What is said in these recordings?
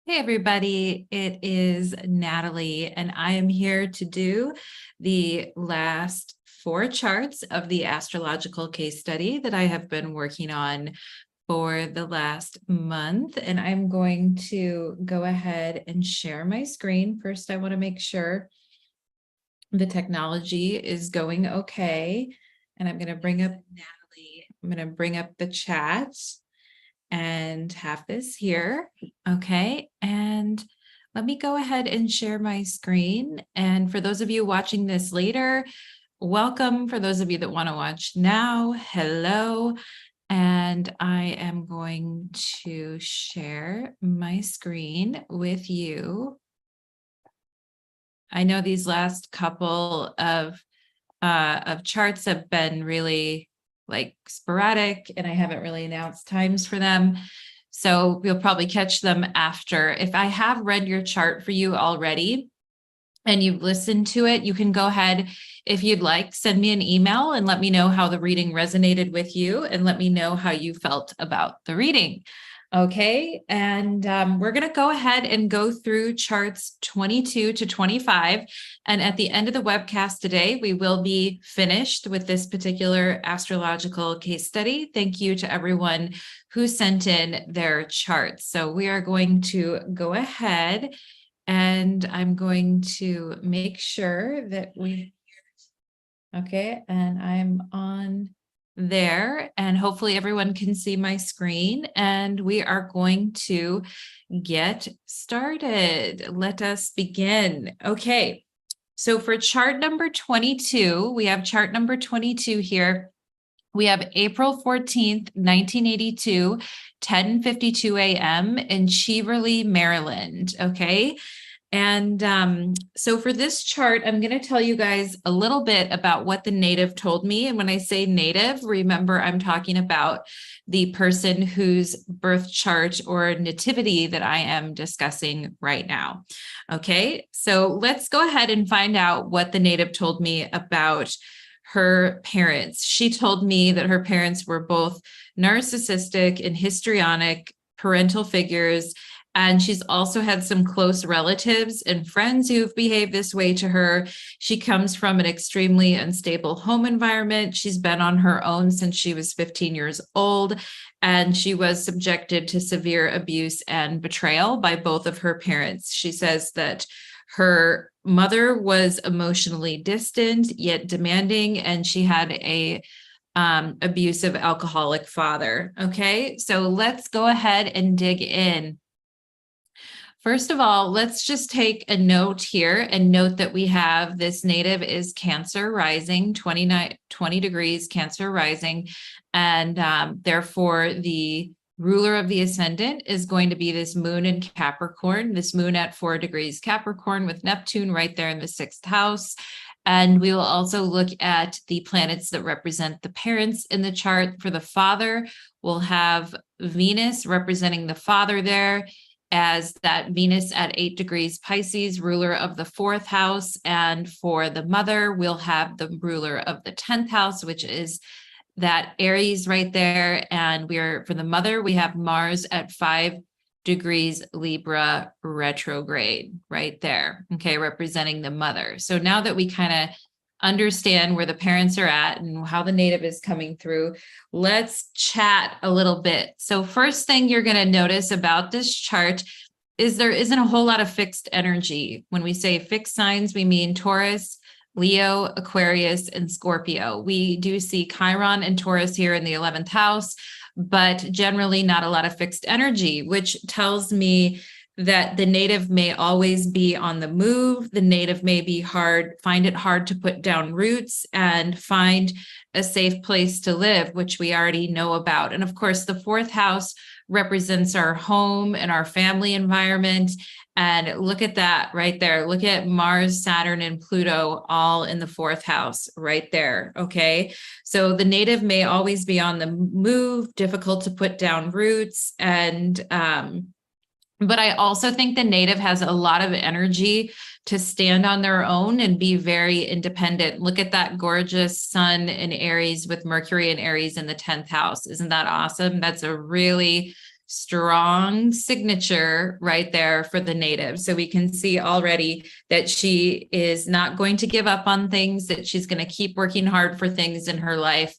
Hey everybody, it is Natalie, and I am here to do the last 4 charts of the astrological case study that I have been working on for the last month. And I'm going to go ahead and share my screen. First, I want to make sure the technology is going okay. And I'm going to bring up Natalie. I'm going to bring up the chat and have this here. Okay, and let me go ahead and share my screen. And for those of you watching this later, welcome. For those of you that want to watch now, hello. And I am going to share my screen with you. I know these last couple of charts have been really like sporadic, and I haven't really announced times for them. So you'll probably catch them after. If I have read your chart for you already and you've listened to it, you can go ahead, if you'd like, send me an email and let me know how the reading resonated with you and let me know how you felt about the reading. Okay, and we're going to go ahead and go through charts 22 to 25. And at the end of the webcast today, we will be finished with this particular astrological case study. Thank you to everyone who sent in their charts. So we are going to go ahead and I'm going to make sure that okay, and I'm on there, and hopefully everyone can see my screen, and we are going to get started. Let us begin. Okay, so for chart number 22, we have chart number 22 here. We have April 14th, 1982, 10:52 a.m. in Cheverly, Maryland. Okay. And so for this chart, I'm going to tell you guys a little bit about what the native told me. And when I say native, remember, I'm talking about the person whose birth chart or nativity that I am discussing right now. Okay, so let's go ahead and find out what the native told me about her parents. She told me that her parents were both narcissistic and histrionic parental figures. And she's also had some close relatives and friends who've behaved this way to her. She comes from an extremely unstable home environment. She's been on her own since she was 15 years old, and she was subjected to severe abuse and betrayal by both of her parents. She says that her mother was emotionally distant yet demanding, and she had a abusive alcoholic father. Okay, so let's go ahead and dig in. First of all, let's just take a note here and note that we have this native is Cancer rising, 20 degrees Cancer rising. And therefore, the ruler of the ascendant is going to be this moon in Capricorn, this moon at 4 degrees Capricorn with Neptune right there in the 6th house. And we will also look at the planets that represent the parents in the chart. For the father, we'll have Venus representing the father there, as that Venus at 8 degrees Pisces, ruler of the 4th house. And for the mother, we'll have the ruler of the 10th house, which is that Aries right there. And for the mother, we have Mars at 5 degrees Libra retrograde right there, okay, representing the mother. So now that we kind of understand where the parents are at and how the native is coming through, let's chat a little bit. So first thing you're going to notice about this chart is there isn't a whole lot of fixed energy. When we say fixed signs, we mean Taurus, Leo, Aquarius, and Scorpio. We do see Chiron and Taurus here in the 11th house, but generally not a lot of fixed energy, which tells me that the native may always be on the move. The native may find it hard to put down roots and find a safe place to live, which we already know about. And of course, the 4th house represents our home and our family environment. And look at that right there. Look at Mars, Saturn, and Pluto all in the 4th house right there. Okay. So the native may always be on the move, difficult to put down roots, and but I also think the native has a lot of energy to stand on their own and be very independent. Look at that gorgeous sun in Aries with Mercury in Aries in the 10th house. Isn't that awesome? That's a really strong signature right there for the native. So we can see already that she is not going to give up on things, that she's going to keep working hard for things in her life,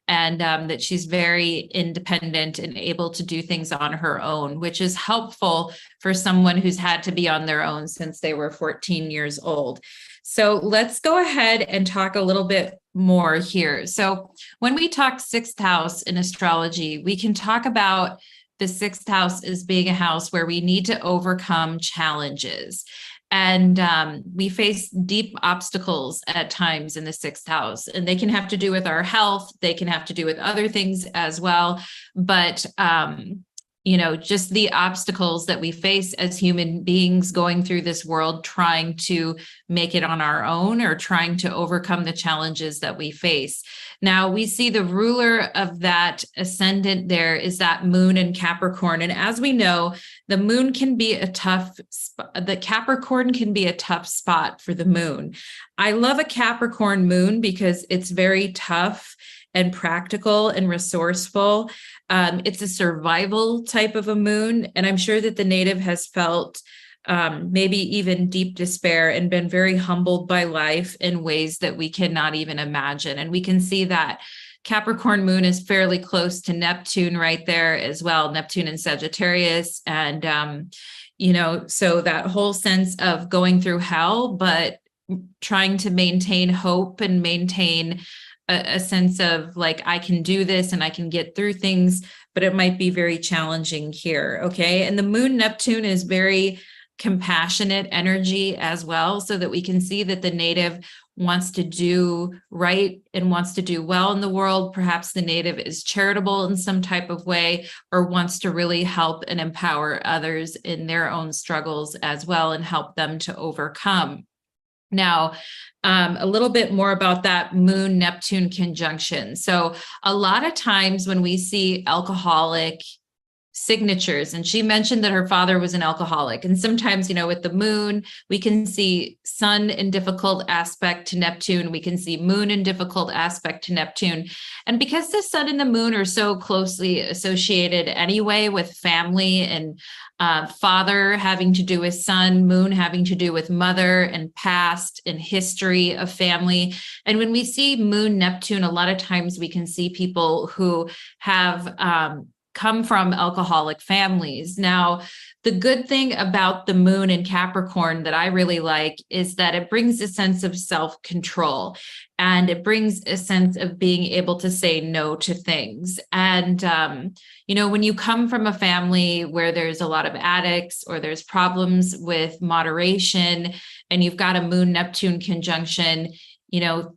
and that she's very independent and able to do things on her own, which is helpful for someone who's had to be on their own since they were 14 years old. So let's go ahead and talk a little bit more here. So when we talk sixth house in astrology, we can talk about the sixth house as being a house where we need to overcome challenges. And we face deep obstacles at times in the sixth house, and they can have to do with our health. They can have to do with other things as well. But just the obstacles that we face as human beings going through this world, trying to make it on our own or trying to overcome the challenges that we face. Now, we see the ruler of that ascendant there is that moon in Capricorn. And as we know, the moon can be the Capricorn can be a tough spot for the moon. I love a Capricorn moon because it's very tough and practical and resourceful. It's a survival type of a moon. And I'm sure that the native has felt maybe even deep despair and been very humbled by life in ways that we cannot even imagine. And we can see that Capricorn moon is fairly close to Neptune right there as well, Neptune in Sagittarius. And, so that whole sense of going through hell, but trying to maintain hope and maintain a sense of like, I can do this and I can get through things, but it might be very challenging here. Okay. And the moon Neptune is very compassionate energy as well, so that we can see that the native wants to do right and wants to do well in the world. Perhaps the native is charitable in some type of way, or wants to really help and empower others in their own struggles as well and help them to overcome. Now, a little bit more about that moon Neptune conjunction. So a lot of times when we see alcoholic signatures, and she mentioned that her father was an alcoholic, and sometimes, with the moon, we can see sun in difficult aspect to Neptune, we can see moon in difficult aspect to Neptune. And because the sun and the moon are so closely associated anyway with family and father having to do with son, moon having to do with mother and past and history of family. And when we see moon Neptune, a lot of times we can see people who have come from alcoholic families. Now, the good thing about the moon in Capricorn that I really like is that it brings a sense of self-control, and it brings a sense of being able to say no to things. And, when you come from a family where there's a lot of addicts or there's problems with moderation, and you've got a moon Neptune conjunction,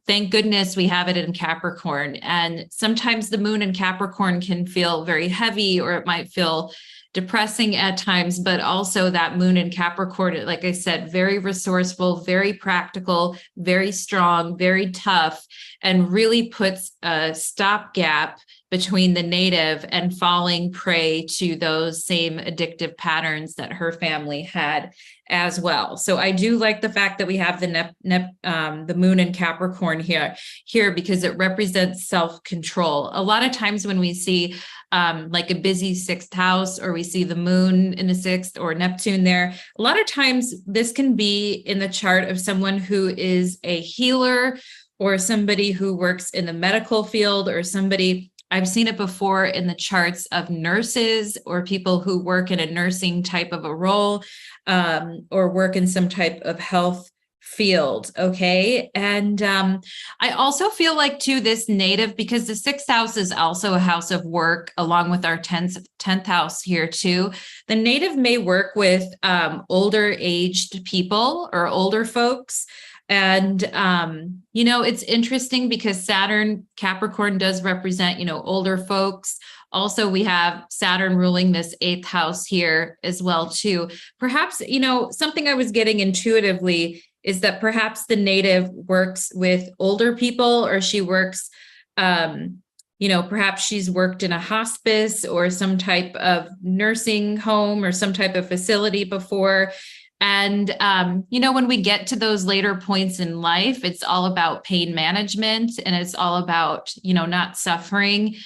thank goodness we have it in Capricorn. And sometimes the moon in Capricorn can feel very heavy, or it might feel depressing at times, but also that moon in Capricorn, like I said, very resourceful, very practical, very strong, very tough, and really puts a stopgap between the native and falling prey to those same addictive patterns that her family had as well. So I do like the fact that we have the moon in Capricorn here because it represents self-control. A lot of times when we see like a busy sixth house, or we see the moon in the sixth or Neptune there, a lot of times this can be in the chart of someone who is a healer, or somebody who works in the medical field, or somebody, I've seen it before in the charts of nurses or people who work in a nursing type of a role, or work in some type of health field. Okay. And I also feel like too, this native, because the sixth house is also a house of work along with our 10th house here too. The native may work with older aged people or older folks. And, it's interesting because Saturn Capricorn does represent, older folks. Also, we have Saturn ruling this 8th house here as well, too. Perhaps, something I was getting intuitively is that perhaps the native works with older people, or she works, perhaps she's worked in a hospice or some type of nursing home or some type of facility before. And, when we get to those later points in life, it's all about pain management, and it's all about, not suffering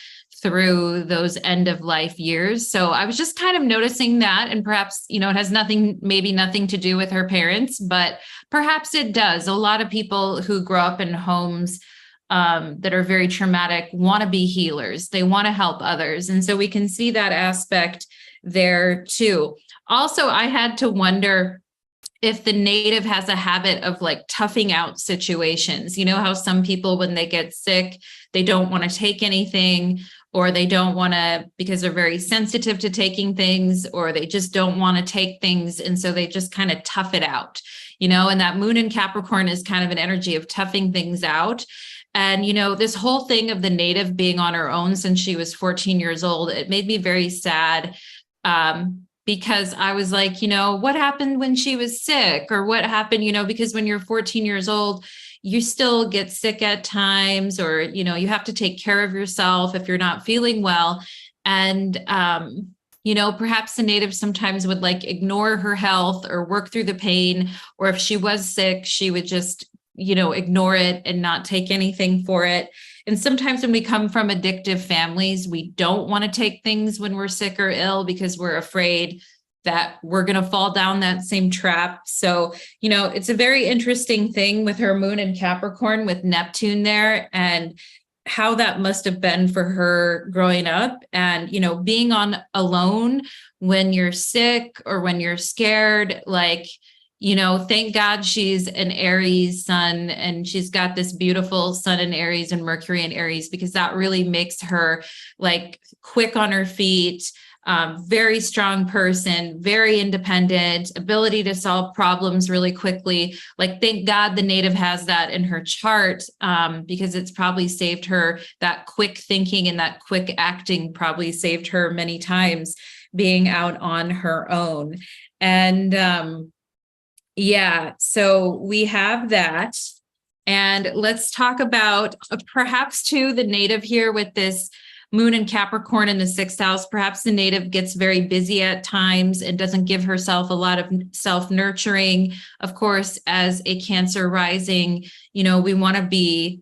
through those end of life years. So I was just kind of noticing that, and perhaps, it has maybe nothing to do with her parents, but perhaps it does. A lot of people who grow up in homes that are very traumatic want to be healers. They want to help others. And so we can see that aspect there too. Also, I had to wonder if the native has a habit of like toughing out situations. You know how some people, when they get sick, they don't want to take anything, or they don't want to because they're very sensitive to taking things, or they just don't want to take things. And so they just kind of tough it out, and that moon in Capricorn is kind of an energy of toughing things out. And, this whole thing of the native being on her own since she was 14 years old, it made me very sad. Because I was like, what happened when she was sick, or what happened, because when you're 14 years old, you still get sick at times, or, you have to take care of yourself if you're not feeling well. And, perhaps the native sometimes would like ignore her health or work through the pain, or if she was sick, she would just, ignore it and not take anything for it. And sometimes when we come from addictive families, we don't want to take things when we're sick or ill because we're afraid that we're going to fall down that same trap. So, it's a very interesting thing with her moon in Capricorn with Neptune there, and how that must have been for her growing up. And, being on alone when you're sick or when you're scared, like, thank God she's an Aries sun, and she's got this beautiful sun in Aries and Mercury in Aries, because that really makes her like quick on her feet, very strong person, very independent, ability to solve problems really quickly. Like, thank God the native has that in her chart, because it's probably saved her. That quick thinking and that quick acting probably saved her many times being out on her own. And, yeah, so we have that. And let's talk about perhaps too the native here with this moon in Capricorn in the 6th house. Perhaps the native gets very busy at times and doesn't give herself a lot of self-nurturing. Of course, as a Cancer rising, we want to be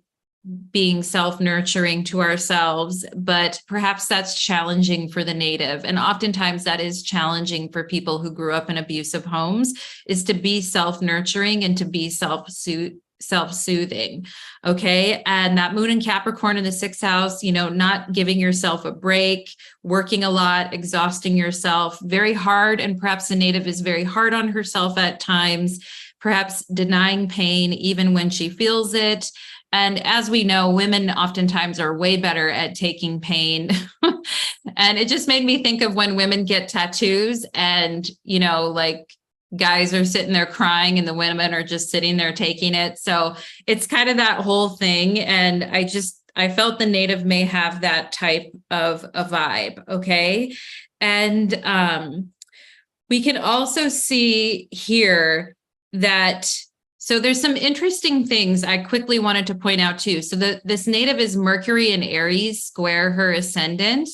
being self-nurturing to ourselves, but perhaps that's challenging for the native. And oftentimes that is challenging for people who grew up in abusive homes, is to be self-nurturing and to be self-soothing. Okay. And that moon in Capricorn in the 6th house, not giving yourself a break, working a lot, exhausting yourself, very hard. And perhaps the native is very hard on herself at times, perhaps denying pain even when she feels it. And as we know, women oftentimes are way better at taking pain. And it just made me think of when women get tattoos and, like guys are sitting there crying and the women are just sitting there taking it. So it's kind of that whole thing. And I felt the native may have that type of a vibe. Okay. And we can also see here that so there's some interesting things I quickly wanted to point out too. So this native is Mercury in Aries square her ascendant.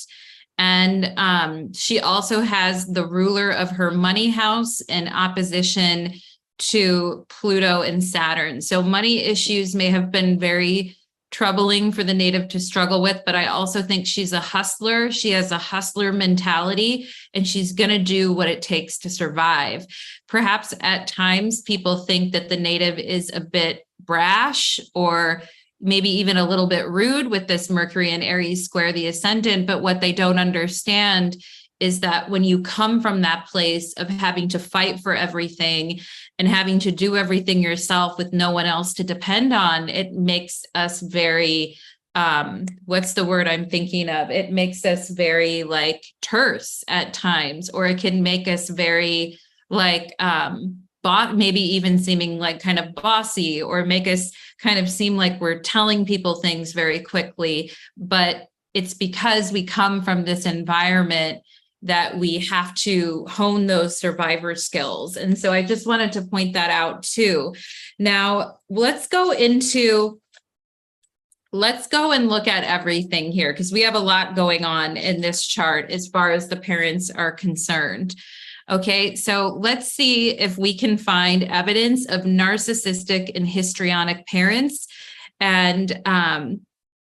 And she also has the ruler of her money house in opposition to Pluto and Saturn. So money issues may have been very troubling for the native to struggle with, but I also think she's a hustler. She has a hustler mentality, and she's going to do what it takes to survive. Perhaps at times people think that the native is a bit brash or maybe even a little bit rude with this Mercury and Aries square the ascendant, but what they don't understand is that when you come from that place of having to fight for everything and having to do everything yourself with no one else to depend on, it makes us very, what's the word I'm thinking of? It makes us very like terse at times, or it can make us very like, maybe even seeming like kind of bossy, or make us kind of seem like we're telling people things very quickly. But it's because we come from this environment that we have to hone those survivor skills. And so I just wanted to point that out too. Now let's go and look at everything here, because we have a lot going on in this chart as far as the parents are concerned. Okay, so let's see if we can find evidence of narcissistic and histrionic parents. And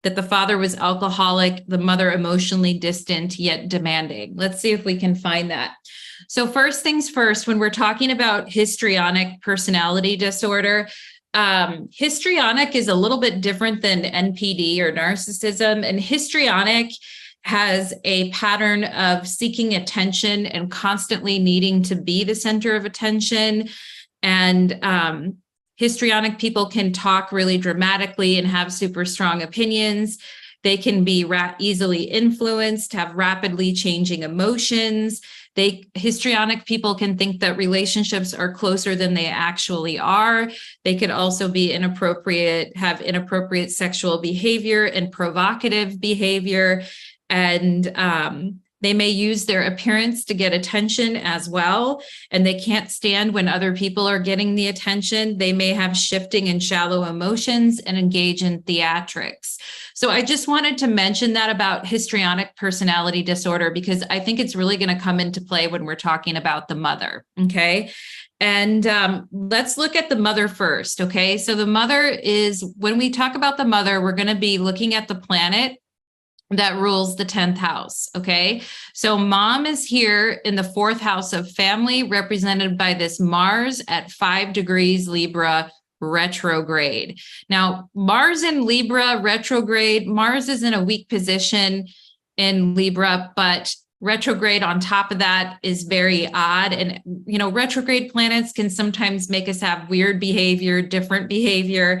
that the father was alcoholic, the mother emotionally distant yet demanding. Let's see if we can find that. So first things first, when we're talking about histrionic personality disorder, histrionic is a little bit different than NPD or narcissism, and histrionic has a pattern of seeking attention and constantly needing to be the center of attention. And histrionic people can talk really dramatically and have super strong opinions. They can be easily influenced, have rapidly changing emotions. Histrionic people can think that relationships are closer than they actually are. They could also be have inappropriate sexual behavior and provocative behavior. And they may use their appearance to get attention as well, and they can't stand when other people are getting the attention. They may have shifting and shallow emotions and engage in theatrics. So I just wanted to mention that about histrionic personality disorder, because I think it's really going to come into play when we're talking about the mother, okay? And let's look at the mother first, okay? So the mother is, when we talk about the mother, we're going to be looking at the planet that rules the 10th house. Okay. So mom is here in the 4th house of family, represented by this Mars at 5 degrees Libra retrograde. Now, Mars in Libra retrograde, Mars is in a weak position in Libra, but retrograde on top of that is very odd. And, retrograde planets can sometimes make us have weird behavior, different behavior.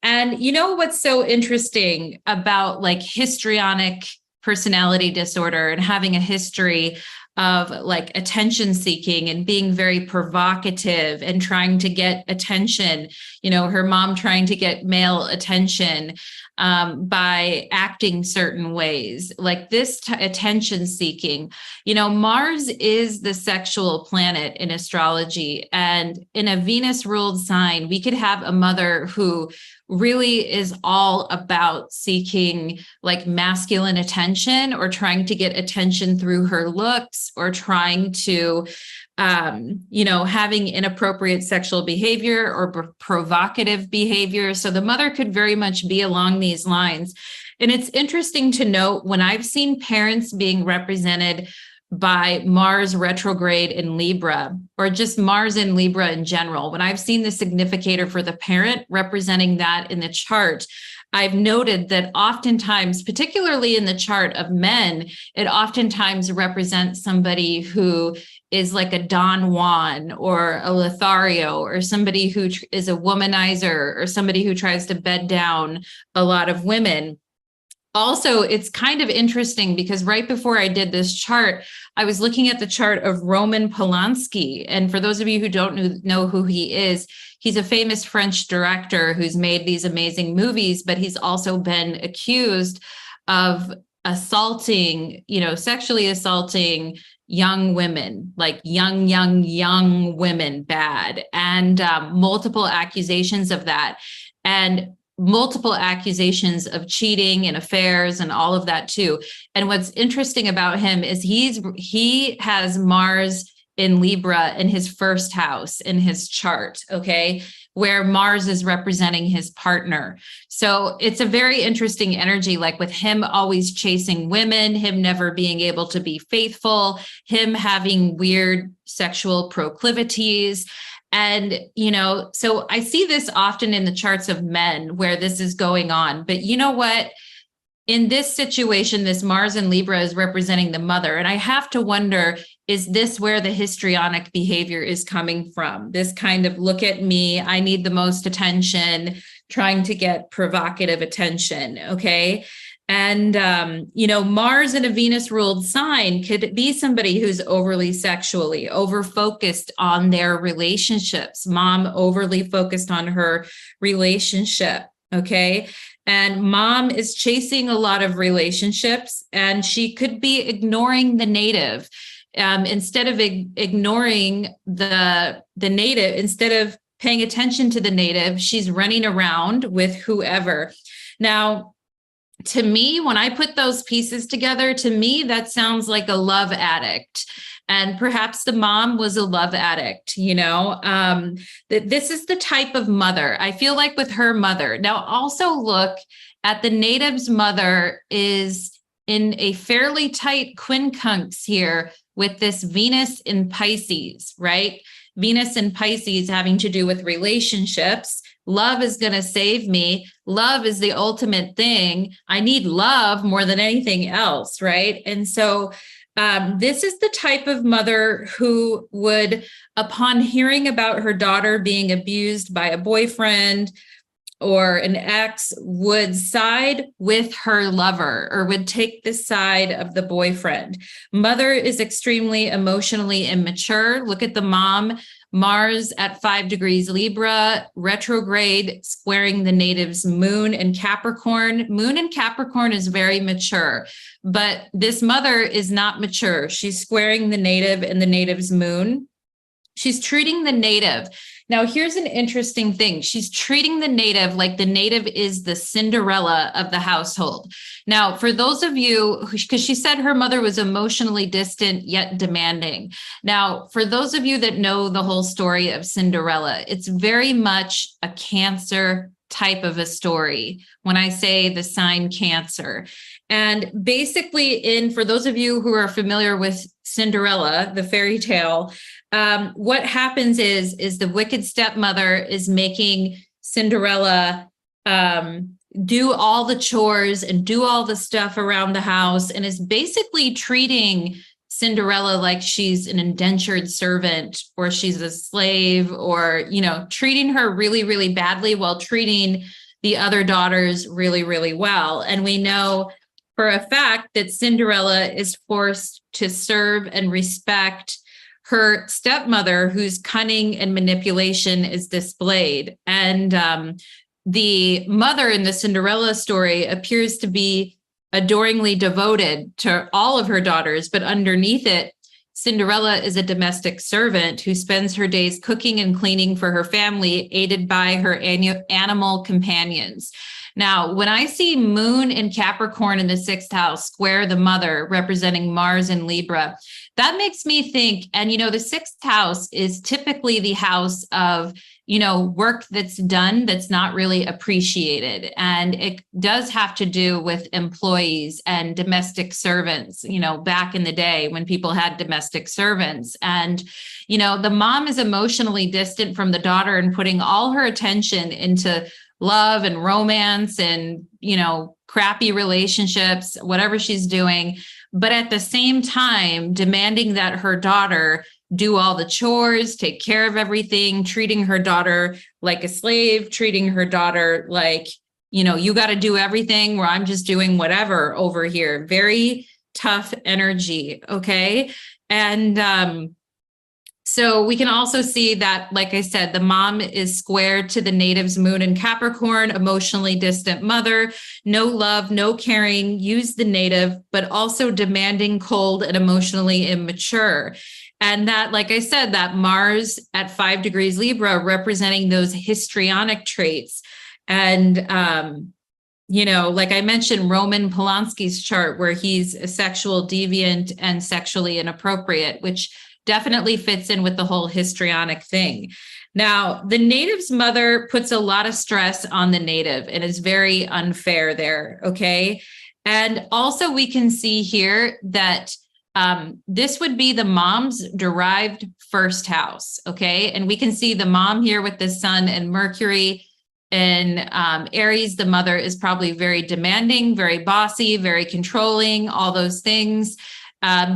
And what's so interesting about like histrionic personality disorder and having a history of like attention seeking and being very provocative and trying to get attention, her mom trying to get male attention by acting certain ways, like this attention seeking. Mars is the sexual planet in astrology, and in a Venus ruled sign, we could have a mother who really is all about seeking like masculine attention, or trying to get attention through her looks, or trying to having inappropriate sexual behavior or provocative behavior. So the mother could very much be along these lines. And it's interesting to note, when I've seen parents being represented by Mars retrograde in Libra, or just Mars in Libra in general, when I've seen the significator for the parent representing that in the chart, I've noted that oftentimes, particularly in the chart of men, it oftentimes represents somebody who is like a Don Juan or a Lothario, or somebody who is a womanizer, or somebody who tries to bed down a lot of women. Also, it's kind of interesting because right before I did this chart, I was looking at the chart of Roman Polanski. And for those of you who don't know who he is, he's a famous French director who's made these amazing movies, but he's also been accused of assaulting, sexually assaulting young women, like young women, bad, and multiple accusations of that. And multiple accusations of cheating and affairs and all of that too. And what's interesting about him is he has Mars in Libra in his 1st house in his chart, okay, where Mars is representing his partner. So it's a very interesting energy, like with him always chasing women, him never being able to be faithful, him having weird sexual proclivities. And, so I see this often in the charts of men where this is going on. But you know what? In this situation, this Mars in Libra is representing the mother. And I have to wonder, is this where the histrionic behavior is coming from? This kind of look at me, I need the most attention, trying to get provocative attention. Okay. And, Mars in a Venus ruled sign could be somebody who's overly sexually over-focused on their relationships. Mom overly focused on her relationship. Okay. And mom is chasing a lot of relationships, and she could be ignoring the native. Instead of ignoring the native, instead of paying attention to the native, she's running around with whoever. Now, to me, when I put those pieces together, to me, that sounds like a love addict. And perhaps the mom was a love addict, this is the type of mother I feel like with her mother. Now, also look at the native's mother is in a fairly tight quincunx here with this Venus in Pisces, right? Venus in Pisces having to do with relationships. Love is going to save me. Love is the ultimate thing. I need love more than anything else, right? And so this is the type of mother who would, upon hearing about her daughter being abused by a boyfriend or an ex, would side with her lover or would take the side of the boyfriend. Mother is extremely emotionally immature. Look at the mom. Mars at 5 degrees Libra, retrograde, squaring the native's moon in Capricorn. Moon in Capricorn is very mature, but this mother is not mature. She's squaring the native and the native's moon. She's treating the native. Now, here's an interesting thing. She's treating the native like the native is the Cinderella of the household. Now, for those of you, because she said her mother was emotionally distant yet demanding. Now, for those of you that know the whole story of Cinderella, it's very much a Cancer type of a story when I say the sign Cancer. And basically, for those of you who are familiar with Cinderella, the fairy tale, what happens is the wicked stepmother is making Cinderella do all the chores and do all the stuff around the house, and is basically treating Cinderella like she's an indentured servant or she's a slave, or, treating her really, really badly while treating the other daughters really, really well. And we know for a fact that Cinderella is forced to serve and respect her stepmother, whose cunning and manipulation is displayed. And the mother in the Cinderella story appears to be adoringly devoted to all of her daughters, but underneath it, Cinderella is a domestic servant who spends her days cooking and cleaning for her family, aided by her animal companions. Now, when I see Moon in Capricorn in the 6th house square the mother, representing Mars in Libra, that makes me think, and the 6th house is typically the house of, work that's done that's not really appreciated. And it does have to do with employees and domestic servants, back in the day when people had domestic servants. And, the mom is emotionally distant from the daughter and putting all her attention into love and romance and, crappy relationships, whatever she's doing. But at the same time, demanding that her daughter do all the chores, take care of everything, treating her daughter like a slave, treating her daughter like, you got to do everything where I'm just doing whatever over here. Very tough energy. Okay. And, so we can also see that, like I said, the mom is squared to the native's moon in Capricorn, emotionally distant mother, no love, no caring, use the native, but also demanding, cold, and emotionally immature. And that, like I said, that Mars at 5 degrees Libra representing those histrionic traits. And, like I mentioned, Roman Polanski's chart, where he's a sexual deviant and sexually inappropriate, which definitely fits in with the whole histrionic thing. Now, the native's mother puts a lot of stress on the native and is very unfair there, okay? And also we can see here that this would be the mom's derived first house, okay? And we can see the mom here with the sun and Mercury. In Aries, the mother is probably very demanding, very bossy, very controlling, all those things.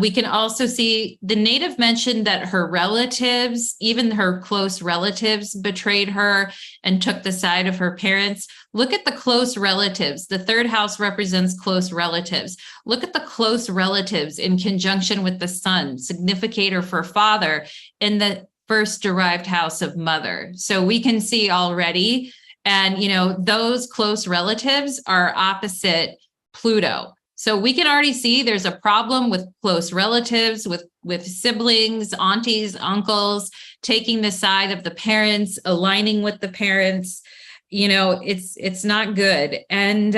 We can also see the native mentioned that her relatives, even her close relatives, betrayed her and took the side of her parents. Look at the close relatives. The 3rd house represents close relatives. Look at the close relatives in conjunction with the sun, significator for father, in the 1st derived house of mother. So we can see already, and those close relatives are opposite Pluto. So we can already see there's a problem with close relatives, with siblings, aunties, uncles, taking the side of the parents, aligning with the parents. It's not good. And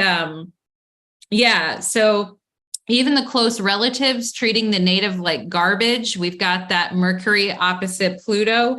so even the close relatives treating the native like garbage. We've got that Mercury opposite Pluto.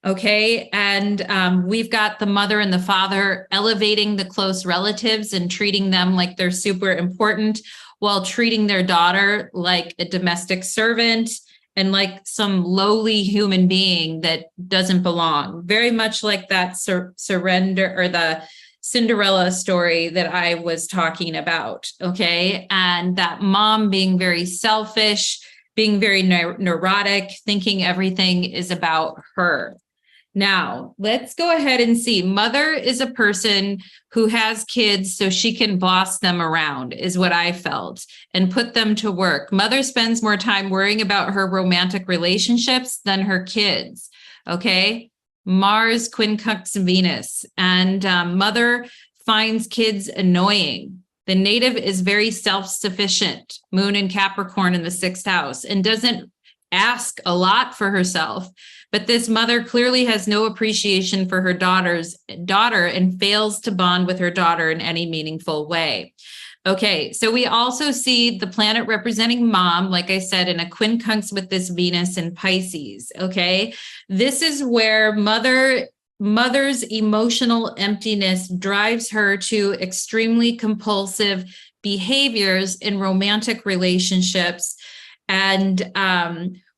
Okay. And we've got the mother and the father elevating the close relatives and treating them like they're super important while treating their daughter like a domestic servant and like some lowly human being that doesn't belong. Very much like that surrender or the Cinderella story that I was talking about. Okay. And that mom being very selfish, being very neurotic, thinking everything is about her. Now, let's go ahead and see. Mother is a person who has kids so she can boss them around, is what I felt, and put them to work. Mother spends more time worrying about her romantic relationships than her kids. Okay. Mars, quincunx, Venus, and mother finds kids annoying. The native is very self-sufficient, Moon in Capricorn in the 6th house, and doesn't ask a lot for herself. But this mother clearly has no appreciation for her daughter and fails to bond with her daughter in any meaningful way. Okay, so we also see the planet representing mom, like I said, in a quincunx with this Venus in Pisces. Okay, this is where mother's emotional emptiness drives her to extremely compulsive behaviors in romantic relationships, and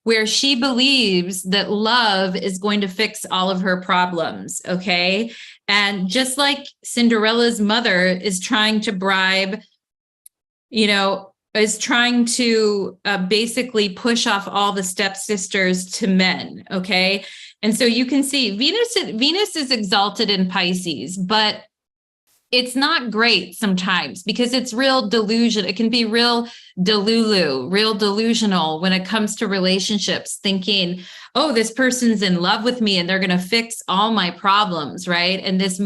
where she believes that love is going to fix all of her problems, okay? And just like Cinderella's mother is trying to bribe, is trying to basically push off all the stepsisters to men, okay? And so you can see Venus is exalted in Pisces, but it's not great sometimes because it's real delusion. It can be real real delusional when it comes to relationships, thinking, oh, this person's in love with me and they're going to fix all my problems, right? And this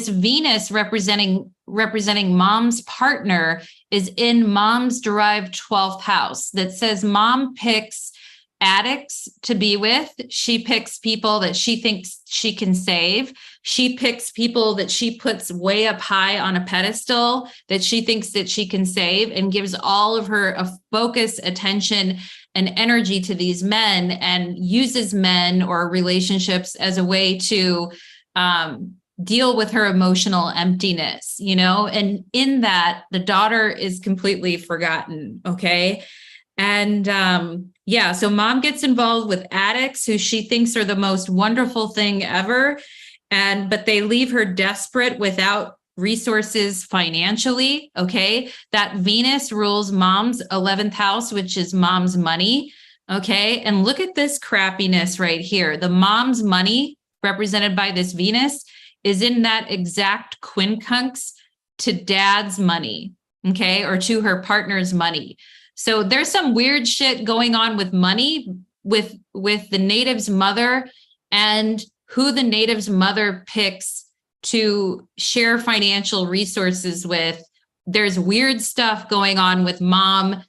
Venus representing mom's partner is in mom's derived 12th house that says mom picks addicts to be with. She picks people that she thinks she can save. She picks people that she puts way up high on a pedestal that she thinks that she can save, and gives all of her focus, attention, and energy to these men, and uses men or relationships as a way to deal with her emotional emptiness, and in that the daughter is completely forgotten. Okay. And so mom gets involved with addicts who she thinks are the most wonderful thing ever. But they leave her desperate without resources financially. Okay. That Venus rules mom's 11th house, which is mom's money. Okay. And look at this crappiness right here. The mom's money, represented by this Venus, is in that exact quincunx to dad's money. Okay. Or to her partner's money. So there's some weird shit going on with money with the native's mother, and who the native's mother picks to share financial resources with. There's weird stuff going on with mom,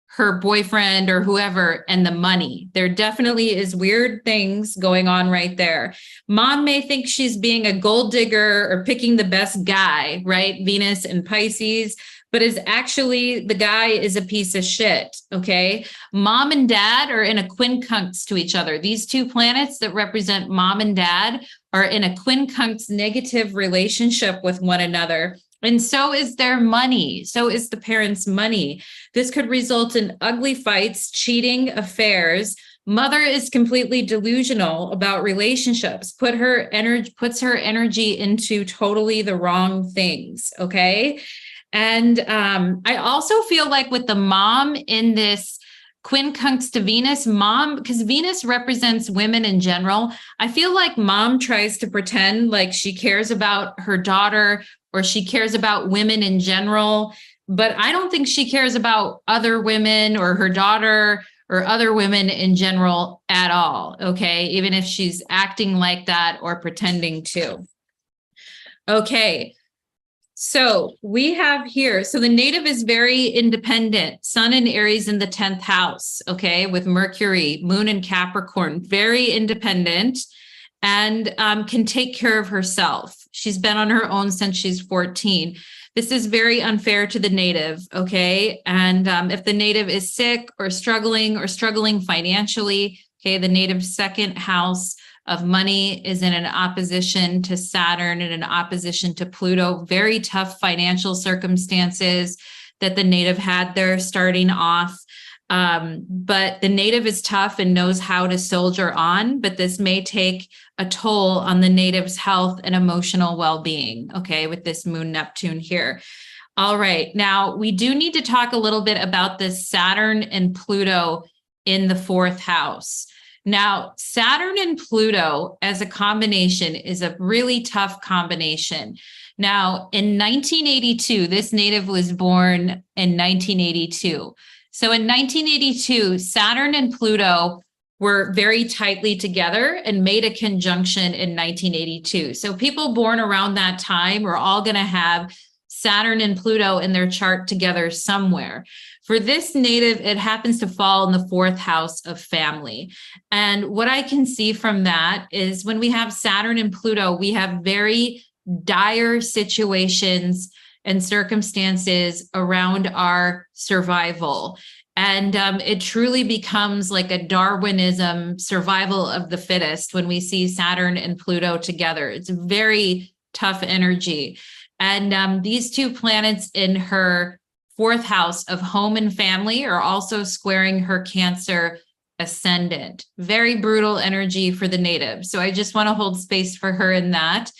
her boyfriend, or whoever, and the money. There definitely is weird things going on right there. Mom may think she's being a gold digger or picking the best guy, right? Venus and Pisces. But is actually the guy is a piece of shit, okay? Mom and dad are in a quincunx to each other. These two planets that represent mom and dad are in a quincunx negative relationship with one another. And so is their money. So is the parents' money. This could result in ugly fights, cheating, affairs. Mother is completely delusional about relationships, puts her energy into totally the wrong things, okay? And I also feel like with the mom in this quincunx to Venus, mom, because Venus represents women in general, I feel like mom tries to pretend like she cares about her daughter or she cares about women in general, but I don't think she cares about other women or her daughter or other women in general at all, okay? Even if she's acting like that or pretending to. Okay. So we have here, so the native is very independent, Sun in Aries in the 10th house, okay, with Mercury, Moon in Capricorn, very independent, and can take care of herself. She's been on her own since she's 14. This is very unfair to the native, okay? And if the native is sick or struggling financially, okay, the native's second house of money is in an opposition to Saturn and an opposition to Pluto. Very tough financial circumstances that the native had there starting off. But the native is tough and knows how to soldier on, but this may take a toll on the native's health and emotional well-being, okay, with this moon Neptune here. All right, now we do need to talk a little bit about this Saturn and Pluto in the 4th house. Now, Saturn and Pluto as a combination is a really tough combination. Now, in 1982, this native was born in 1982. So in 1982, Saturn and Pluto were very tightly together and made a conjunction in 1982. So people born around that time are all going to have Saturn and Pluto in their chart together somewhere. For this native, it happens to fall in the 4th house of family. And what I can see from that is when we have Saturn and Pluto, we have very dire situations and circumstances around our survival. And it truly becomes like a Darwinism survival of the fittest when we see Saturn and Pluto together. It's very tough energy. And these two planets in her 4th house of home and family are also squaring her Cancer ascendant. Very brutal energy for the native. So I just want to hold space for her in that.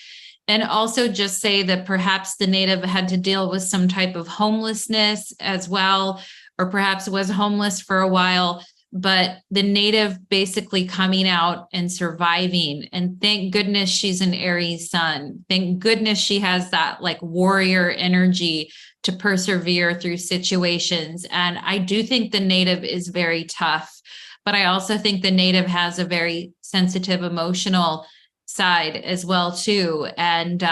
And also just say that perhaps the native had to deal with some type of homelessness as well, or perhaps was homeless for a while, but the native basically coming out and surviving. And thank goodness she's an Aries sun. Thank goodness she has that like warrior energy to persevere through situations. And I do think the native is very tough, but I also think the native has a very sensitive, emotional side as well too. And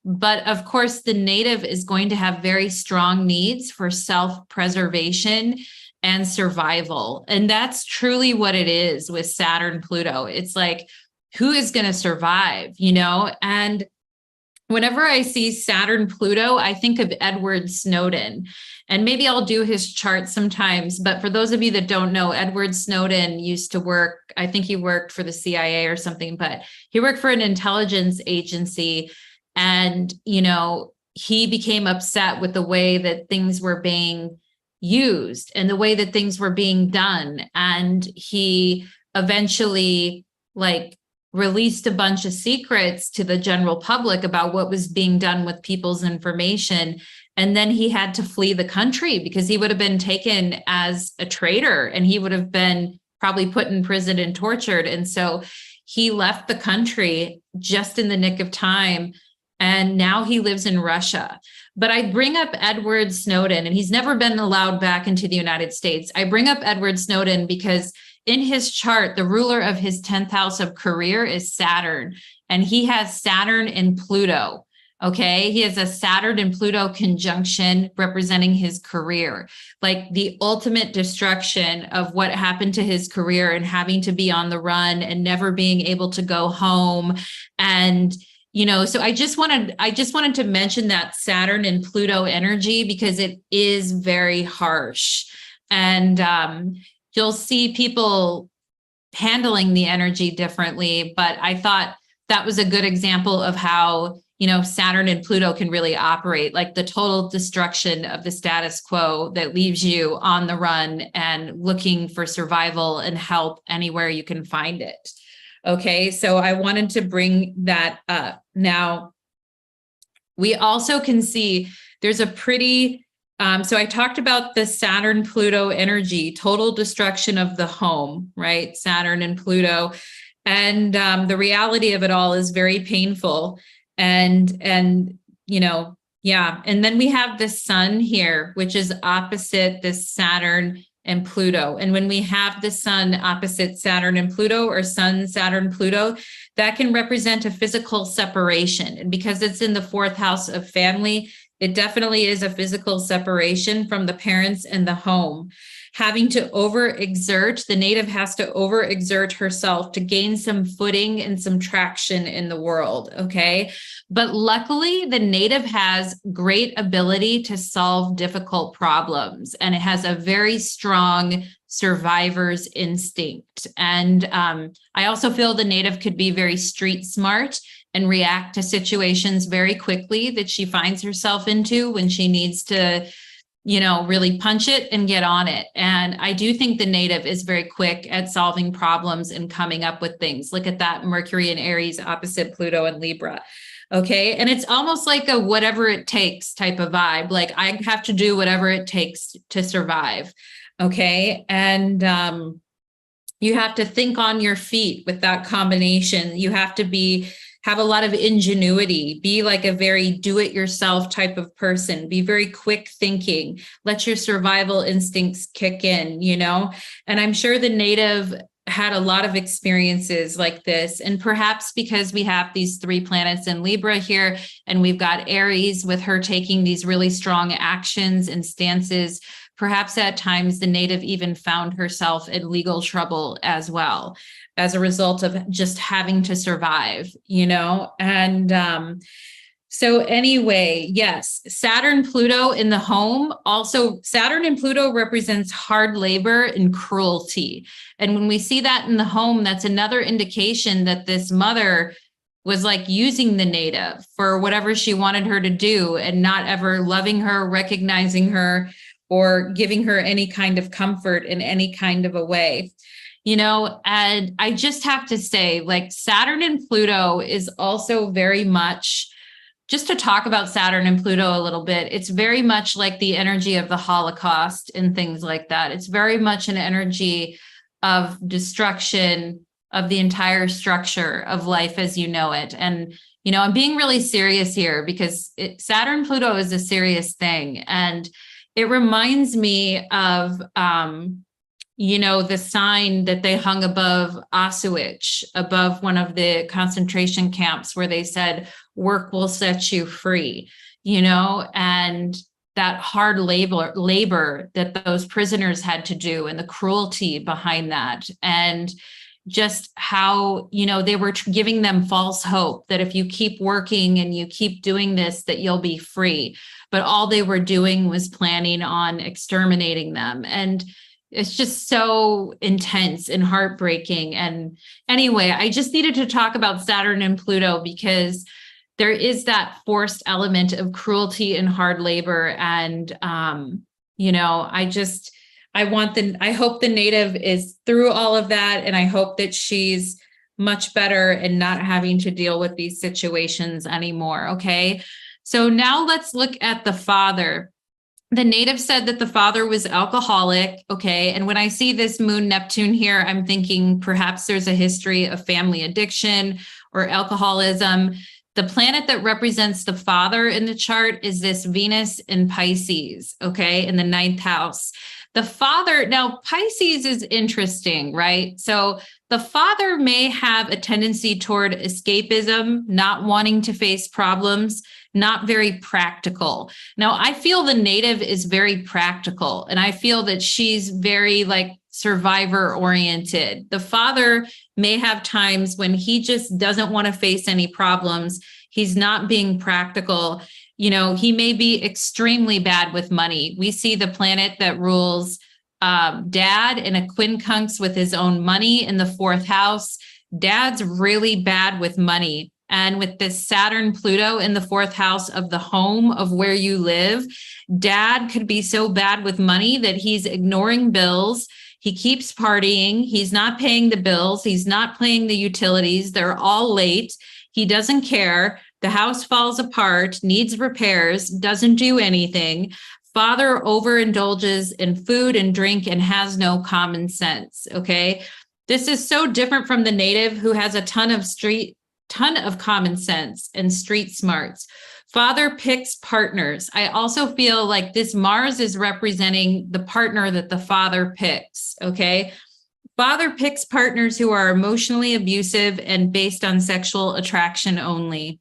but of course the native is going to have very strong needs for self-preservation and survival. And that's truly what it is with Saturn Pluto. It's like, who is going to survive, you know? And whenever I see Saturn Pluto, I think of Edward Snowden. And maybe I'll do his chart sometimes. But for those of you that don't know, Edward Snowden used to work, I think he worked for the CIA or something, but he worked for an intelligence agency. And, you know, he became upset with the way that things were being used and the way that things were being done. And he eventually released a bunch of secrets to the general public about what was being done with people's information. And then he had to flee the country because he would have been taken as a traitor and he would have been probably put in prison and tortured. And so he left the country just in the nick of time. And now he lives in Russia. But I bring up Edward Snowden, and he's never been allowed back into the United States. I bring up Edward Snowden because in his chart, the ruler of his 10th house of career is Saturn, and he has Saturn and Pluto. Okay, he has a Saturn and Pluto conjunction representing his career, like the ultimate destruction of what happened to his career and having to be on the run and never being able to go home. And you know, so I just wanted to mention that Saturn and Pluto energy because it is very harsh. And you'll see people handling the energy differently. But I thought that was a good example of how, you know, Saturn and Pluto can really operate, like the total destruction of the status quo that leaves you on the run and looking for survival and help anywhere you can find it. Okay, so I wanted to bring that up. Now, we also can see there's a pretty, so I talked about the Saturn-Pluto energy, total destruction of the home, right? Saturn and Pluto. And the reality of it all is very painful. And you know, yeah. And then we have the sun here, which is opposite this Saturn and Pluto. And when we have the sun opposite Saturn and Pluto, or sun, Saturn, Pluto, that can represent a physical separation. And because it's in the 4th house of family, It definitely is a physical separation from the parents and the home. Having to overexert, the native has to overexert herself to gain some footing and some traction in the world, okay? But luckily, the native has great ability to solve difficult problems, and it has a very strong survivor's instinct. And I also feel the native could be very street smart and react to situations very quickly that she finds herself into when she needs to, really punch it and get on it. And I do think the native is very quick at solving problems and coming up with things. Look at that Mercury and Aries opposite Pluto and Libra. Okay. And it's almost like a whatever it takes type of vibe. Like I have to do whatever it takes to survive. Okay. And you have to think on your feet with that combination. You have to have a lot of ingenuity, be like a very do-it-yourself type of person, be very quick thinking, let your survival instincts kick in, And I'm sure the native had a lot of experiences like this. And perhaps because we have these 3 planets in Libra here, and we've got Aries with her taking these really strong actions and stances, perhaps at times the native even found herself in legal trouble as well as a result of just having to survive, And so anyway, yes, Saturn, Pluto in the home. Also, Saturn and Pluto represents hard labor and cruelty. And when we see that in the home, that's another indication that this mother was like using the native for whatever she wanted her to do and not ever loving her, recognizing her, or giving her any kind of comfort in any kind of a way. And I just have to say, like, Saturn and Pluto is also very much, just to talk about Saturn and Pluto a little bit, it's very much like the energy of the Holocaust and things like that. It's very much an energy of destruction of the entire structure of life as you know it. And, I'm being really serious here because Saturn Pluto is a serious thing. And it reminds me of, the sign that they hung above Auschwitz, above one of the concentration camps where they said, work will set you free, and that hard labor that those prisoners had to do and the cruelty behind that. And just how, they were giving them false hope that if you keep working and you keep doing this, that you'll be free. But all they were doing was planning on exterminating them. And it's just so intense and heartbreaking. And anyway, I just needed to talk about Saturn and Pluto because there is that forced element of cruelty and hard labor. And, I hope the native is through all of that. And I hope that she's much better and not having to deal with these situations anymore. Okay. So now let's look at the father. The native said that the father was alcoholic. Okay. And when I see this moon Neptune here, I'm thinking perhaps there's a history of family addiction or alcoholism. The planet that represents the father in the chart is this Venus in Pisces, okay, in the 9th house. The father, now Pisces is interesting, right? So the father may have a tendency toward escapism, not wanting to face problems, not very practical. Now, I feel the native is very practical, and I feel that she's very survivor oriented. The father may have times when he just doesn't want to face any problems. He's not being practical. He may be extremely bad with money. We see the planet that rules dad in a quincunx with his own money in the 4th house. Dad's really bad with money. And with this Saturn Pluto in the 4th house of the home of where you live, dad could be so bad with money that he's ignoring bills. He keeps partying. He's not paying the bills. He's not paying the utilities. They're all late. He doesn't care. The house falls apart, needs repairs, doesn't do anything. Father overindulges in food and drink and has no common sense. Okay. This is so different from the native who has a ton of common sense and street smarts. Father picks partners. I also feel like this Mars is representing the partner that the father picks. Okay. Father picks partners who are emotionally abusive and based on sexual attraction only.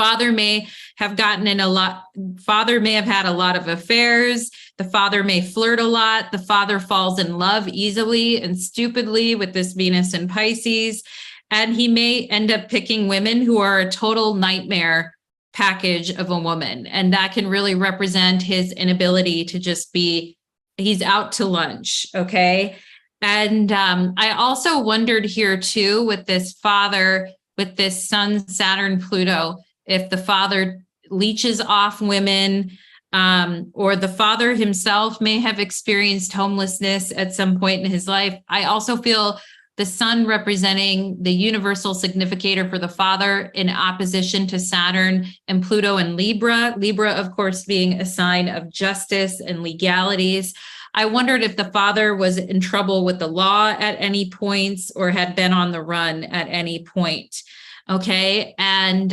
Father may have gotten in a lot. Father may have had a lot of affairs. The father may flirt a lot. The father falls in love easily and stupidly with this Venus in Pisces. And he may end up picking women who are a total nightmare package of a woman. And that can really represent his inability to just be, he's out to lunch. Okay. And I also wondered here too, with this father, with this Sun, Saturn, Pluto, if the father leeches off women, or the father himself may have experienced homelessness at some point in his life. I also feel the Sun representing the universal significator for the father in opposition to Saturn and Pluto and Libra. Libra, of course, being a sign of justice and legalities. I wondered if the father was in trouble with the law at any points or had been on the run at any point. Okay. And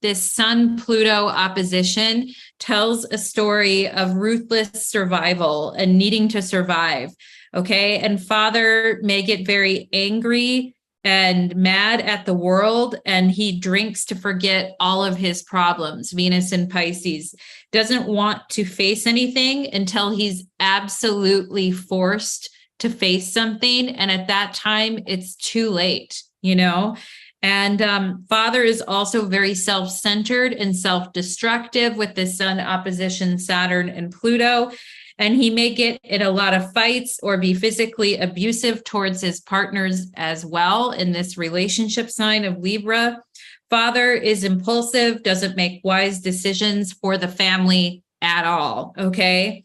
this Sun Pluto opposition tells a story of ruthless survival and needing to survive. Okay. And father may get very angry and mad at the world, and he drinks to forget all of his problems. Venus in Pisces doesn't want to face anything until he's absolutely forced to face something. And at that time, it's too late, you know? And father is also very self-centered and self-destructive with the Sun opposition Saturn and Pluto. And he may get in a lot of fights or be physically abusive towards his partners as well in this relationship sign of Libra. Father is impulsive, doesn't make wise decisions for the family at all, okay?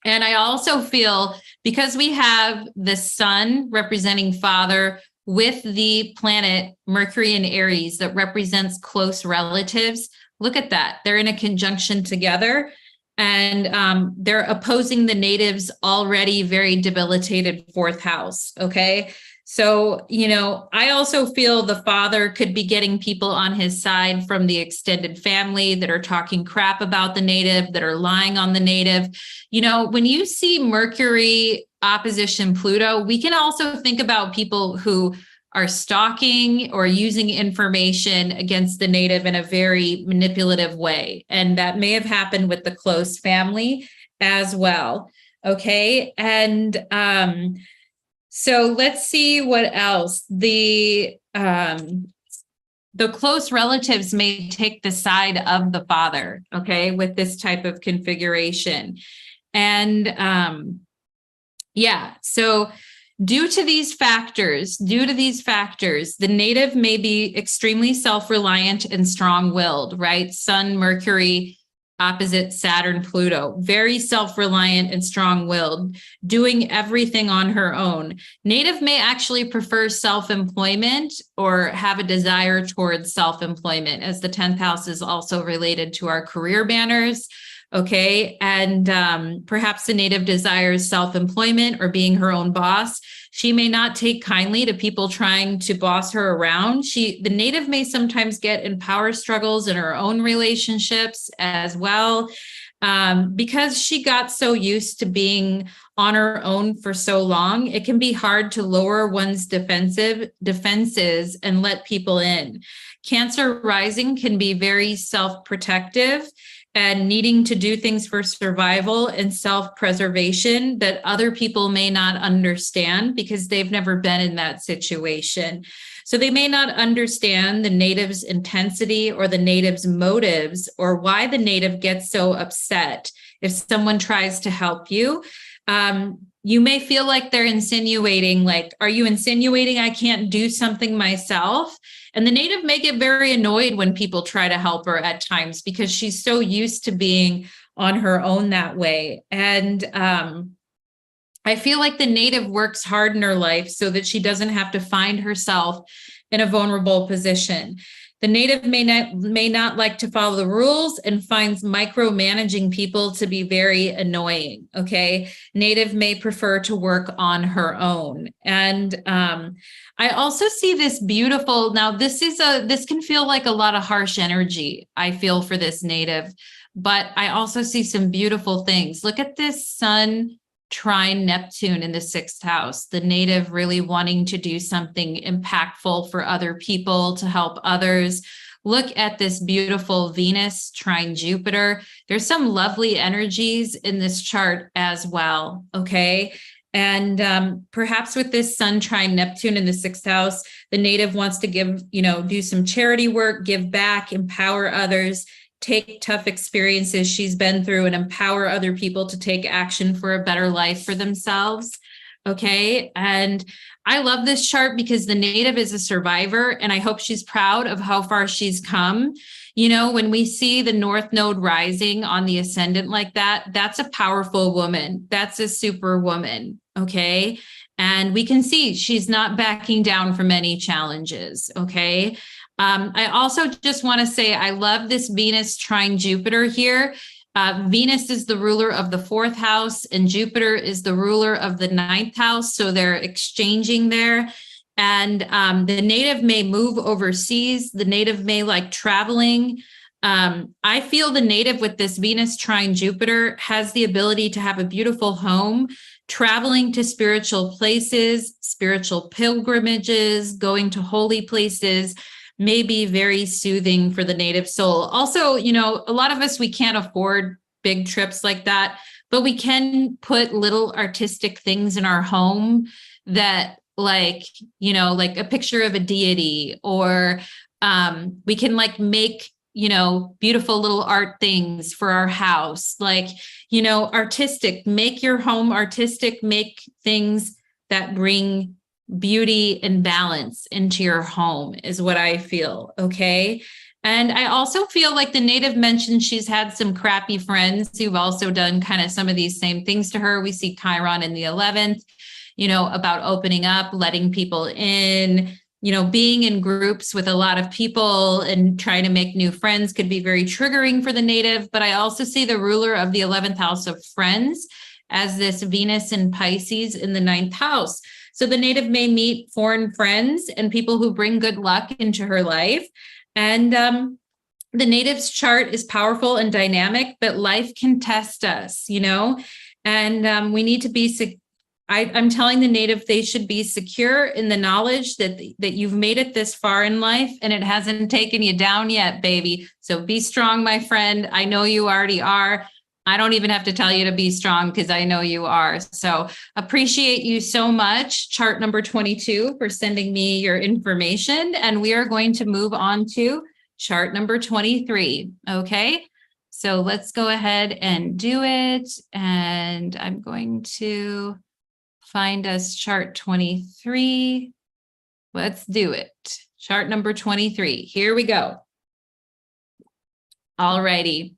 And I also feel because we have the Sun representing father with the planet Mercury in Aries that represents close relatives, look at that. They're in a conjunction together. And they're opposing the native's already very debilitated fourth house. Okay. So, you know, I also feel the father could be getting people on his side from the extended family that are talking crap about the native, that are lying on the native. You know, when you see Mercury opposition Pluto, we can also think about people who are stalking or using information against the native in a very manipulative way. And that may have happened with the close family as well. Okay. And so let's see what else. The close relatives may take the side of the father, okay, with this type of configuration. And yeah, so due to these factors, the native may be extremely self-reliant and strong-willed, right? Sun, Mercury, opposite Saturn, Pluto, very self-reliant and strong-willed, doing everything on her own. Native may actually prefer self-employment or have a desire towards self-employment, as the 10th house is also related to our career banners. Okay. And perhaps the native desires self-employment or being her own boss. She may not take kindly to people trying to boss her around. The native may sometimes get in power struggles in her own relationships as well, because she got so used to being on her own for so long. It can be hard to lower one's defenses and let people in. Cancer rising can be very self-protective and needing to do things for survival and self-preservation that other people may not understand because they've never been in that situation. So they may not understand the native's intensity or the native's motives or why the native gets so upset if someone tries to help you. You may feel like they're insinuating, like, are you insinuating I can't do something myself? And the native may get very annoyed when people try to help her at times because she's so used to being on her own that way. And I feel like the native works hard in her life so that she doesn't have to find herself in a vulnerable position. The native may not like to follow the rules and finds micromanaging people to be very annoying. Okay. Native may prefer to work on her own. And I also see this beautiful, now this can feel like a lot of harsh energy, I feel, for this native, but I also see some beautiful things. Look at this Sun trine Neptune in the 6th house, the native really wanting to do something impactful for other people, to help others, look at this beautiful Venus trine Jupiter. There's some lovely energies in this chart as well, okay? And perhaps with this Sun trine Neptune in the 6th house, the native wants to give, do some charity work, give back, empower others, take tough experiences she's been through and empower other people to take action for a better life for themselves. Okay. And I love this chart because the native is a survivor, and I hope she's proud of how far she's come. When we see the North Node rising on the ascendant like that, that's a powerful woman. That's a super woman. Okay. And we can see she's not backing down from any challenges. Okay. I also just want to say, I love this Venus trine Jupiter here. Venus is the ruler of the 4th house and Jupiter is the ruler of the 9th house. So they're exchanging there. And the native may move overseas. The native may like traveling. I feel the native with this Venus trine Jupiter has the ability to have a beautiful home, traveling to spiritual places, spiritual pilgrimages, going to holy places, may be very soothing for the native soul. Also, a lot of us, we can't afford big trips like that, but we can put little artistic things in our home that like a picture of a deity, or we can make, beautiful little art things for our house, artistic, make your home artistic, make things that bring beauty and balance into your home is what I feel. Okay. And I also feel like the native mentioned she's had some crappy friends who've also done kind of some of these same things to her. We see Chiron in the 11th, about opening up, letting people in, being in groups with a lot of people and trying to make new friends could be very triggering for the native. But I also see the ruler of the 11th house of friends as this Venus in Pisces in the 9th house. So the native may meet foreign friends and people who bring good luck into her life. And the native's chart is powerful and dynamic, but life can test us, and we need to be, I'm telling the native they should be secure in the knowledge that you've made it this far in life and it hasn't taken you down yet, baby. So be strong, my friend. I know you already are. I don't even have to tell you to be strong because I know you are. So appreciate you so much, chart number 22, for sending me your information. And we are going to move on to chart number 23. Okay, so let's go ahead and do it. And I'm going to find us chart 23. Let's do it. Chart number 23. Here we go. All righty.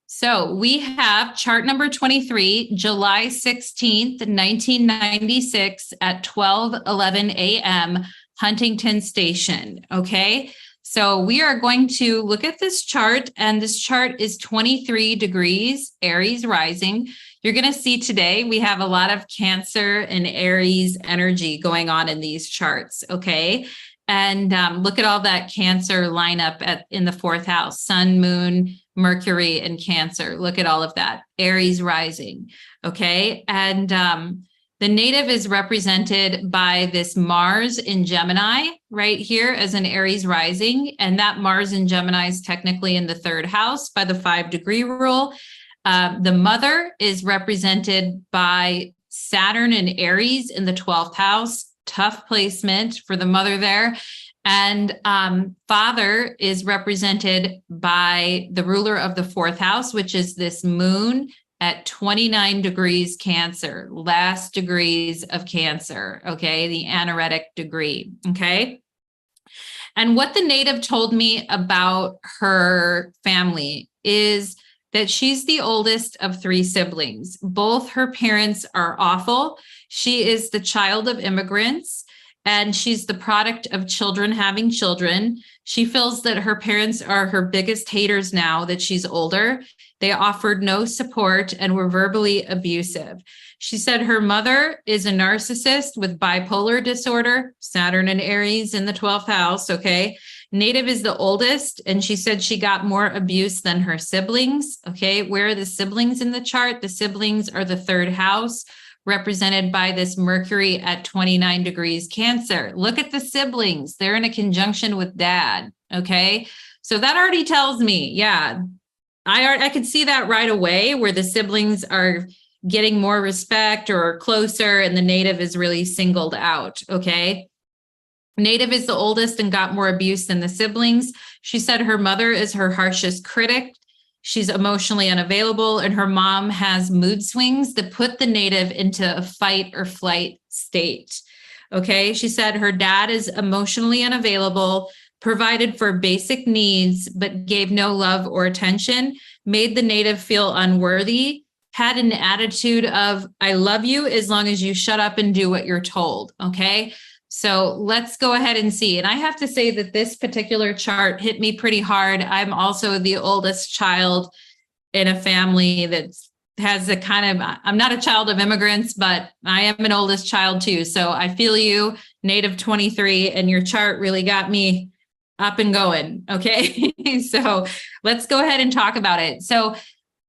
So we have chart number 23, July 16th, 1996 at 12:11 a.m. Huntington Station. Okay, so we are going to look at this chart, and this chart is 23 degrees, Aries rising. You're going to see today we have a lot of Cancer and Aries energy going on in these charts. Okay, and look at all that Cancer lineup in the 4th house, Sun, Moon, Mercury, and Cancer. Look at all of that. Aries rising. Okay. And the native is represented by this Mars in Gemini right here as an Aries rising. And that Mars in Gemini is technically in the 3rd house by the 5-degree rule. The mother is represented by Saturn and Aries in the 12th house. Tough placement for the mother there. And father is represented by the ruler of the 4th house, which is this moon at 29 degrees Cancer, last degrees of Cancer, okay, the anaretic degree, okay? And what the native told me about her family is that she's the oldest of 3 siblings. Both her parents are awful. She is the child of immigrants, and she's the product of children having children. She feels that her parents are her biggest haters now that she's older. They offered no support and were verbally abusive. She said her mother is a narcissist with bipolar disorder, Saturn and Aries in the 12th house, okay? Native is the oldest, and she said she got more abuse than her siblings, okay? Where are the siblings in the chart? The siblings are the 3rd house. represented by this Mercury at 29 degrees Cancer. Look at the siblings. They're in a conjunction with dad. Okay. So that already tells me, yeah, I could see that right away, where the siblings are getting more respect or closer, and the native is really singled out. Okay. Native is the oldest and got more abuse than the siblings. She said her mother is her harshest critic. She's emotionally unavailable, and her mom has mood swings that put the native into a fight or flight state. Okay. She said her dad is emotionally unavailable, provided for basic needs, but gave no love or attention, made the native feel unworthy, had an attitude of, I love you as long as you shut up and do what you're told. Okay. So let's go ahead and see. And I have to say that this particular chart hit me pretty hard. I'm also the oldest child in a family that has a kind of, I'm not a child of immigrants, but I am an oldest child too. So I feel you, native 23, and your chart really got me up and going. Okay. So let's go ahead and talk about it. So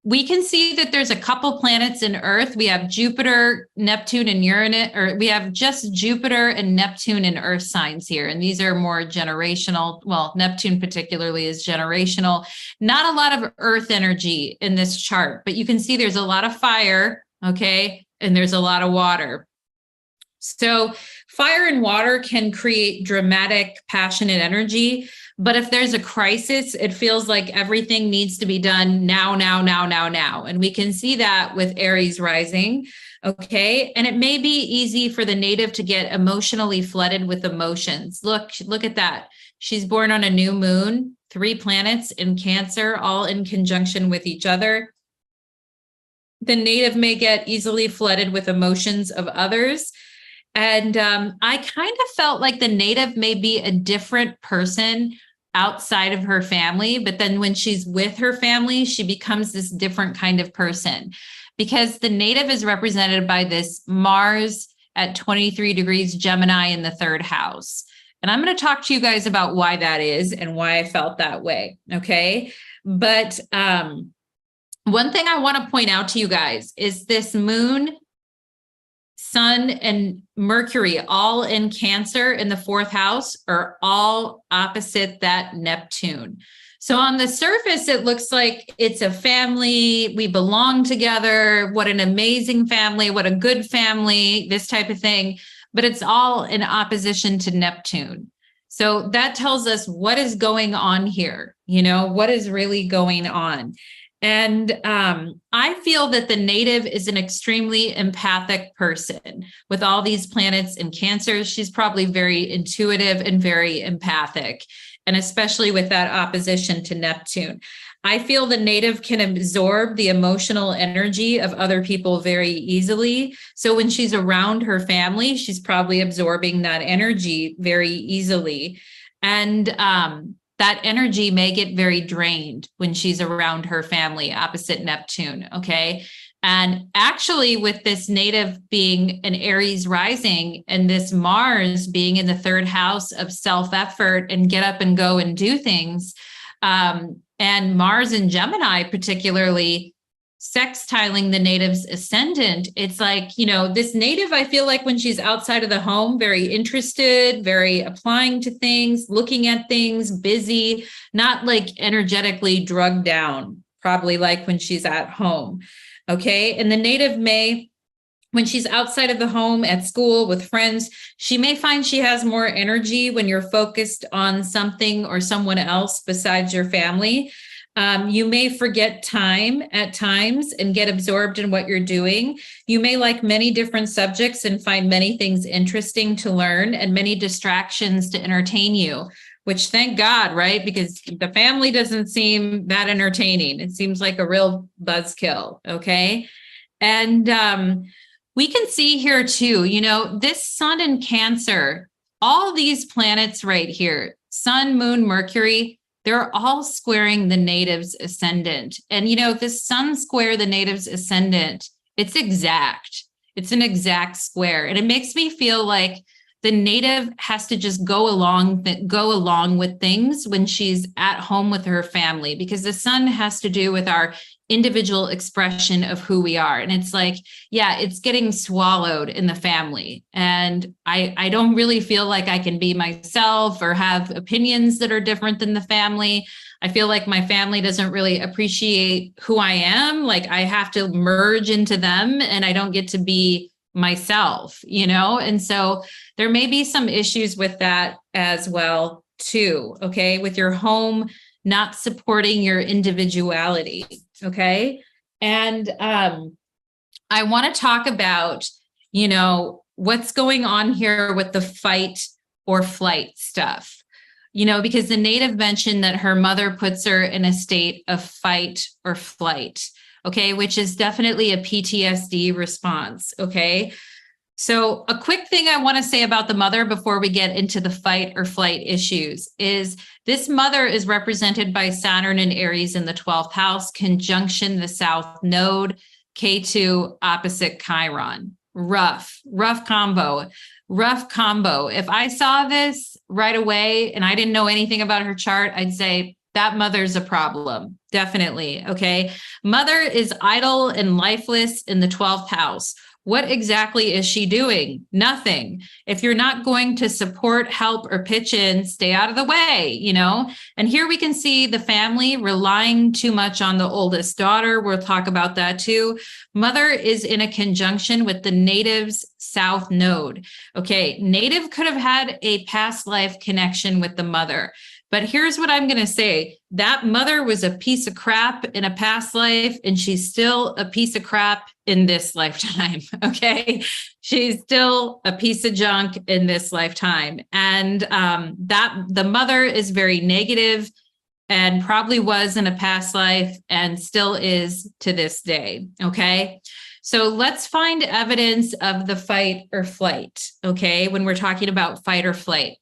we can see that there's a couple planets in Earth. We have Jupiter, Neptune, and Uranus, or we have just Jupiter and Neptune in Earth signs here. And these are more generational. Well, Neptune particularly is generational. Not a lot of Earth energy in this chart, but you can see there's a lot of fire, okay? And there's a lot of water. So fire and water can create dramatic, passionate energy. But if there's a crisis, it feels like everything needs to be done now. And we can see that with Aries rising. Okay. And it may be easy for the native to get emotionally flooded with emotions. Look at that. She's born on a new moon, 3 planets in Cancer, all in conjunction with each other. The native may get easily flooded with emotions of others. And I kind of felt like the native may be a different person outside of her family, but then when she's with her family, she becomes this different kind of person, because the native is represented by this Mars at 23 degrees Gemini in the 3rd house. And I'm going to talk to you guys about why that is and why I felt that way. Okay. But one thing I want to point out to you guys is this moon, Sun, and Mercury, all in Cancer in the 4th house, are all opposite that Neptune. So on the surface, it looks like it's a family. We belong together. What an amazing family. What a good family, this type of thing. But it's all in opposition to Neptune. So that tells us what is going on here. You know, what is really going on. And I feel that the native is an extremely empathic person with all these planets in Cancer. She's probably very intuitive and very empathic, and especially with that opposition to Neptune. I feel the native can absorb the emotional energy of other people very easily. So when she's around her family, she's probably absorbing that energy very easily. And that energy may get very drained when she's around her family, opposite Neptune. Okay. And actually, with this native being an Aries rising and this Mars being in the 3rd house of self-effort and get up and go and do things, and Mars in Gemini, particularly sextiling the native's ascendant, it's like, you know, this native, I feel like when she's outside of the home, very interested, very applying to things, looking at things, busy, not like energetically drugged down, probably like when she's at home. Okay. And the native may, when she's outside of the home, at school, with friends, she may find she has more energy when you're focused on something or someone else besides your family. You may forget time at times and get absorbed in what you're doing. You may like many different subjects and find many things interesting to learn and many distractions to entertain you, which thank God, right? Because the family doesn't seem that entertaining. It seems like a real buzzkill, okay? And we can see here too, you know, this Sun in Cancer, all these planets right here, Sun, Moon, Mercury, they're all squaring the native's ascendant. And, you know, this Sun square the native's ascendant, it's exact. It's an exact square. And it makes me feel like the native has to just go along with things when she's at home with her family, because the Sun has to do with our individual expression of who we are. And it's like, yeah, it's getting swallowed in the family. And I don't really feel like I can be myself or have opinions that are different than the family. I feel like my family doesn't really appreciate who I am. Like I have to merge into them and I don't get to be myself, And so there may be some issues with that as well, too. Okay. With your home not supporting your individuality. Okay. And I want to talk about, what's going on here with the fight or flight stuff, because the native mentioned that her mother puts her in a state of fight or flight. Okay. Which is definitely a PTSD response. Okay. So a quick thing I want to say about the mother before we get into the fight or flight issues is this mother is represented by Saturn and Aries in the 12th house, conjunction the South Node, K2 opposite Chiron. Rough combo. If I saw this right away and I didn't know anything about her chart, I'd say that mother's a problem. Definitely. Okay. Mother is idle and lifeless in the 12th house. What exactly is she doing? Nothing. If you're not going to support, help, or pitch in, stay out of the way, And here we can see the family relying too much on the oldest daughter. We'll talk about that too. Mother is in a conjunction with the native's South Node. Okay, native could have had a past life connection with the mother. But here's what I'm going to say. That mother was a piece of crap in a past life, and she's still a piece of crap in this lifetime. Okay. She's still a piece of junk in this lifetime. And that the mother is very negative and probably was in a past life and still is to this day. Okay. So let's find evidence of the fight or flight. Okay. When we're talking about fight or flight.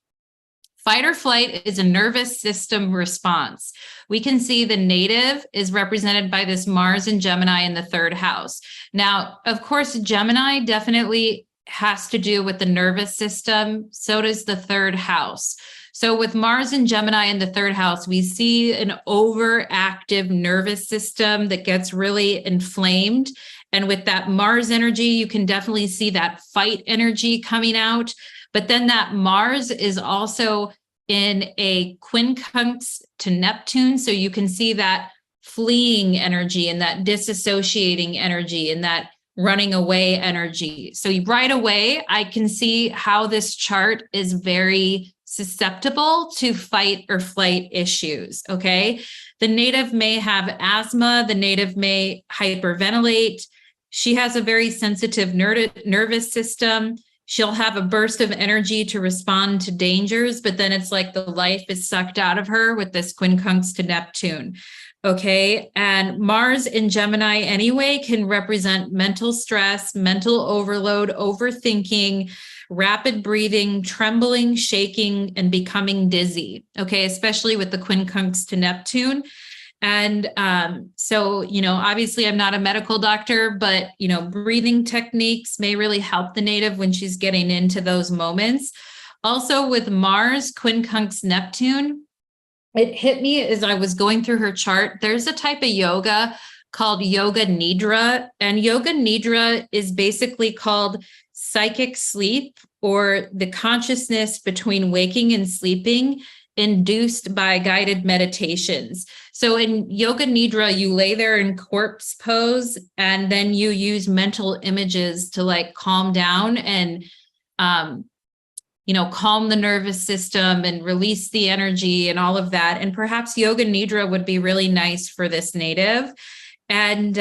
Fight or flight is a nervous system response. We can see the native is represented by this Mars and Gemini in the 3rd house. Now, of course, Gemini definitely has to do with the nervous system. So does the 3rd house. So with Mars and Gemini in the 3rd house, we see an overactive nervous system that gets really inflamed. And with that Mars energy, you can definitely see that fight energy coming out. But then that Mars is also in a quincunx to Neptune. So you can see that fleeing energy and that disassociating energy and that running away energy. So right away, I can see how this chart is very susceptible to fight or flight issues. Okay. The native may have asthma. The native may hyperventilate. She has a very sensitive nervous system. She'll have a burst of energy to respond to dangers, but then it's like the life is sucked out of her with this quincunx to Neptune. Okay. And Mars in Gemini anyway can represent mental stress, mental overload, overthinking, rapid breathing, trembling, shaking, and becoming dizzy. Okay. Especially with the quincunx to Neptune. And so, obviously I'm not a medical doctor, but, breathing techniques may really help the native when she's getting into those moments. Also with Mars, quincunx, Neptune, it hit me as I was going through her chart. There's a type of yoga called Yoga Nidra, and Yoga Nidra is basically called psychic sleep, or the consciousness between waking and sleeping induced by guided meditations. So in Yoga Nidra, you lay there in corpse pose, and then you use mental images to calm down and, calm the nervous system and release the energy and all of that. And perhaps Yoga Nidra would be really nice for this native. And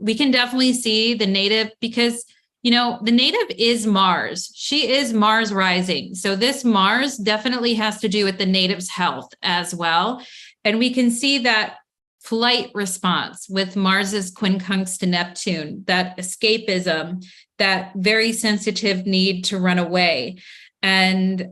we can definitely see the native because the native is Mars. She is Mars rising. So this Mars definitely has to do with the native's health as well. And we can see that flight response with Mars's quincunx to Neptune, that escapism, that very sensitive need to run away. And,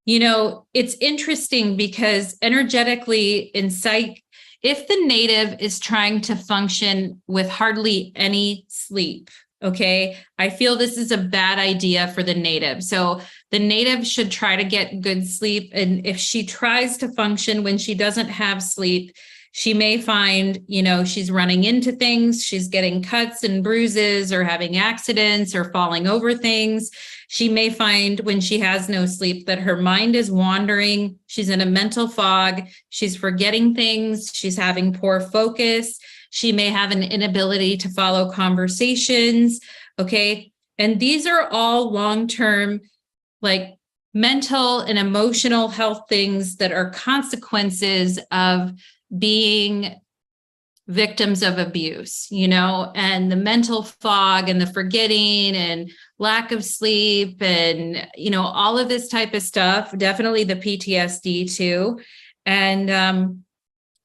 it's interesting because energetically in psych, if the native is trying to function with hardly any sleep, okay, I feel this is a bad idea for the native. So the native should try to get good sleep. And if she tries to function when she doesn't have sleep, She may find, she's running into things, she's getting cuts and bruises or having accidents or falling over things. She may find when she has no sleep that her mind is wandering. She's in a mental fog. She's forgetting things. She's having poor focus. She may have an inability to follow conversations. Okay. And these are all long-term, like mental and emotional health things that are consequences of being victims of abuse, and the mental fog and the forgetting and lack of sleep and, all of this type of stuff, definitely the PTSD too. And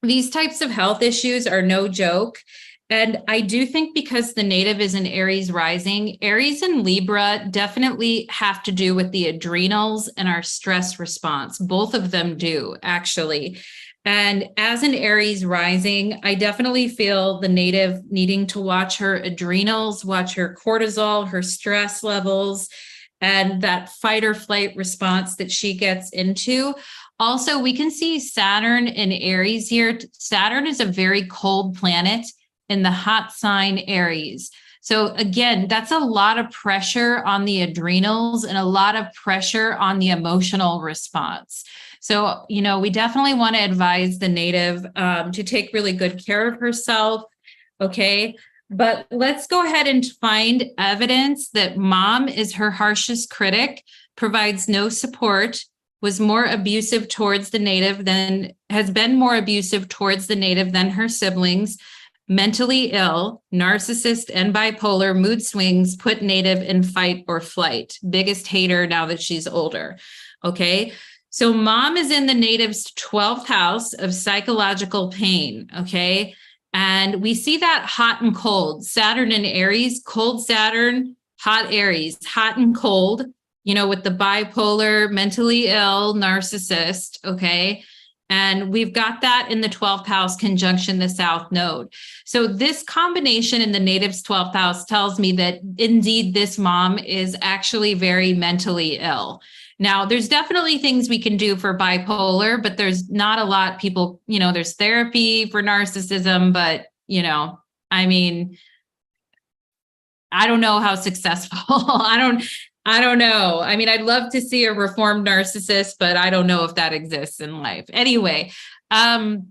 these types of health issues are no joke. And I do think because the native is an Aries rising, Aries and Libra definitely have to do with the adrenals and our stress response. Both of them do, actually. And as an Aries rising, I definitely feel the native needing to watch her adrenals, watch her cortisol, her stress levels, and that fight or flight response that she gets into. Also, we can see Saturn in Aries here. Saturn is a very cold planet in the hot sign Aries. So again, that's a lot of pressure on the adrenals and a lot of pressure on the emotional response. So, we definitely want to advise the native to take really good care of herself. Okay. But let's go ahead and find evidence that mom is her harshest critic, provides no support, was more abusive towards the native has been more abusive towards the native than her siblings, mentally ill, narcissist and bipolar, mood swings, put native in fight or flight, biggest hater now that she's older. Okay. So mom is in the native's 12th house of psychological pain. Okay. And we see that hot and cold, Saturn in Aries, cold Saturn, hot Aries, hot and cold, with the bipolar, mentally ill, narcissist. Okay. And we've got that in the 12th house conjunction the South Node. So this combination in the native's 12th house tells me that indeed this mom is actually very mentally ill. Now, there's definitely things we can do for bipolar, but there's not a lot people, there's therapy for narcissism, but, I don't know how successful. I don't know. I'd love to see a reformed narcissist, but I don't know if that exists in life. Anyway, the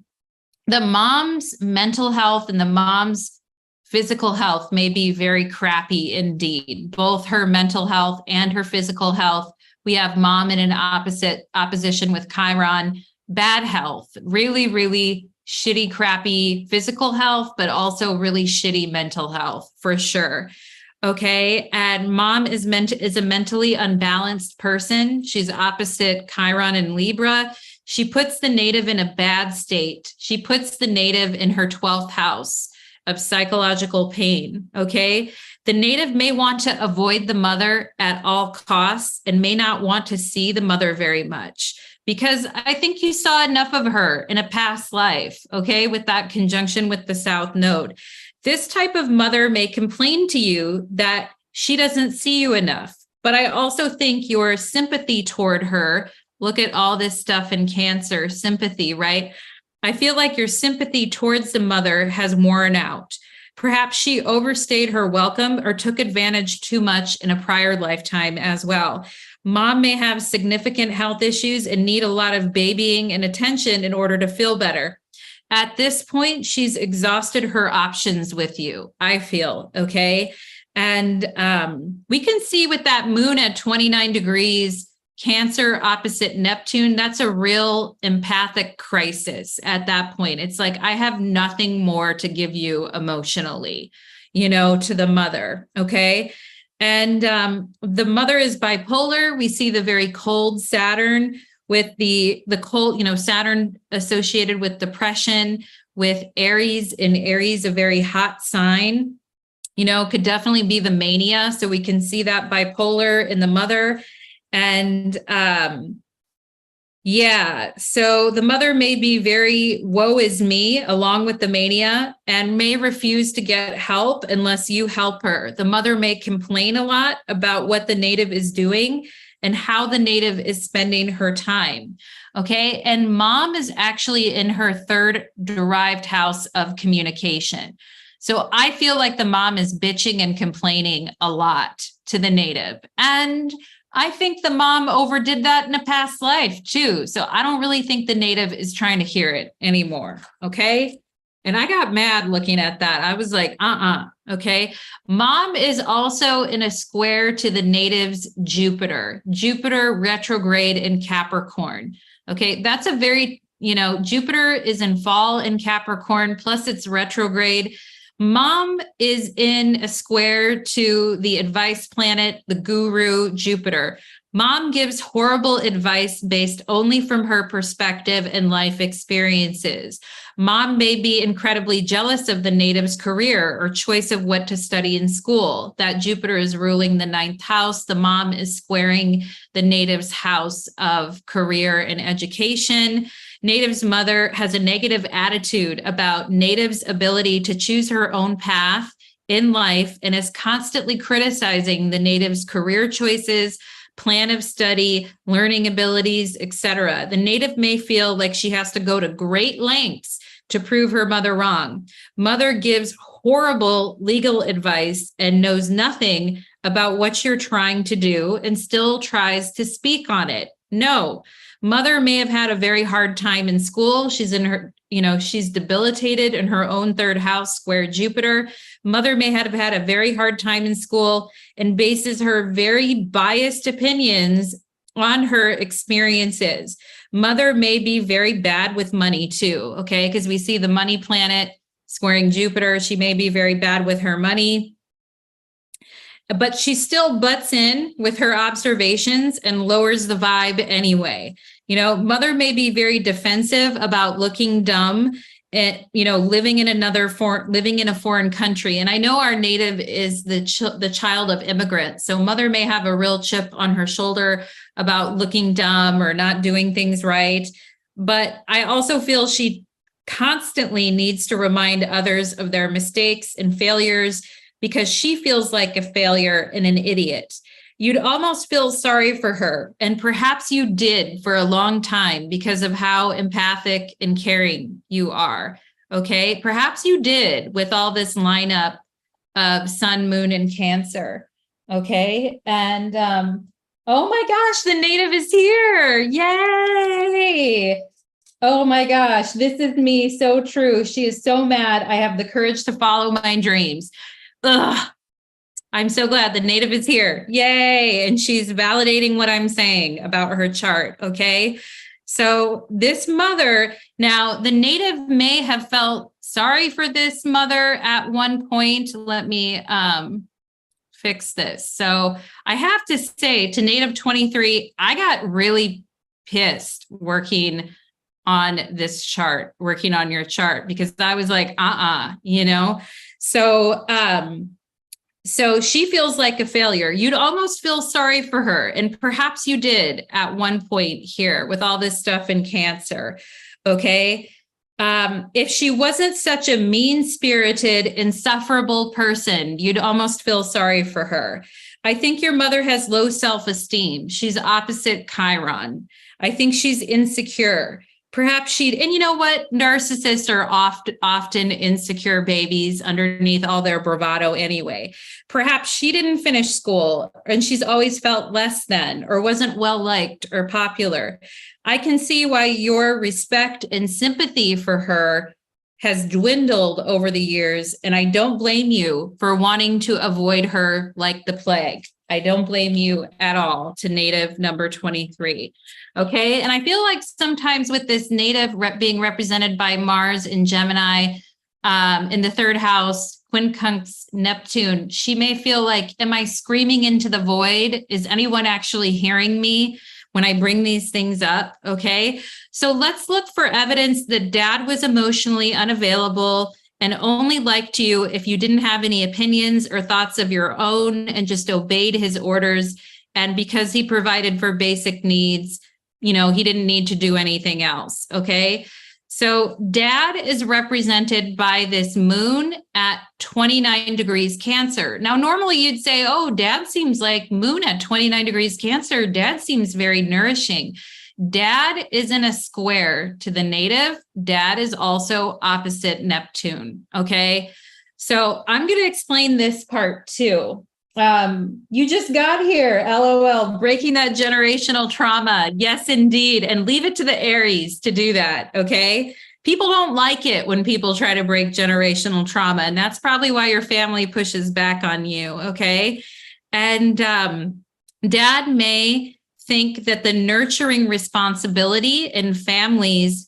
mom's mental health and the mom's physical health may be very crappy indeed, both her mental health and her physical health. We have mom in an opposition with Chiron, bad health, really, really shitty, crappy physical health, but also really shitty mental health for sure. Okay. And mom is a mentally unbalanced person. She's opposite Chiron and Libra. She puts the native in a bad state. She puts the native in her 12th house of psychological pain. Okay. The native may want to avoid the mother at all costs and may not want to see the mother very much because I think you saw enough of her in a past life. Okay. With that conjunction with the South Node. This type of mother may complain to you that she doesn't see you enough, but I also think your sympathy toward her, look at all this stuff in Cancer, sympathy, right? I feel like your sympathy towards the mother has worn out. Perhaps she overstayed her welcome or took advantage too much in a prior lifetime as well. Mom may have significant health issues and need a lot of babying and attention in order to feel better. At this point, she's exhausted her options with you, I feel, okay? And we can see with that moon at 29 degrees, Cancer opposite Neptune, that's a real empathic crisis at that point. It's like, I have nothing more to give you emotionally, to the mother, okay? And the mother is bipolar. We see the very cold Saturn with the cold, Saturn associated with depression, with Aries, and Aries, a very hot sign, could definitely be the mania. So we can see that bipolar in the mother. And so the mother may be very woe is me along with the mania and may refuse to get help unless you help her. The mother may complain a lot about what the native is doing and how the native is spending her time. Okay. And mom is actually in her third derived house of communication. So I feel like the mom is bitching and complaining a lot to the native. And I think the mom overdid that in a past life too. So I don't really think the native is trying to hear it anymore. Okay. And I got mad looking at that. I was like, okay. Mom is also in a square to the native's Jupiter retrograde in Capricorn. Okay. That's a very, Jupiter is in fall in Capricorn, plus it's retrograde. Mom is in a square to the advice planet, the guru, Jupiter. Mom gives horrible advice based only from her perspective and life experiences. Mom may be incredibly jealous of the native's career or choice of what to study in school. That Jupiter is ruling the 9th house. The mom is squaring the native's house of career and education. Native's mother has a negative attitude about native's ability to choose her own path in life and is constantly criticizing the native's career choices, plan of study, learning abilities, etc. The native may feel like she has to go to great lengths to prove her mother wrong. Mother gives horrible legal advice and knows nothing about what you're trying to do and still tries to speak on it. No. Mother may have had a very hard time in school. She's in her, she's debilitated in her own third house, square Jupiter. Mother may have had a very hard time in school and bases her very biased opinions on her experiences. Mother may be very bad with money too, okay? Because we see the money planet squaring Jupiter. She may be very bad with her money. But she still butts in with her observations and lowers the vibe anyway. Mother may be very defensive about looking dumb and, living in a foreign country. And I know our native is the child of immigrants. So mother may have a real chip on her shoulder about looking dumb or not doing things right. But I also feel she constantly needs to remind others of their mistakes and failures, because she feels like a failure and an idiot. You'd almost feel sorry for her, and perhaps you did for a long time because of how empathic and caring you are, okay? Perhaps you did with all this lineup of sun, moon, and Cancer, okay? And oh my gosh, the native is here, yay! Oh my gosh, this is me, so true. She is so mad. I have the courage to follow my dreams. Ugh, I'm so glad the native is here. Yay. And she's validating what I'm saying about her chart. Okay. So this mother, now the native may have felt sorry for this mother at one point. Let me fix this. So I have to say to native 23, I got really pissed working on this chart, working on your chart, because I was like, So she feels like a failure. You'd almost feel sorry for her. And perhaps you did at one point here with all this stuff in Cancer. Okay. If she wasn't such a mean-spirited, insufferable person, you'd almost feel sorry for her. I think your mother has low self-esteem. She's opposite Chiron. I think she's insecure. Perhaps and you know what? Narcissists are often insecure babies underneath all their bravado anyway. Perhaps she didn't finish school and she's always felt less than or wasn't well liked or popular. I can see why your respect and sympathy for her has dwindled over the years, and I don't blame you for wanting to avoid her like the plague. I don't blame you at all, to native number 23. Okay. And I feel like sometimes with this native being represented by Mars in Gemini, in the third house, quincunx Neptune, she may feel like, am I screaming into the void? Is anyone actually hearing me when I bring these things up? Okay. So let's look for evidence that dad was emotionally unavailable and only liked you if you didn't have any opinions or thoughts of your own and just obeyed his orders. And because he provided for basic needs, he didn't need to do anything else. Okay. So dad is represented by this moon at 29 degrees Cancer. Now, normally you'd say, oh, dad seems like moon at 29 degrees Cancer. Dad seems very nourishing. Dad is in a square to the native. Dad is also opposite Neptune. Okay. So I'm going to explain this part too. You just got here, LOL, breaking that generational trauma. Yes, indeed. And leave it to the Aries to do that. Okay. People don't like it when people try to break generational trauma. And that's probably why your family pushes back on you. Okay. And dad may think that the nurturing responsibility in families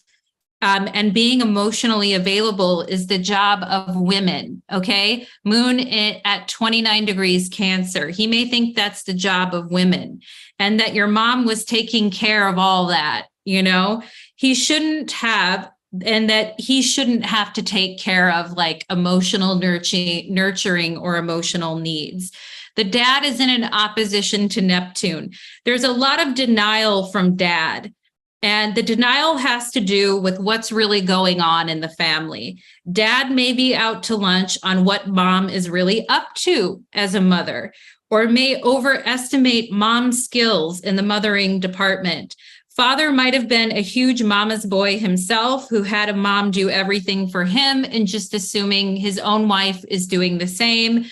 and being emotionally available is the job of women. Okay. Moon at 29 degrees Cancer. He may think that's the job of women and that your mom was taking care of all that, he shouldn't have, and that he shouldn't have to take care of like emotional nurturing or emotional needs. The dad is in an opposition to Neptune. There's a lot of denial from dad. And the denial has to do with what's really going on in the family. Dad may be out to lunch on what mom is really up to as a mother, or may overestimate mom's skills in the mothering department. Father might have been a huge mama's boy himself who had a mom do everything for him and just assuming his own wife is doing the same,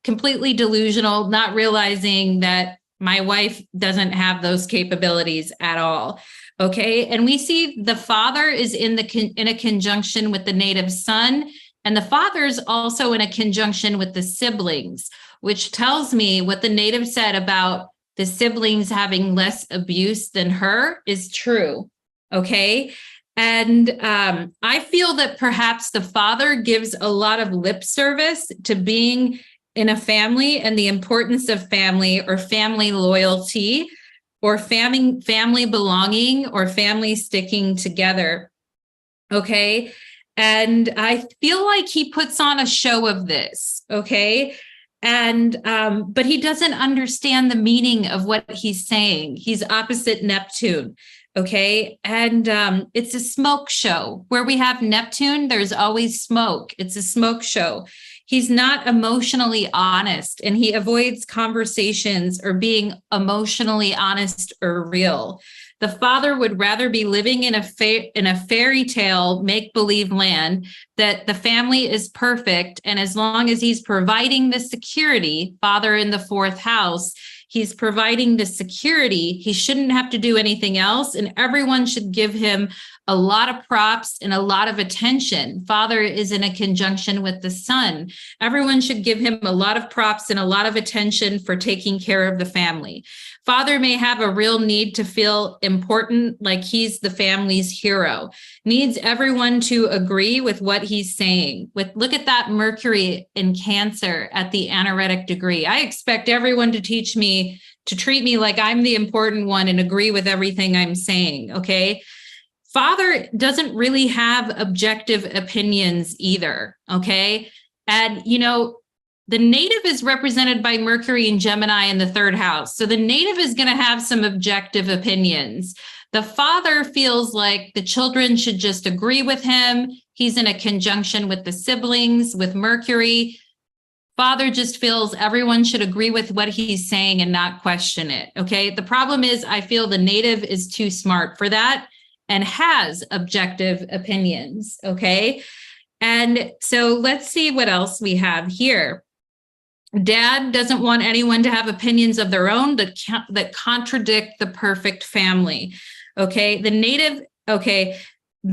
completely delusional, not realizing that my wife doesn't have those capabilities at all. Okay. And we see the father is in a conjunction with the native sun, and the father is also in a conjunction with the siblings, which tells me what the native said about the siblings having less abuse than her is true. Okay. And I feel that perhaps the father gives a lot of lip service to being in a family and the importance of family or family loyalty, or family belonging, or family sticking together. Okay. And I feel like he puts on a show of this. Okay. And, but he doesn't understand the meaning of what he's saying. He's opposite Neptune. Okay. And it's a smoke show. Where we have Neptune, there's always smoke. It's a smoke show. He's not emotionally honest, and he avoids conversations or being emotionally honest or real. The father would rather be living in a fairy tale, make-believe land that the family is perfect. And as long as he's providing the security, father in the fourth house, he's providing the security. He shouldn't have to do anything else. And everyone should give him a lot of props and a lot of attention. Father is in a conjunction with the sun. Everyone should give him a lot of props and a lot of attention for taking care of the family. Father may have a real need to feel important, like he's the family's hero, needs everyone to agree with what he's saying. Look at that Mercury in Cancer at the anaretic degree. I expect everyone to treat me like I'm the important one and agree with everything I'm saying. Okay. Father doesn't really have objective opinions either. Okay. And, the native is represented by Mercury and Gemini in the third house. So the native is going to have some objective opinions. The father feels like the children should just agree with him. He's in a conjunction with the siblings, with Mercury. Father just feels everyone should agree with what he's saying and not question it. Okay. The problem is, I feel the native is too smart for that and has objective opinions. Okay. And so let's see what else we have here. Dad doesn't want anyone to have opinions of their own that contradict the perfect family. Okay. The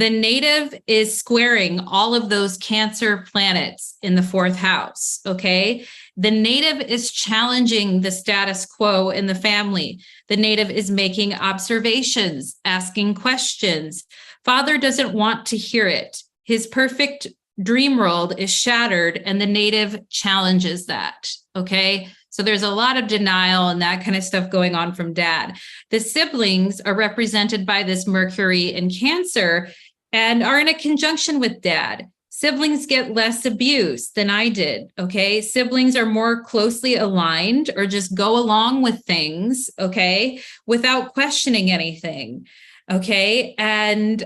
native is squaring all of those Cancer planets in the fourth house. Okay. The native is challenging the status quo in the family. The native is making observations, asking questions. Father doesn't want to hear it. His perfect dream world is shattered, and the native challenges that. Okay. So there's a lot of denial and that kind of stuff going on from dad. The siblings are represented by this Mercury in Cancer and are in a conjunction with dad. Siblings get less abuse than I did. Okay. Siblings are more closely aligned or just go along with things. Okay. Without questioning anything. Okay. And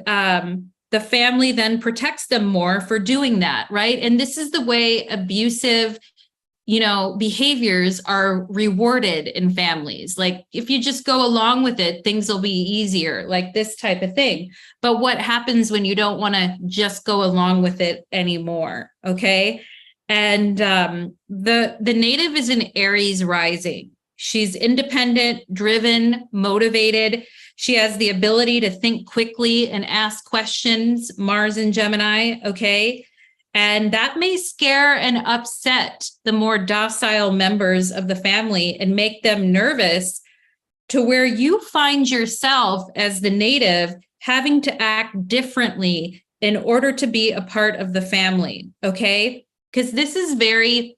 the family then protects them more for doing that, right? And this is the way abusive, behaviors are rewarded in families. Like if you just go along with it, things will be easier, like this type of thing. But what happens when you don't want to just go along with it anymore? Okay. And the native is an Aries rising. She's independent, driven, motivated. She has the ability to think quickly and ask questions, Mars and Gemini, okay? And that may scare and upset the more docile members of the family and make them nervous, to where you find yourself as the native having to act differently in order to be a part of the family, okay? Because this is very,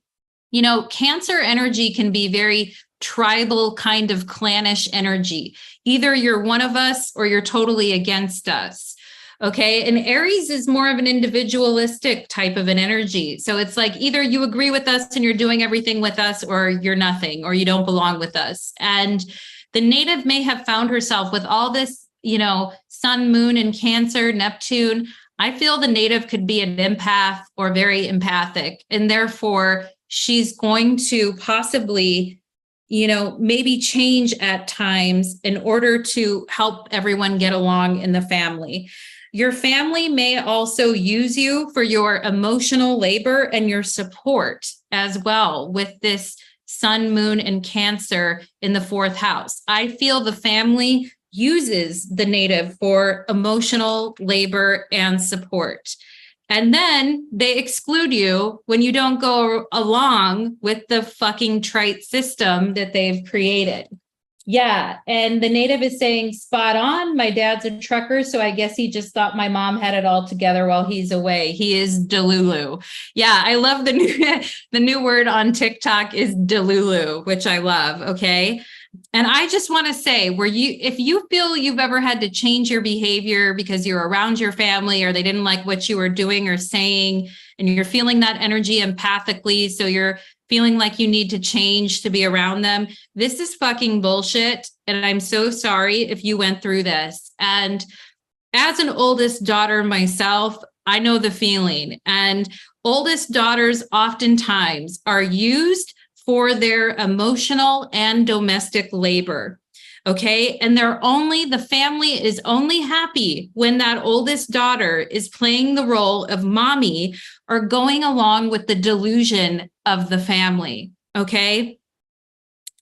Cancer energy can be very tribal, kind of clannish energy. Either you're one of us or you're totally against us. Okay. And Aries is more of an individualistic type of an energy. So it's like either you agree with us and you're doing everything with us, or you're nothing, or you don't belong with us. And the native may have found herself with all this, sun, moon, and Cancer, Neptune. I feel the native could be an empath or very empathic. And therefore, she's going to possibly maybe change at times in order to help everyone get along in the family. Your family may also use you for your emotional labor and your support as well with this sun, moon, and Cancer in the fourth house. I feel the family uses the native for emotional labor and support. And then they exclude you when you don't go along with the fucking trite system that they've created. Yeah. And the native is saying, spot on. My dad's a trucker, so I guess he just thought my mom had it all together while he's away. He is Delulu. Yeah. I love the new word on TikTok is Delulu, which I love. Okay. And I just want to say, if you feel you've ever had to change your behavior because you're around your family or they didn't like what you were doing or saying, and you're feeling that energy empathically, so you're feeling like you need to change to be around them, this is fucking bullshit. And I'm so sorry if you went through this. And as an oldest daughter myself, I know the feeling. And oldest daughters oftentimes are used for their emotional and domestic labor. Okay. And the family is only happy when that oldest daughter is playing the role of mommy or going along with the delusion of the family. Okay.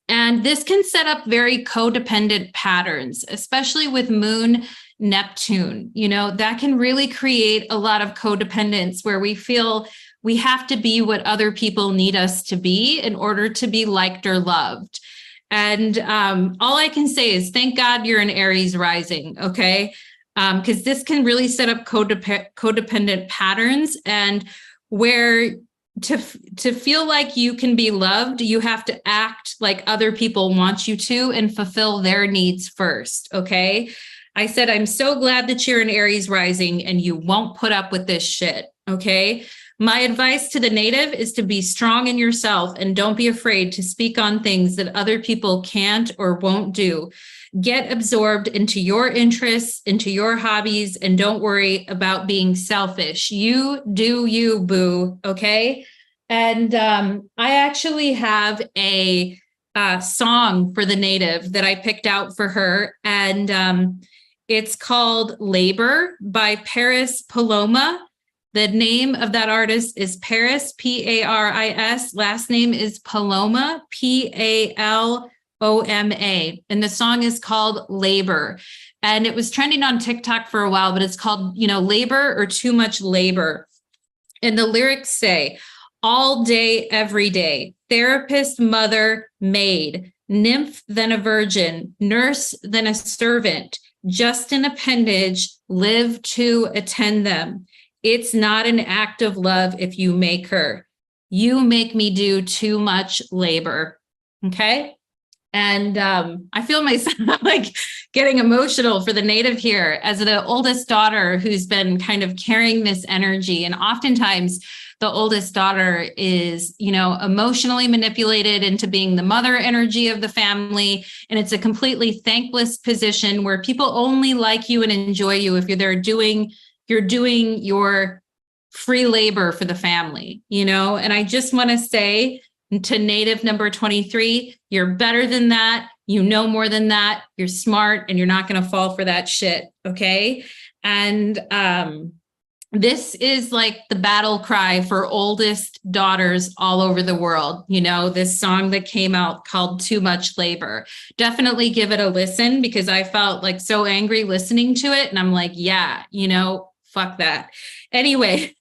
And this can set up very codependent patterns, especially with Moon Neptune. That can really create a lot of codependence where we feel we have to be what other people need us to be in order to be liked or loved. And all I can say is thank God you're an Aries rising, okay? Because this can really set up codependent patterns, and where to feel like you can be loved, you have to act like other people want you to and fulfill their needs first, okay? I said, I'm so glad that you're an Aries rising and you won't put up with this shit, okay? My advice to the native is to be strong in yourself and don't be afraid to speak on things that other people can't or won't do. Get absorbed into your interests, into your hobbies, and don't worry about being selfish. You do you, boo, okay? And I actually have a song for the native that I picked out for her, and it's called Labor by Paris Paloma. The name of that artist is Paris, Paris. Last name is Paloma, Paloma. And the song is called Labor. And it was trending on TikTok for a while, but it's called, Labor or Too Much Labor. And the lyrics say, all day, every day, therapist, mother, maid, nymph, then a virgin, nurse, then a servant, just an appendage, live to attend them. It's not an act of love if you make her. You make me do too much labor. Okay. And I feel myself like getting emotional for the native here as the oldest daughter who's been kind of carrying this energy. And oftentimes the oldest daughter is, emotionally manipulated into being the mother energy of the family. And it's a completely thankless position where people only like you and enjoy you if you're there doing you're doing your free labor for the family, and I just want to say to native number 23, you're better than that. You know more than that. You're smart and you're not going to fall for that shit. Okay. And this is like the battle cry for oldest daughters all over the world. This song that came out called Too Much Labor. Definitely give it a listen, because I felt like so angry listening to it. And I'm like, yeah, fuck that. Anyway,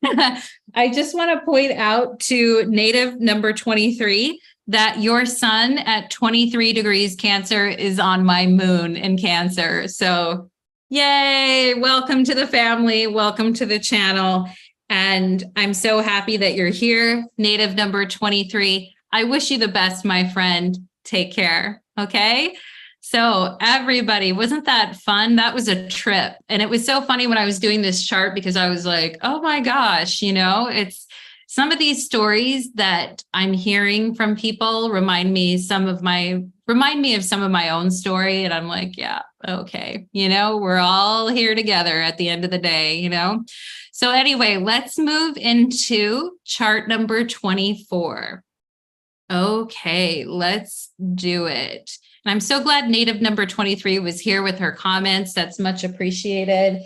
I just want to point out to native number 23 that your sun at 23 degrees Cancer is on my moon in Cancer. So yay, welcome to the family. Welcome to the channel. And I'm so happy that you're here, native number 23. I wish you the best, my friend. Take care. Okay. So everybody, wasn't that fun? That was a trip. And it was so funny when I was doing this chart, because I was like, oh my gosh, it's some of these stories that I'm hearing from people remind me of some of my own story. And I'm like, yeah, okay. We're all here together at the end of the day, So anyway, let's move into chart number 24. Okay, let's do it. And I'm so glad native number 23 was here with her comments. That's much appreciated.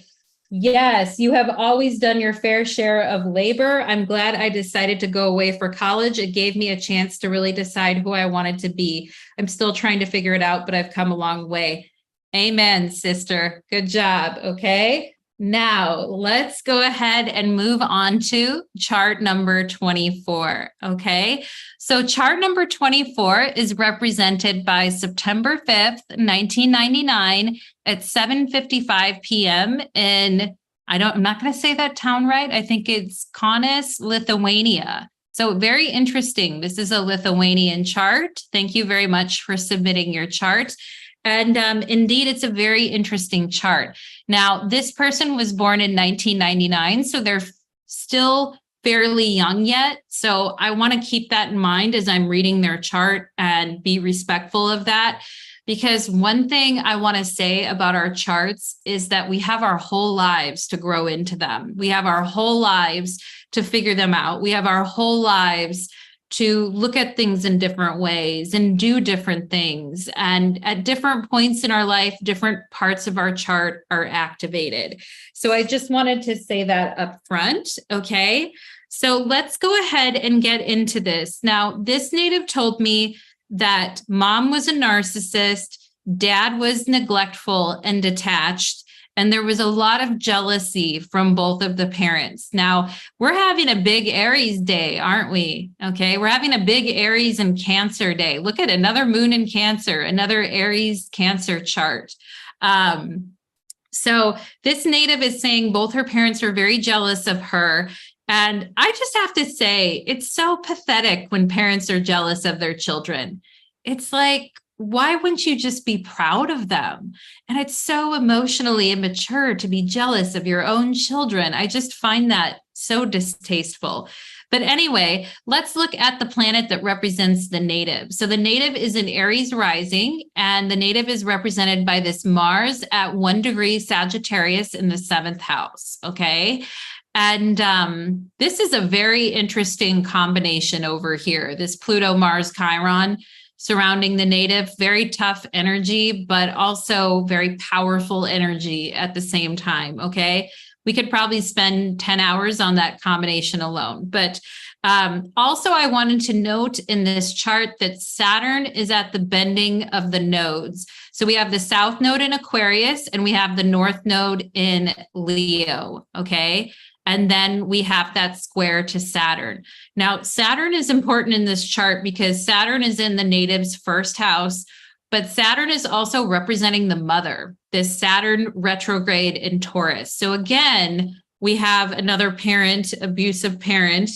Yes, you have always done your fair share of labor. I'm glad I decided to go away for college. It gave me a chance to really decide who I wanted to be. I'm still trying to figure it out, but I've come a long way. Amen, sister. Good job. Okay. Now let's go ahead and move on to chart number 24. Okay. So chart number 24 is represented by September 5th, 1999 at 7:55 p.m. in, I'm not going to say that town right. I think it's Kaunas, Lithuania. So very interesting. This is a Lithuanian chart. Thank you very much for submitting your chart. And indeed, it's a very interesting chart. Now, this person was born in 1999, so they're still fairly young yet. So I want to keep that in mind as I'm reading their chart and be respectful of that. Because one thing I want to say about our charts is that we have our whole lives to grow into them. We have our whole lives to figure them out. We have our whole lives to look at things in different ways and do different things. And at different points in our life, different parts of our chart are activated. So I just wanted to say that up front, okay? So let's go ahead and get into this. Now, this native told me that mom was a narcissist, dad was neglectful and detached, and there was a lot of jealousy from both of the parents. Now, we're having a big Aries day, aren't we? Okay, we're having a big Aries and Cancer day. Look at another moon in Cancer, another Aries Cancer chart. So this native is saying both her parents are very jealous of her. And I just have to say, it's so pathetic when parents are jealous of their children. It's like, why wouldn't you just be proud of them? And it's so emotionally immature to be jealous of your own children. I just find that so distasteful. But anyway, let's look at the planet that represents the native. So the native is in Aries rising, and the native is represented by this Mars at 1 degree Sagittarius in the 7th house. Okay. And this is a very interesting combination over here. This Pluto, Mars, Chiron surrounding the native, very tough energy, but also very powerful energy at the same time. Okay. We could probably spend 10 hours on that combination alone. But also I wanted to note in this chart that Saturn is at the bending of the nodes. So we have the South node in Aquarius and we have the North node in Leo. Okay. And then we have that square to Saturn. Now, Saturn is important in this chart because Saturn is in the native's first house, but Saturn is also representing the mother, this Saturn retrograde in Taurus. So again, we have another parent, abusive parent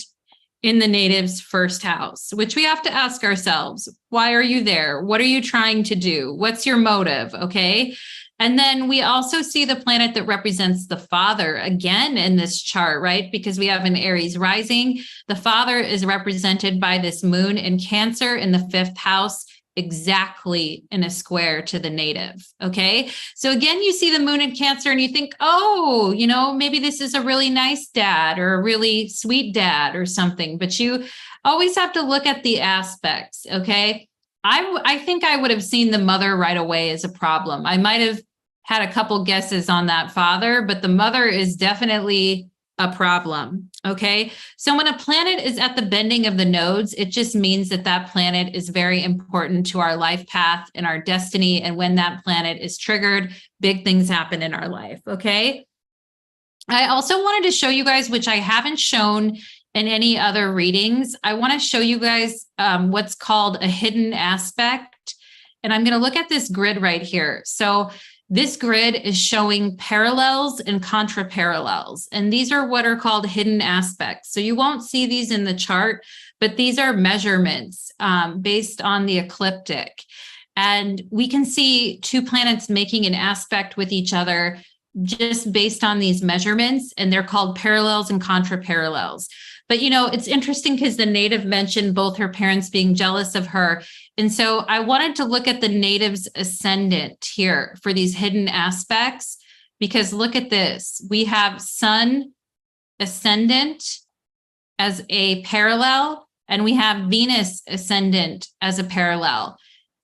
in the native's first house, which we have to ask ourselves, why are you there? What are you trying to do? What's your motive? Okay. And then we also see the planet that represents the father again in this chart, right? Because we have an Aries rising. The father is represented by this moon in Cancer in the 5th house exactly in a square to the native. Okay. So again, you see the moon in Cancer and you think, oh, maybe this is a really nice dad or a really sweet dad or something, but you always have to look at the aspects. Okay. I think I would have seen the mother right away as a problem. I might have had a couple guesses on that father, but the mother is definitely a problem. Okay. So when a planet is at the bending of the nodes, it just means that that planet is very important to our life path and our destiny. And when that planet is triggered, big things happen in our life. Okay. I also wanted to show you guys, which I haven't shown in any other readings. I want to show you guys what's called a hidden aspect. And I'm going to look at this grid right here. So this grid is showing parallels and contraparallels, and these are what are called hidden aspects. So you won't see these in the chart, but these are measurements based on the ecliptic. And we can see two planets making an aspect with each other just based on these measurements, and they're called parallels and contraparallels. But, it's interesting because the native mentioned both her parents being jealous of her. And so I wanted to look at the native's ascendant here for these hidden aspects, because look at this. We have Sun ascendant as a parallel, and we have Venus ascendant as a parallel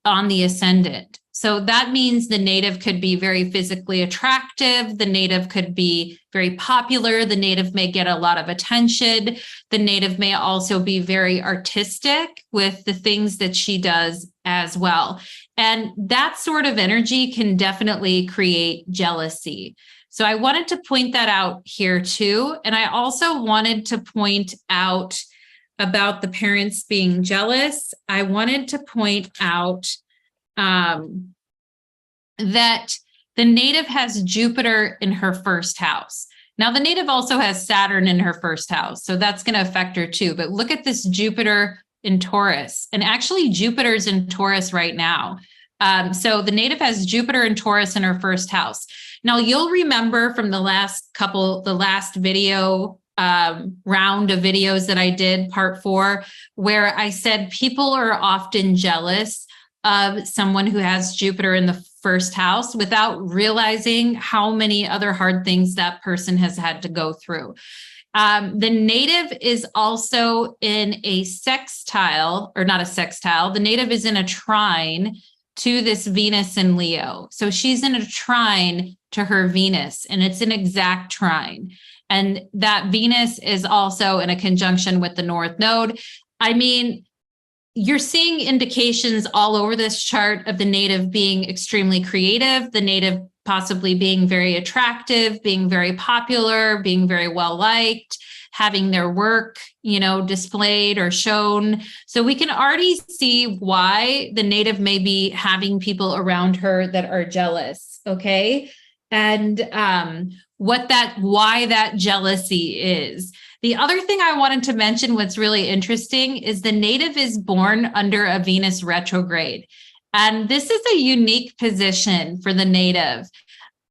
on the ascendant. So that means the native could be very physically attractive. The native could be very popular. The native may get a lot of attention. The native may also be very artistic with the things that she does as well. And that sort of energy can definitely create jealousy. So I wanted to point that out here too. And I also wanted to point out about the parents being jealous. I wanted to point out that the native has Jupiter in her first house. Now, the native also has Saturn in her first house, so that's going to affect her too. But look at this Jupiter in Taurus, and actually Jupiter's in Taurus right now. So the native has Jupiter and Taurus in her first house. Now, you'll remember from the last video round of videos that I did, part 4, where I said people are often jealous of someone who has Jupiter in the first house without realizing how many other hard things that person has had to go through. The native is also in a sextile, or not a sextile. The native is in a trine to this Venus in Leo. So she's in a trine to her Venus, and it's an exact trine. And that Venus is also in a conjunction with the North Node. I mean, you're seeing indications all over this chart of the native being extremely creative, the native possibly being very attractive, being very popular, being very well liked, having their work, displayed or shown. So we can already see why the native may be having people around her that are jealous. Okay. And why that jealousy is. The other thing I wanted to mention, what's really interesting, is the native is born under a Venus retrograde. And this is a unique position for the native.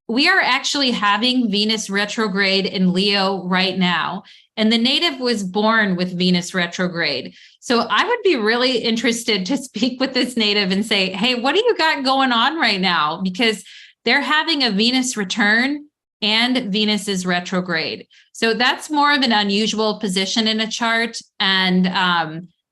We are actually having Venus retrograde in Leo right now. And the native was born with Venus retrograde. So I would be really interested to speak with this native and say, hey, what do you got going on right now? Because they're having a Venus return and Venus is retrograde. So that's more of an unusual position in a chart. And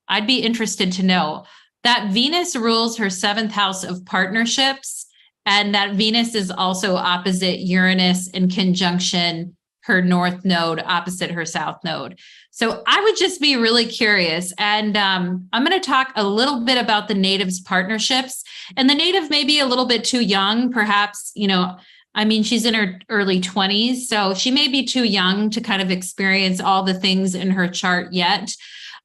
I'd be interested to know that Venus rules her 7th house of partnerships. And that Venus is also opposite Uranus in conjunction her North Node, opposite her South Node. So I would just be really curious. And I'm going to talk a little bit about the partnerships. And the native may be a little bit too young, perhaps, she's in her early 20s, so she may be too young to kind of experience all the things in her chart yet.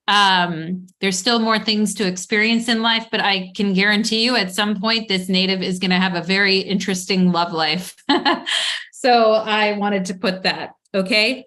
There's still more things to experience in life, but I can guarantee you at some point, this native is going to have a very interesting love life. So I wanted to put that. Okay.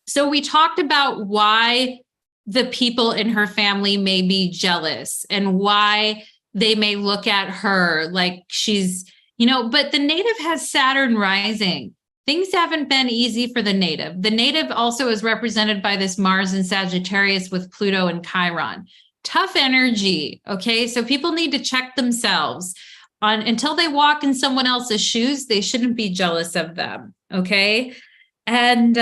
So we talked about why the people in her family may be jealous and why they may look at her like she's, but the native has Saturn rising. Things haven't been easy for the native. The native also is represented by this Mars in Sagittarius with Pluto and Chiron. tough energy. Okay. So people need to check themselves on until they walk in someone else's shoes. They shouldn't be jealous of them. Okay. And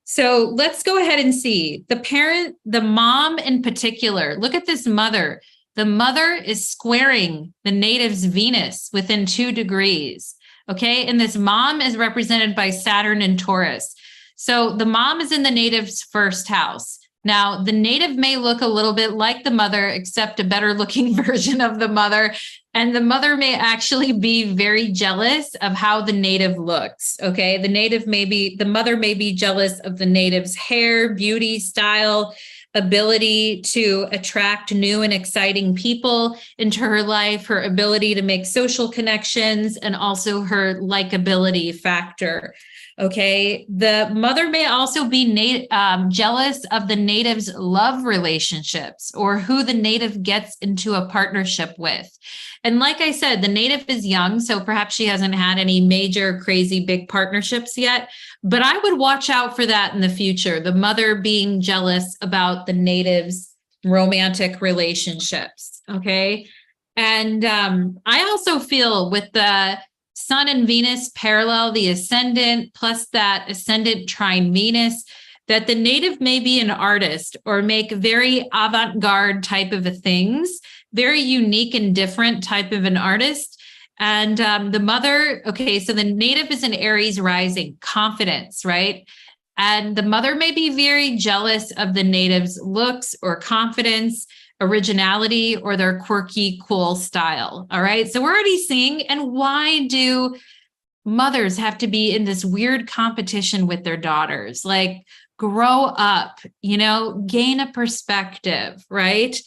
so let's go ahead and see the parent, the mom in particular. Look at this mother. The mother is squaring the native's Venus within 2 degrees. Okay. And this mom is represented by Saturn and Taurus. So the mom is in the native's first house. Now, the native may look a little bit like the mother, except a better looking version of the mother. And the mother may actually be very jealous of how the native looks. Okay. The mother may be jealous of the native's hair, beauty, style, ability to attract new and exciting people into her life, her ability to make social connections, and also her likability factor. Okay. The mother may also be jealous of the native's love relationships or who the native gets into a partnership with. And like I said, the native is young, so perhaps she hasn't had any major, crazy, big partnerships yet. But I would watch out for that in the future, the mother being jealous about the native's romantic relationships. Okay. And I also feel with the Sun and Venus parallel, the ascendant, plus that ascendant trine Venus, that the native may be an artist or make very avant-garde type of things, very unique and different type of an artist. And the mother, okay, so the native is an Aries rising, confidence, right? And the mother may be very jealous of the native's looks or confidence, originality, or their quirky, cool style. All right. So we're already seeing, and why do mothers have to be in this weird competition with their daughters? Like, grow up, gain a perspective, right?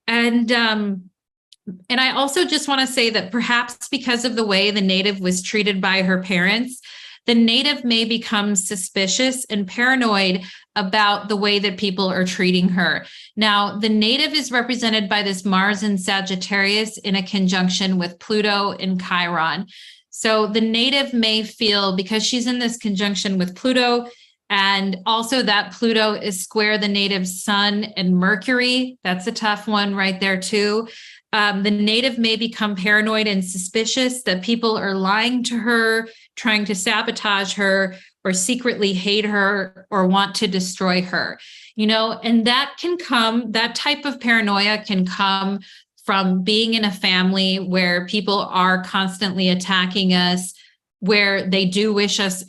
And I also just want to say that perhaps because of the way the native was treated by her parents, the native may become suspicious and paranoid about the way that people are treating her. Now, the native is represented by this Mars in Sagittarius in a conjunction with Pluto in Chiron. So the native may feel, because she's in this conjunction with Pluto, and also that Pluto is square the native's Sun and Mercury. That's a tough one right there too. The native may become paranoid and suspicious that people are lying to her, trying to sabotage her, or secretly hate her or want to destroy her, and that type of paranoia can come from being in a family where people are constantly attacking us, where they do wish us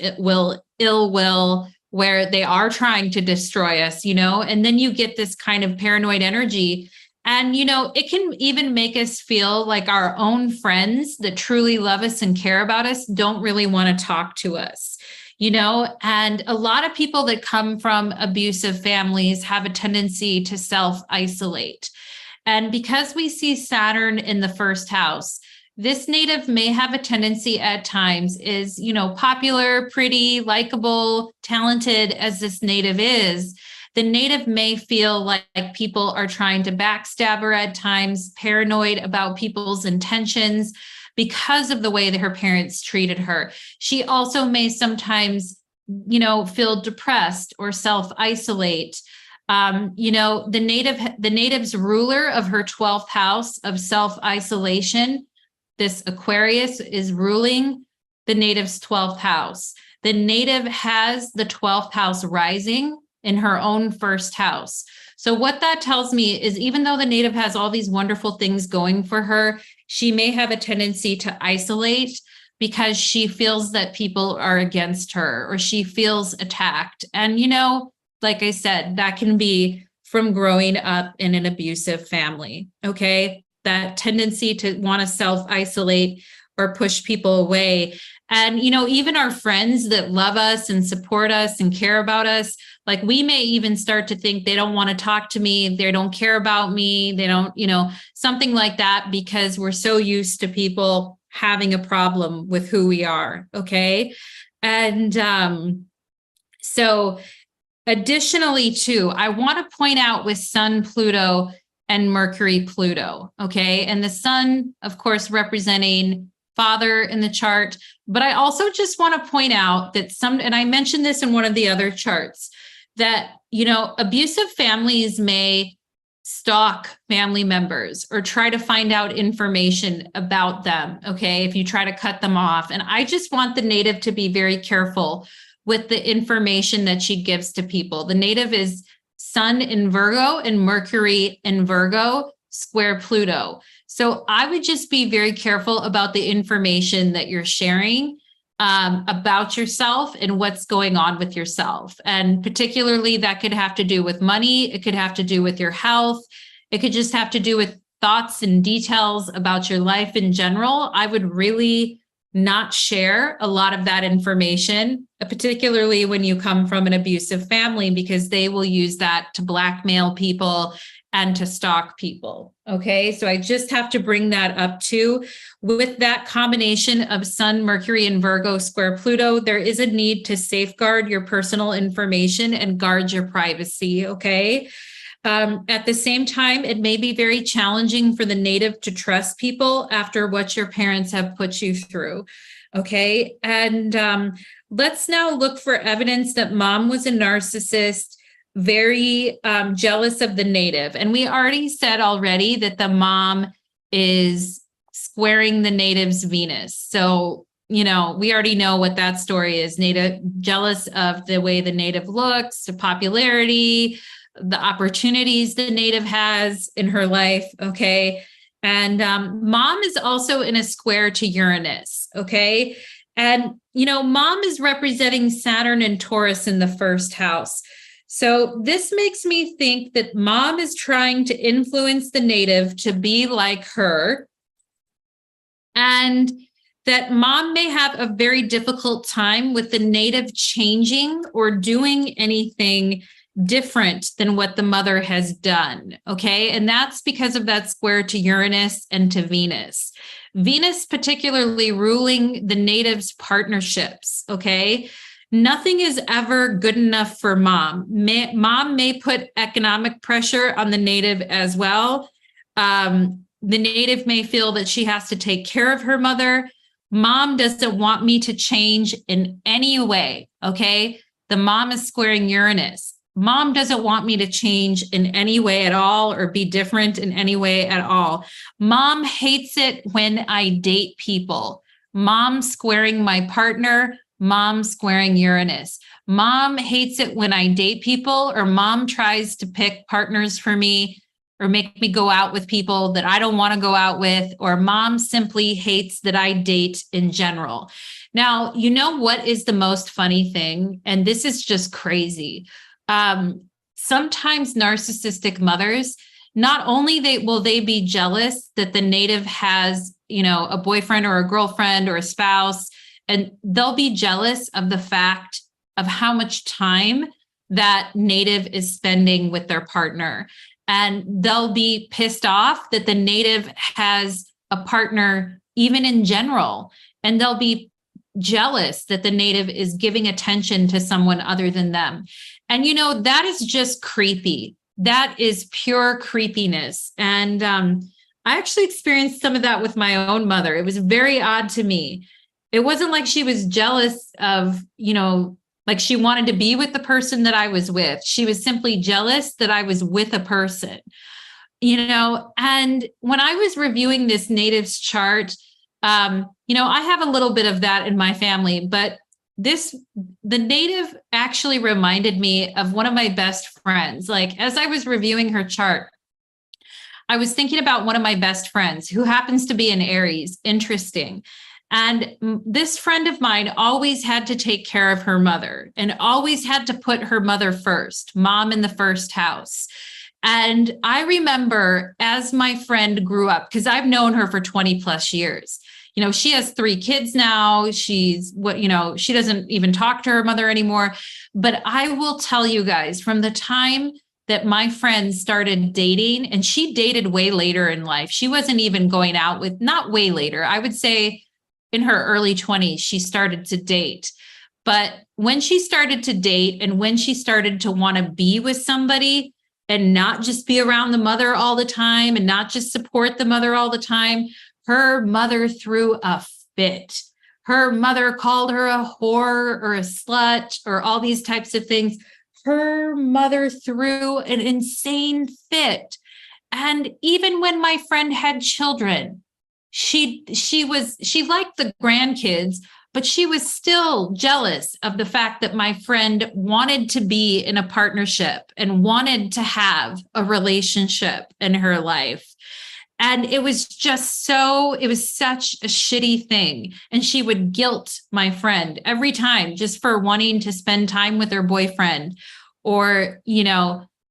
ill will, where they are trying to destroy us, and then you get this kind of paranoid energy. And, it can even make us feel like our own friends that truly love us and care about us don't really want to talk to us, and a lot of people that come from abusive families have a tendency to self-isolate. And because we see Saturn in the first house, this native may have a tendency at times is, popular, pretty, likable, talented as this native is, the native may feel like people are trying to backstab her at times, paranoid about people's intentions because of the way that her parents treated her. She also may sometimes, feel depressed or self-isolate. The native's ruler of her 12th house of self-isolation, this Aquarius, is ruling the native's 12th house. The native has the 12th house rising in her own first house. So what that tells me is even though the native has all these wonderful things going for her, she may have a tendency to isolate because she feels that people are against her or she feels attacked. And, like I said, that can be from growing up in an abusive family. Okay. That tendency to want to self-isolate or push people away. And, even our friends that love us and support us and care about us, like we may even start to think they don't want to talk to me, they don't care about me, they don't, something like that, because we're so used to people having a problem with who we are. Okay. And so additionally, too, I want to point out with Sun Pluto and Mercury Pluto. Okay. And the Sun, of course, representing father in the chart. But I also just want to point out that and I mentioned this in one of the other charts, that, abusive families may stalk family members or try to find out information about them, okay, if you try to cut them off. And I just want the native to be very careful with the information that she gives to people. The native is Sun in Virgo and Mercury in Virgo, square Pluto. So I would just be very careful about the information that you're sharing about yourself and what's going on with yourself. And particularly that could have to do with money. It could have to do with your health. It could just have to do with thoughts and details about your life in general. I would really not share a lot of that information, particularly when you come from an abusive family, because they will use that to blackmail people and to stalk people. Okay, so I just have to bring that up too. With that combination of Sun, Mercury, and Virgo square Pluto, there is a need to safeguard your personal information and guard your privacy. Okay. At the same time, it may be very challenging for the native to trust people after what your parents have put you through. Okay. And let's now look for evidence that mom was a narcissist, very jealous of the native. And we already said already that the mom is squaring the native's Venus. So, we already know what that story is. Native jealous of the way the native looks, the popularity, the opportunities the native has in her life. Okay. And mom is also in a square to Uranus. Okay. And, mom is representing Saturn and Taurus in the first house. So this makes me think that mom is trying to influence the native to be like her, and that mom may have a very difficult time with the native changing or doing anything different than what the mother has done. Okay. And that's because of that square to Uranus and to Venus. Venus, particularly ruling the native's partnerships. Okay. Nothing is ever good enough for mom. Mom may put economic pressure on the native as well. The native may feel that she has to take care of her mother. Mom doesn't want me to change in any way. Okay. The mom is squaring Uranus. Mom doesn't want me to change in any way at all or be different in any way at all. Mom hates it when I date people. Mom squaring my partner. Mom squaring Uranus. Mom hates it when I date people, or mom tries to pick partners for me or make me go out with people that I don't want to go out with, or mom simply hates that I date in general. Now, you know what is the most funny thing? And this is just crazy. Sometimes narcissistic mothers, not only will they be jealous that the native has, a boyfriend or a girlfriend or a spouse, and they'll be jealous of the fact of how much time that native is spending with their partner. And they'll be pissed off that the native has a partner, even in general. And they'll be jealous that the native is giving attention to someone other than them. And, that is just creepy. That is pure creepiness. And I actually experienced some of that with my own mother. It was very odd to me. It wasn't like she was jealous of, like she wanted to be with the person that I was with. She was simply jealous that I was with a person, and when I was reviewing this native's chart, I have a little bit of that in my family, but the native actually reminded me of one of my best friends. Like, as I was reviewing her chart, I was thinking about one of my best friends who happens to be an Aries. Interesting. And this friend of mine always had to take care of her mother and always had to put her mother first, mom in the first house. And I remember as my friend grew up, because I've known her for 20 plus years, she has 3 kids now. She doesn't even talk to her mother anymore. But I will tell you guys, from the time that my friend started dating, and she dated way later in life, she wasn't even going out with, not way later, I would say in her early 20s, she started to date. But when she started to date and when she started to want to be with somebody and not just be around the mother all the time and not just support the mother all the time, her mother threw a fit. Her mother called her a whore or a slut or all these types of things. Her mother threw an insane fit. And even when my friend had children, she liked the grandkids, but she was still jealous of the fact that my friend wanted to be in a partnership and wanted to have a relationship in her life. And it was it was such a shitty thing. And she would guilt my friend every time just for wanting to spend time with her boyfriend, or,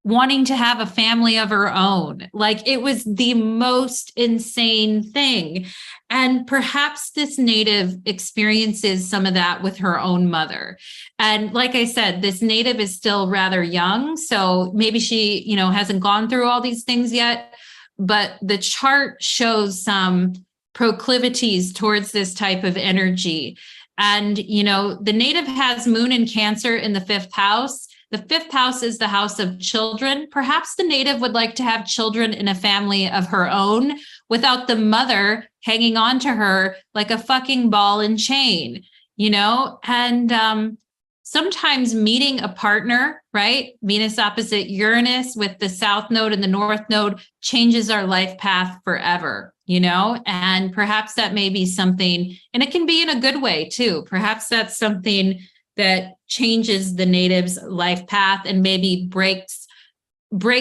wanting to have a family of her own. Like, it was the most insane thing. And perhaps this native experiences some of that with her own mother. And like I said, this native is still rather young. So maybe she, hasn't gone through all these things yet. But the chart shows some proclivities towards this type of energy. And, the native has moon in Cancer in the 5th house. The 5th house is the house of children. Perhaps the native would like to have children in a family of her own without the mother hanging on to her like a fucking ball and chain, and sometimes meeting a partner, right? Venus opposite Uranus with the South Node and the North Node changes our life path forever, and perhaps that may be something, and it can be in a good way too. Perhaps that's something that changes the native's life path and maybe breaks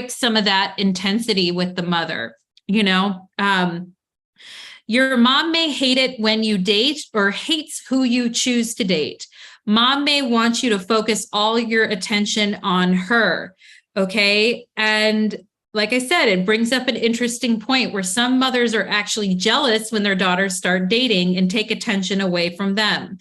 some of that intensity with the mother. Your mom may hate it when you date or hates who you choose to date. Mom may want you to focus all your attention on her. Okay. And like I said, it brings up an interesting point where some mothers are actually jealous when their daughters start dating and take attention away from them.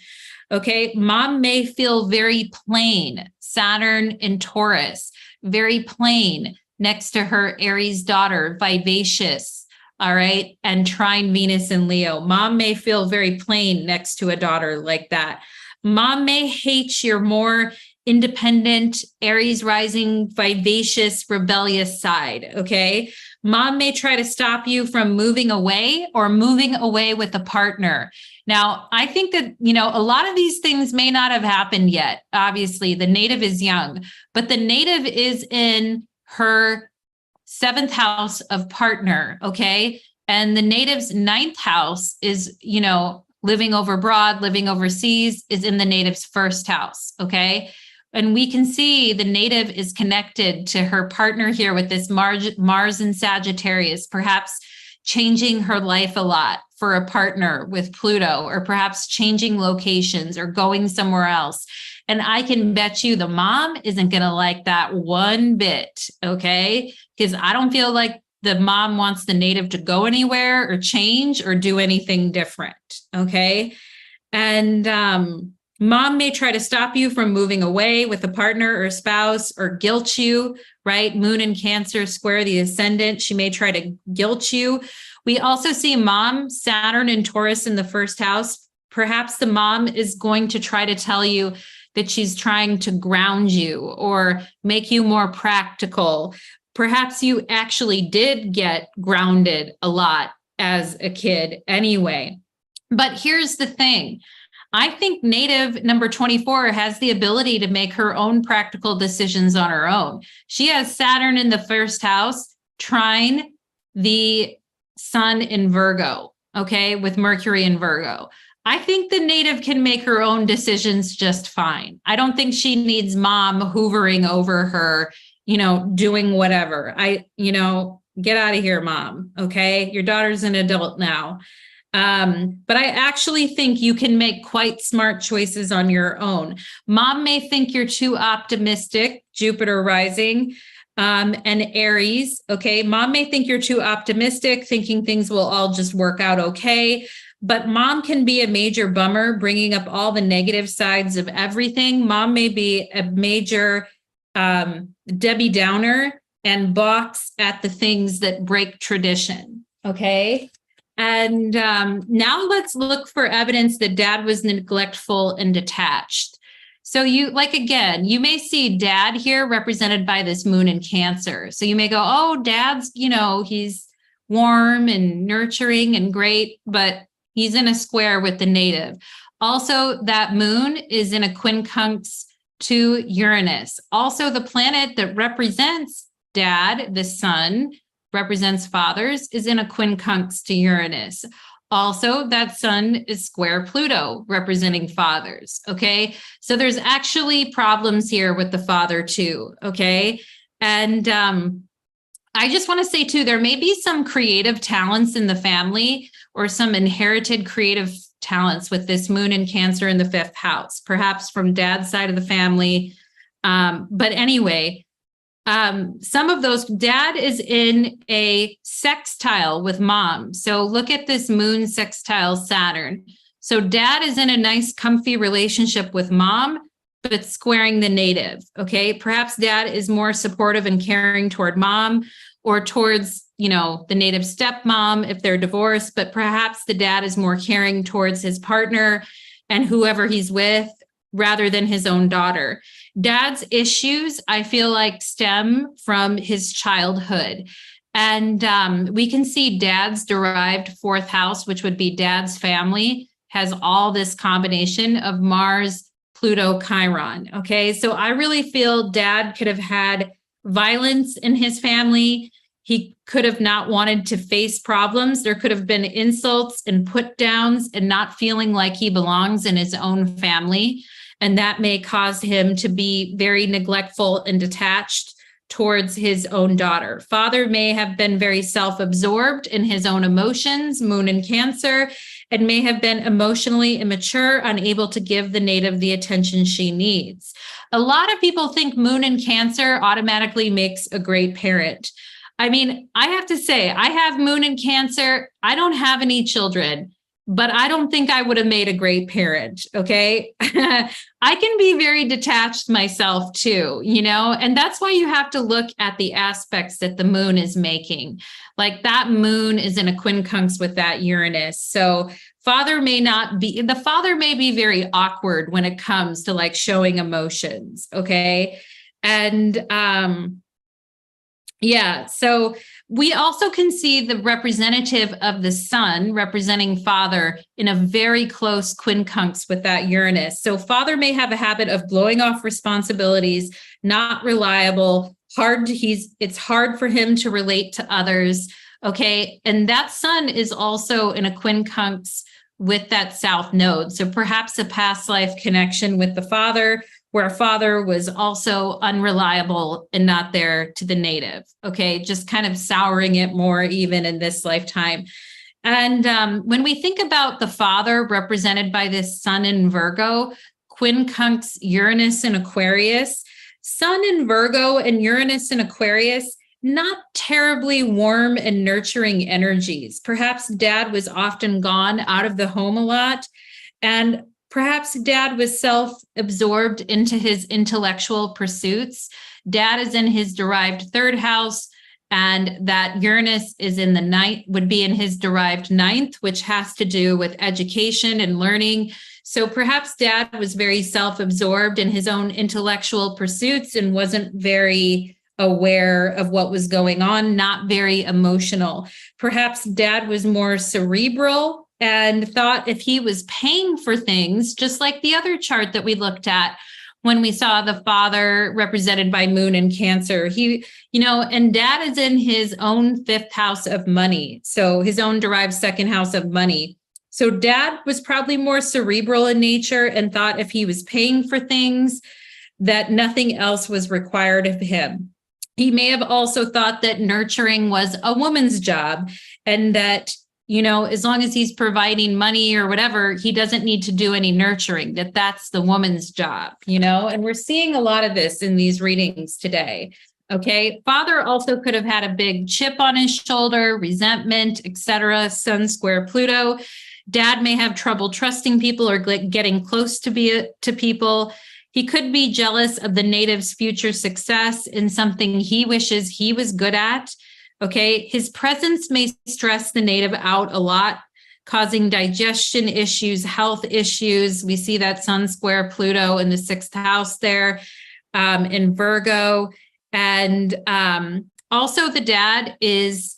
Okay. Mom may feel very plain, Saturn in Taurus, very plain next to her Aries daughter, vivacious. All right. And trine Venus in Leo. Mom may feel very plain next to a daughter like that. Mom may hate your more independent, Aries rising, vivacious, rebellious side. Okay. Mom may try to stop you from moving away or moving away with a partner. Now, I think that, a lot of these things may not have happened yet. Obviously, the native is young, but the native is in her 7th house of partner. Okay. And the native's 9th house is, living abroad, living overseas is in the native's 1st house. Okay. And we can see the native is connected to her partner here with this Mars and Sagittarius, perhaps changing her life a lot for a partner with Pluto, or perhaps changing locations or going somewhere else. And I can bet you the mom isn't going to like that one bit. Okay. Because I don't feel like the mom wants the native to go anywhere or change or do anything different. Okay. And mom may try to stop you from moving away with a partner or a spouse, or guilt you, right? Moon in Cancer square the ascendant. She may try to guilt you. We also see mom, Saturn and Taurus in the 1st house. Perhaps the mom is going to try to tell you that she's trying to ground you or make you more practical. Perhaps you actually did get grounded a lot as a kid anyway. But here's the thing. I think native number 24 has the ability to make her own practical decisions on her own. She has Saturn in the 1st house, trine the sun in Virgo, okay, with Mercury in Virgo. I think the native can make her own decisions just fine. I don't think she needs mom hoovering over her, doing whatever. Get out of here, mom. Okay. Your daughter's an adult now. But I actually think you can make quite smart choices on your own. Mom may think you're too optimistic, Jupiter rising, and Aries. Okay. Mom may think you're too optimistic, thinking things will all just work out okay. But mom can be a major bummer, bringing up all the negative sides of everything. Mom may be a major Debbie Downer and balks at the things that break tradition. Okay. And now let's look for evidence that dad was neglectful and detached. So you may see dad here represented by this moon in Cancer. So you may go, oh, dad's, he's warm and nurturing and great, but he's in a square with the native. Also, that moon is in a quincunx to Uranus. Also, the planet that represents dad, the sun, represents fathers, is in a quincunx to Uranus. Also, that sun is square Pluto, representing fathers. Okay. So there's actually problems here with the father too. Okay. And I just want to say too, there may be some creative talents in the family or some inherited creative talents with this moon in Cancer in the 5th house, perhaps from dad's side of the family. But anyway, some of those, dad is in a sextile with mom. So look at this moon sextile Saturn. So dad is in a nice, comfy relationship with mom, but squaring the native. Okay. Perhaps dad is more supportive and caring toward mom or towards, the native stepmom if they're divorced, but perhaps the dad is more caring towards his partner and whoever he's with rather than his own daughter. Dad's issues, I feel like, stem from his childhood. And we can see dad's derived 4th house, which would be dad's family, has all this combination of Mars, Pluto, Chiron. Okay, so I really feel dad could have had violence in his family. He could have not wanted to face problems. There could have been insults and put downs and not feeling like he belongs in his own family. And that may cause him to be very neglectful and detached towards his own daughter. Father may have been very self-absorbed in his own emotions, moon in Cancer, and may have been emotionally immature, unable to give the native the attention she needs. A lot of people think moon in Cancer automatically makes a great parent. I mean, I have to say, I have moon in Cancer. I don't have any children, but I don't think I would have made a great parent. Okay. I can be very detached myself too, and that's why you have to look at the aspects that the moon is making. Like that moon is in a quincunx with that Uranus. So the father may be very awkward when it comes to like showing emotions. Okay. And, so we also can see the representative of the sun representing father in a very close quincunx with that Uranus. So father may have a habit of blowing off responsibilities, not reliable, it's hard for him to relate to others. Okay. And that sun is also in a quincunx with that south node. So perhaps a past life connection with the father, where father was also unreliable and not there to the native. Okay, just kind of souring it more even in this lifetime. And when we think about the father represented by this sun in Virgo, quincunx Uranus in Aquarius, sun in Virgo and Uranus in Aquarius, not terribly warm and nurturing energies. Perhaps dad was often gone out of the home a lot, and perhaps dad was self-absorbed into his intellectual pursuits. Dad is in his derived 3rd house, and that Uranus is in the 9th, would be in his derived 9th, which has to do with education and learning. So perhaps dad was very self-absorbed in his own intellectual pursuits and wasn't very aware of what was going on, not very emotional. Perhaps dad was more cerebral and thought if he was paying for things, just like the other chart that we looked at when we saw the father represented by moon in Cancer, and dad is in his own 5th house of money. So his own derived 2nd house of money. So dad was probably more cerebral in nature and thought if he was paying for things, that nothing else was required of him. He may have also thought that nurturing was a woman's job and that, as long as he's providing money or whatever, he doesn't need to do any nurturing, that's the woman's job, and we're seeing a lot of this in these readings today. Okay. Father also could have had a big chip on his shoulder, resentment, etc. Sun square Pluto. Dad may have trouble trusting people or getting close to people. He could be jealous of the native's future success in something he wishes he was good at. Okay, his presence may stress the native out a lot, causing digestion issues, health issues. We see that Sun square Pluto in the 6th house there in Virgo. And also the dad is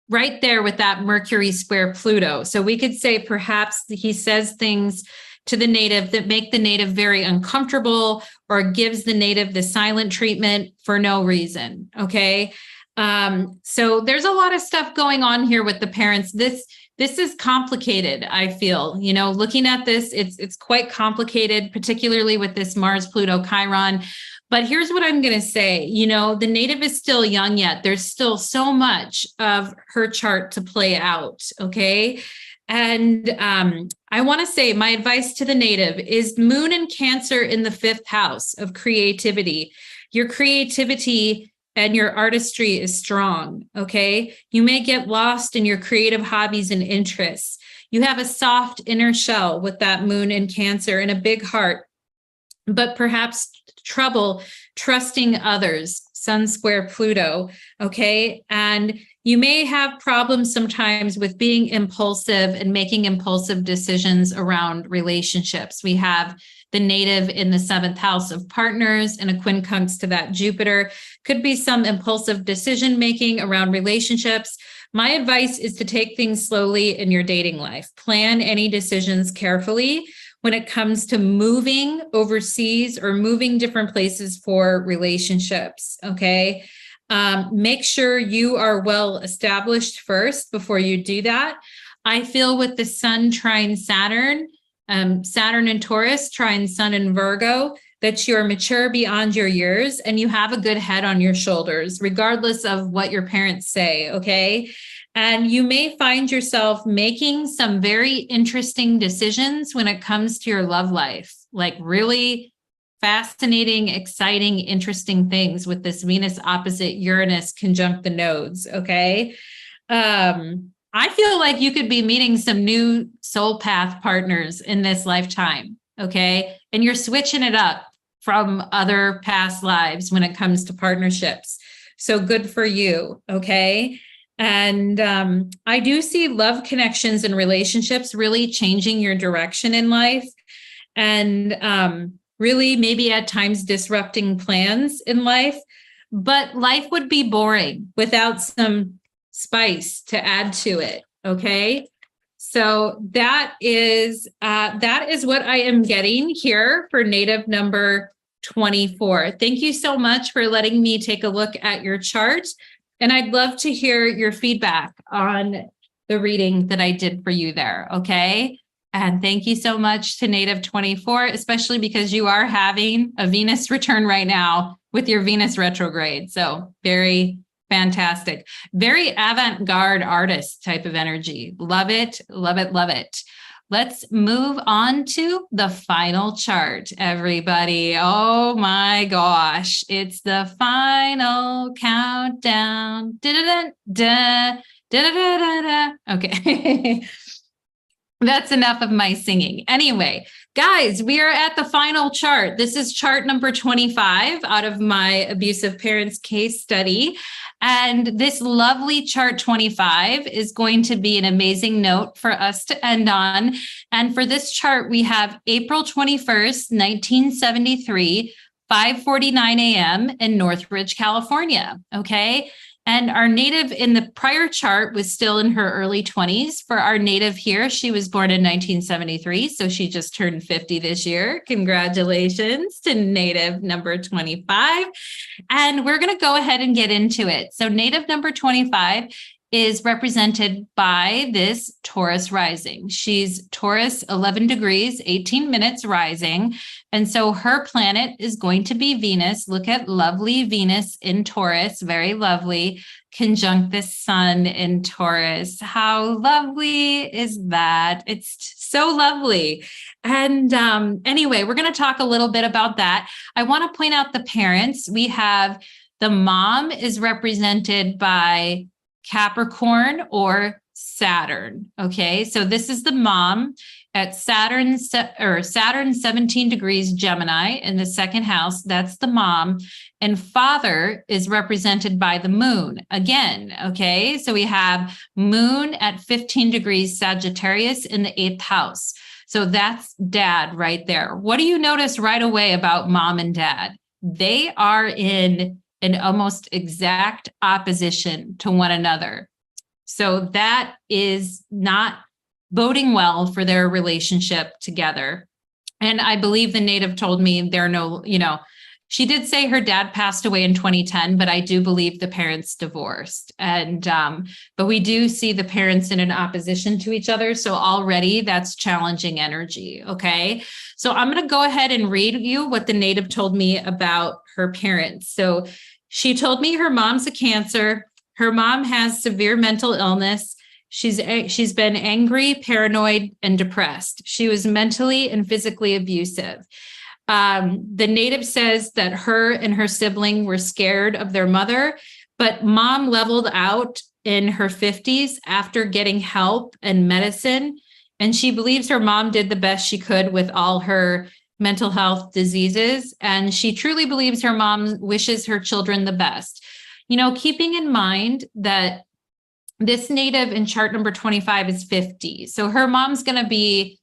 right there with that Mercury square Pluto. So we could say perhaps he says things to the native that make the native very uncomfortable or gives the native the silent treatment for no reason. Okay. So there's a lot of stuff going on here with the parents. This is complicated, I feel. Looking at this, it's quite complicated, particularly with this Mars, Pluto, Chiron. But here's what I'm going to say. The native is still young yet. There's still so much of her chart to play out. Okay. And I want to say my advice to the native is Moon and Cancer in the 5th house of creativity. Your creativity and your artistry is strong, okay? You may get lost in your creative hobbies and interests. You have a soft inner shell with that Moon in Cancer and a big heart, but perhaps trouble trusting others, Sun square Pluto, okay? And you may have problems sometimes with being impulsive and making impulsive decisions around relationships. We have the native in the 7th house of partners and a quincunx to that Jupiter. Could be some impulsive decision making around relationships. My advice is to take things slowly in your dating life. Plan any decisions carefully when it comes to moving overseas or moving different places for relationships, okay? Make sure you are well established first before you do that. I feel with the Sun trine Saturn, Saturn in Taurus, trine Sun in Virgo, that you're mature beyond your years and you have a good head on your shoulders, regardless of what your parents say, okay? And you may find yourself making some very interesting decisions when it comes to your love life, like really fascinating, exciting, interesting things with this Venus opposite Uranus conjunct the nodes, okay? I feel like you could be meeting some new soul path partners in this lifetime, okay? And you're switching it up from other past lives when it comes to partnerships. So good for you, okay? And I do see love connections and relationships really changing your direction in life and really maybe at times disrupting plans in life. But life would be boring without some spice to add to it, okay? So that is what I am getting here for native number 24. Thank you so much for letting me take a look at your chart. And I'd love to hear your feedback on the reading that I did for you there, okay? And thank you so much to native 24, especially because you are having a Venus return right now with your Venus retrograde. So very fantastic. Very avant-garde artist type of energy. Love it, love it, love it. Let's move on to the final chart, everybody. Oh my gosh, it's the final countdown. Da-da-da-da, da-da-da-da-da. Okay. That's enough of my singing. Anyway, guys, we are at the final chart. This is chart number 25 out of my abusive parents case study. And this lovely chart 25 is going to be an amazing note for us to end on. And for this chart, we have April 21st, 1973, 5:49 a.m. in Northridge, California. Okay. And our native in the prior chart was still in her early 20s. For our native here, she was born in 1973, so she just turned 50 this year. Congratulations to native number 25. And we're going to go ahead and get into it. So native number 25 is represented by this Taurus rising. She's Taurus 11 degrees, 18 minutes rising. And so her planet is going to be Venus. Look at lovely Venus in Taurus, very lovely, conjunct the sun in Taurus. How lovely is that? It's so lovely. And anyway, we're going to talk a little bit about that. I want to point out the parents. We have the mom is represented by Capricorn or Saturn. Okay, so this is the mom at Saturn 17 degrees Gemini in the 2nd house. That's the mom. And father is represented by the moon again. Okay, so we have moon at 15 degrees Sagittarius in the 8th house. So that's dad right there. What do you notice right away about mom and dad? They are in an almost exact opposition to one another. So that is not boding well for their relationship together. And I believe the native told me they're She did say her dad passed away in 2010, but I do believe the parents divorced. And but we do see the parents in an opposition to each other. So already that's challenging energy. Okay. So I'm going to go ahead and read you what the native told me about her parents. So she told me her mom's a Cancer. Her mom has severe mental illness. She's been angry, paranoid, and depressed. She was mentally and physically abusive. The native says that her and her sibling were scared of their mother, but mom leveled out in her 50s after getting help and medicine. And she believes her mom did the best she could with all her mental health diseases. And she truly believes her mom wishes her children the best. Keeping in mind that this native in chart number 25 is 50. So her mom's going to be,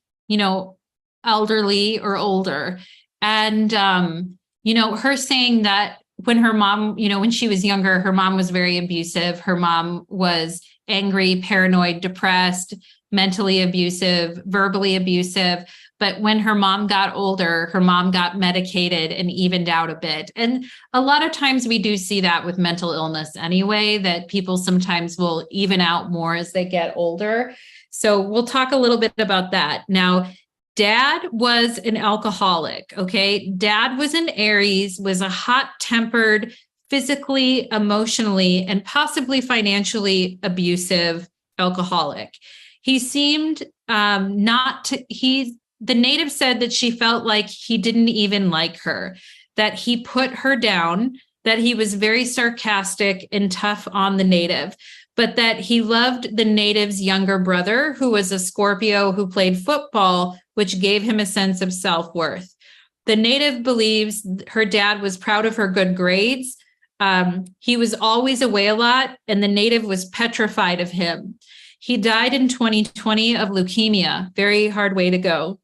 elderly or older. And, her saying that when her mom, when she was younger, her mom was very abusive. Her mom was angry, paranoid, depressed, mentally abusive, verbally abusive. But when her mom got older, her mom got medicated and evened out a bit. And a lot of times we do see that with mental illness anyway, that people sometimes will even out more as they get older. So we'll talk a little bit about that. Now, Dad was an alcoholic, okay? Dad was an Aries, was a hot-tempered, physically, emotionally, and possibly financially abusive alcoholic. He seemed the native said that she felt like he didn't even like her, that he put her down, that he was very sarcastic and tough on the native, but that he loved the native's younger brother, who was a Scorpio who played football, which gave him a sense of self-worth. The native believes her dad was proud of her good grades. He was always away a lot, and the native was petrified of him. He died in 2020 of leukemia. Very hard way to go.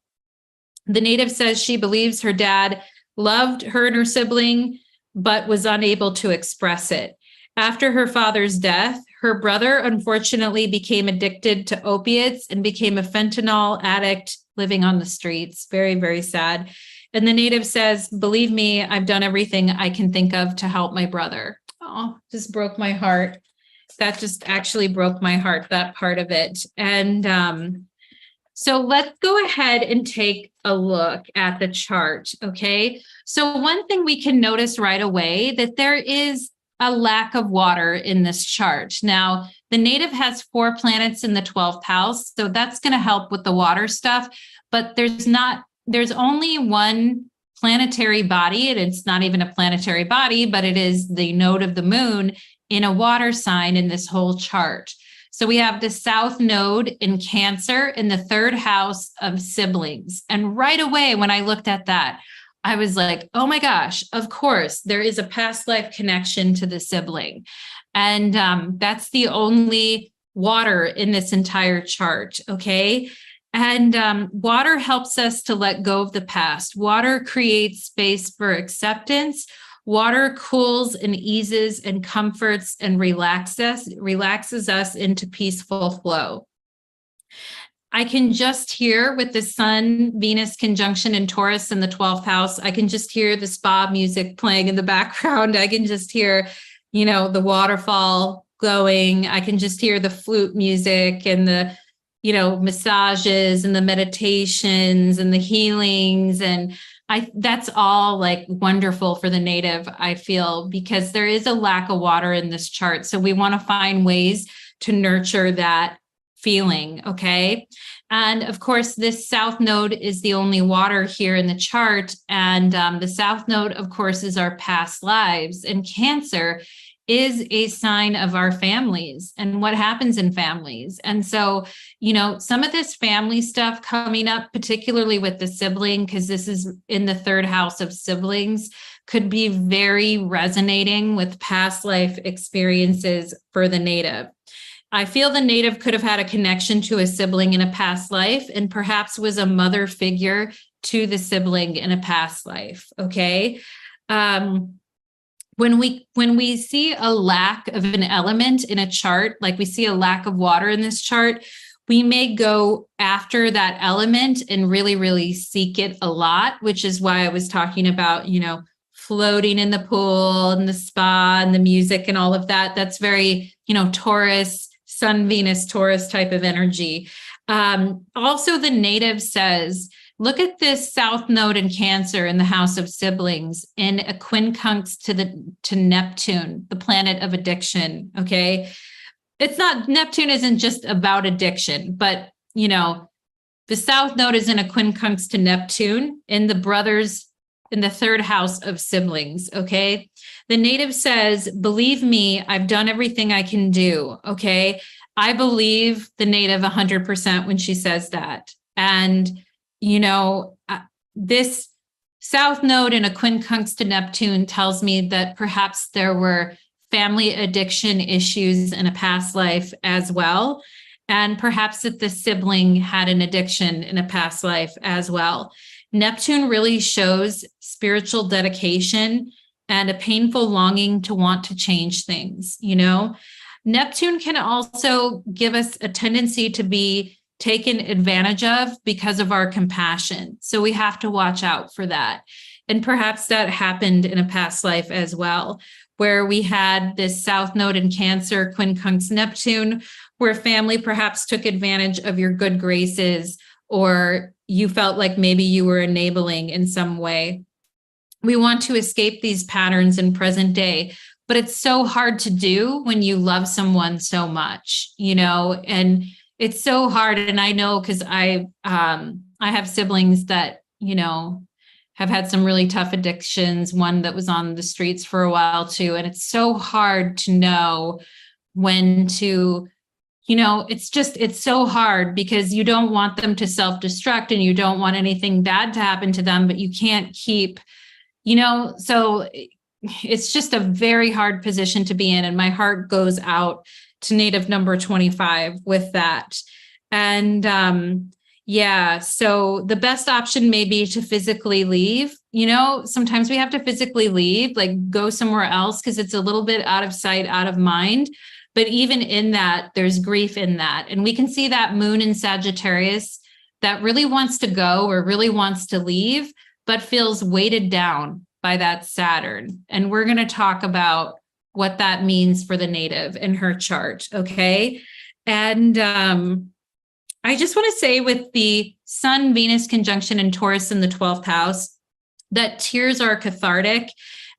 The native says she believes her dad loved her and her sibling, but was unable to express it. After her father's death, her brother unfortunately became addicted to opiates and became a fentanyl addict living on the streets. Very, very sad. And the native says, believe me, I've done everything I can think of to help my brother. Oh, just broke my heart. That just actually broke my heart, that part of it. And so let's go ahead and take a look at the chart, okay? So one thing we can notice right away that there is a lack of water in this chart. Now, the native has 4 planets in the 12th house, so that's going to help with the water stuff, but there's only one planetary body, and it's not even a planetary body, but it is the node of the moon in a water sign in this whole chart. So we have the South Node in Cancer in the 3rd house of siblings. And right away, when I looked at that, I was like, oh my gosh, of course, there is a past life connection to the sibling. And that's the only water in this entire chart, okay? And water helps us to let go of the past. Water creates space for acceptance. Water cools and eases and comforts and relaxes us into peaceful flow. I can just hear with the Sun, Venus conjunction in Taurus in the 12th house, I can just hear the spa music playing in the background. I can just hear, the waterfall going. I can just hear the flute music and the, massages and the meditations and the healings. And that's all like wonderful for the native, I feel, because there is a lack of water in this chart. So we want to find ways to nurture that feeling, okay? And of course, this South Node is the only water here in the chart. And the South Node, of course, is our past lives. And Cancer is a sign of our families and what happens in families. And so, some of this family stuff coming up, particularly with the sibling, because this is in the 3rd house of siblings, could be very resonating with past life experiences for the native. I feel the native could have had a connection to a sibling in a past life and perhaps was a mother figure to the sibling in a past life, okay? When we see a lack of an element in a chart, like we see a lack of water in this chart, we may go after that element and really, really seek it a lot, which is why I was talking about, floating in the pool and the spa and the music and all of that. That's very, Taurus, Sun, Venus, Taurus type of energy. Also, the native says, look at this South Node in Cancer in the house of siblings in a quincunx to Neptune, the planet of addiction. Okay. Neptune isn't just about addiction, but the South Node is in a quincunx to Neptune in the brothers in the third house of siblings. Okay. The native says, believe me, I've done everything I can do. Okay. I believe the native 100% when she says that. And, this South Node in a quincunx to Neptune tells me that perhaps there were family addiction issues in a past life as well. And perhaps that the sibling had an addiction in a past life as well. Neptune really shows spiritual dedication and a painful longing to want to change things. Neptune can also give us a tendency to be taken advantage of because of our compassion. So we have to watch out for that. And perhaps that happened in a past life as well, where we had this South Node in Cancer, quincunx Neptune, where family perhaps took advantage of your good graces, or you felt like maybe you were enabling in some way. We want to escape these patterns in present day, but it's so hard to do when you love someone so much, and it's so hard. And I know, because I have siblings that, have had some really tough addictions, one that was on the streets for a while too. And it's so hard to know when to, it's so hard because you don't want them to self-destruct and you don't want anything bad to happen to them, but you can't keep, so it's just a very hard position to be in. And my heart goes out to native number 25 with that. And so the best option may be to physically leave. Sometimes we have to physically leave, like go somewhere else, because it's a little bit out of sight, out of mind. But even in that, there's grief in that. And we can see that moon in Sagittarius that really wants to go or really wants to leave, but feels weighted down by that Saturn. And we're going to talk about what that means for the native in her chart. Okay. And I just want to say, with the Sun Venus conjunction in Taurus in the 12th house, that tears are cathartic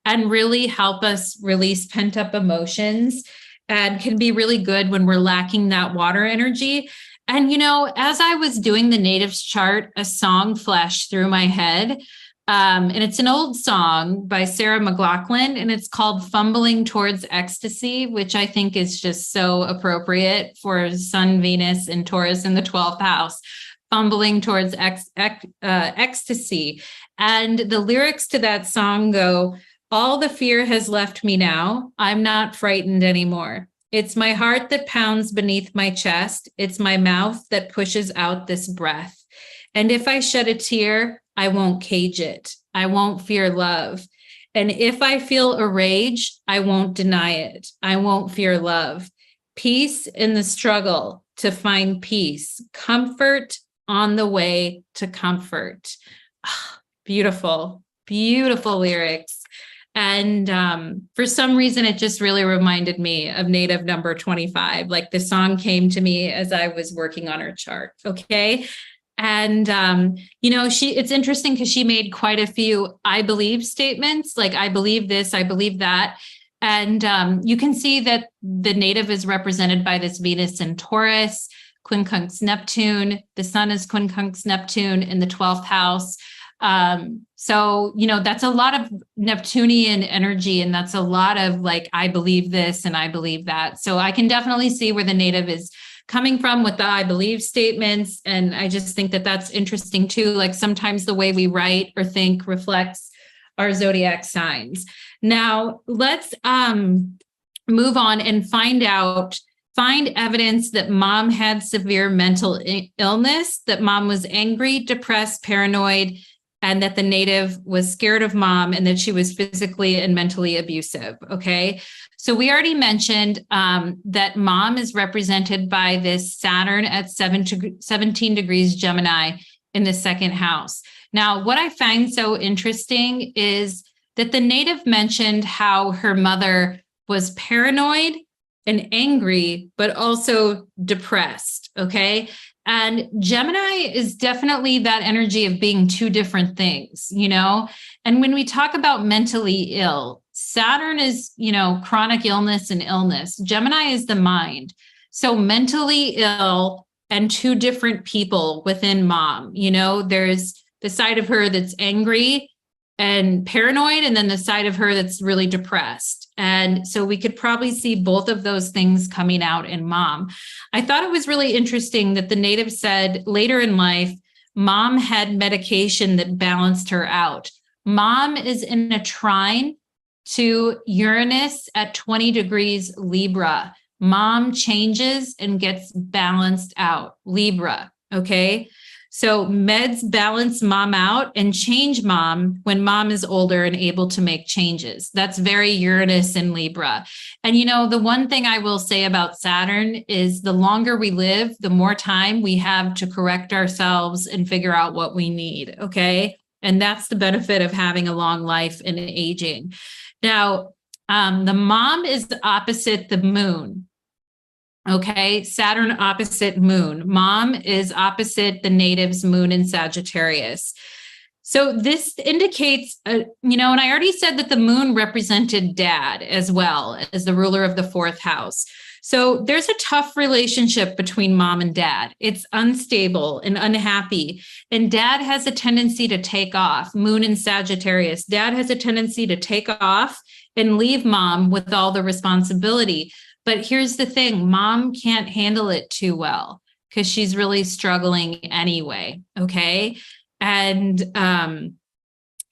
and really help us release pent up emotions, and can be really good when we're lacking that water energy. And, as I was doing the native's chart, a song flashed through my head. And it's an old song by Sarah McLachlan, and it's called Fumbling Towards Ecstasy, which I think is just so appropriate for Sun, Venus, and Taurus in the 12th house, fumbling towards ecstasy. And the lyrics to that song go, all the fear has left me now. I'm not frightened anymore. It's my heart that pounds beneath my chest. It's my mouth that pushes out this breath. And if I shed a tear, I won't cage it. I won't fear love. And if I feel a rage, I won't deny it. I won't fear love. Peace in the struggle to find peace. Comfort on the way to comfort. Beautiful, beautiful lyrics. And for some reason, it just really reminded me of native number 25. Like the song came to me as I was working on her chart. Okay. And, it's interesting because she made quite a few I believe statements, like I believe this, I believe that. And you can see that the native is represented by this Venus in Taurus, quincunx Neptune. The sun is quincunx Neptune in the 12th house. So, that's a lot of Neptunian energy, and that's a lot of like, I believe this and I believe that. So I can definitely see where the native is coming from with the I believe statements. And I just think that that's interesting too. Like sometimes the way we write or think reflects our zodiac signs. Now let's move on and find evidence that mom had severe mental illness, that mom was angry, depressed, paranoid, and that the native was scared of mom and that she was physically and mentally abusive. Okay. So we already mentioned that mom is represented by this Saturn at 17 degrees Gemini in the second house. Now, what I find so interesting is that the native mentioned how her mother was paranoid and angry, but also depressed. Okay. And Gemini is definitely that energy of being two different things, you know? And when we talk about mentally ill, Saturn is, you know, chronic illness and illness. Gemini is the mind. So mentally ill and two different people within mom, you know, there's the side of her that's angry and paranoid, and then the side of her that's really depressed. And so we could probably see both of those things coming out in mom. I thought it was really interesting that the native said later in life, mom had medication that balanced her out. Mom is in a trine to Uranus at 20 degrees Libra. Mom changes and gets balanced out, Libra, okay? So meds balance mom out and change mom when mom is older and able to make changes. That's very Uranus and Libra. And, you know, the one thing I will say about Saturn is the longer we live, the more time we have to correct ourselves and figure out what we need, okay? And that's the benefit of having a long life and aging. Now, the mom is opposite the moon. Okay, Saturn opposite moon. Mom is opposite the native's moon in Sagittarius. So this indicates, you know, and I already said that the moon represented dad as well as the ruler of the fourth house. So there's a tough relationship between mom and dad. It's unstable and unhappy. And dad has a tendency to take off, moon in Sagittarius. Dad has a tendency to take off and leave mom with all the responsibility. But here's the thing, mom can't handle it too well because she's really struggling anyway, okay? And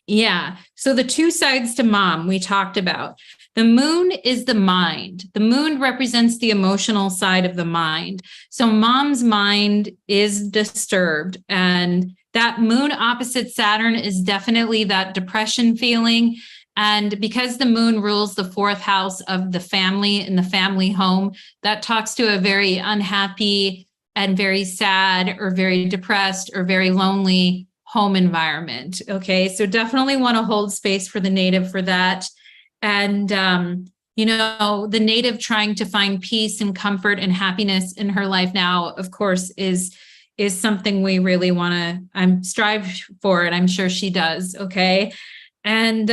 yeah, so the two sides to mom we talked about. The moon is the mind. The moon represents the emotional side of the mind. So mom's mind is disturbed, and that moon opposite Saturn is definitely that depression feeling. And because the moon rules the fourth house of the family and the family home, that talks to a very unhappy and very sad or very depressed or very lonely home environment. Okay, so definitely want to hold space for the native for that. And, you know, the native trying to find peace and comfort and happiness in her life now, of course, is something we really want to strive for, and I'm sure she does. Okay. And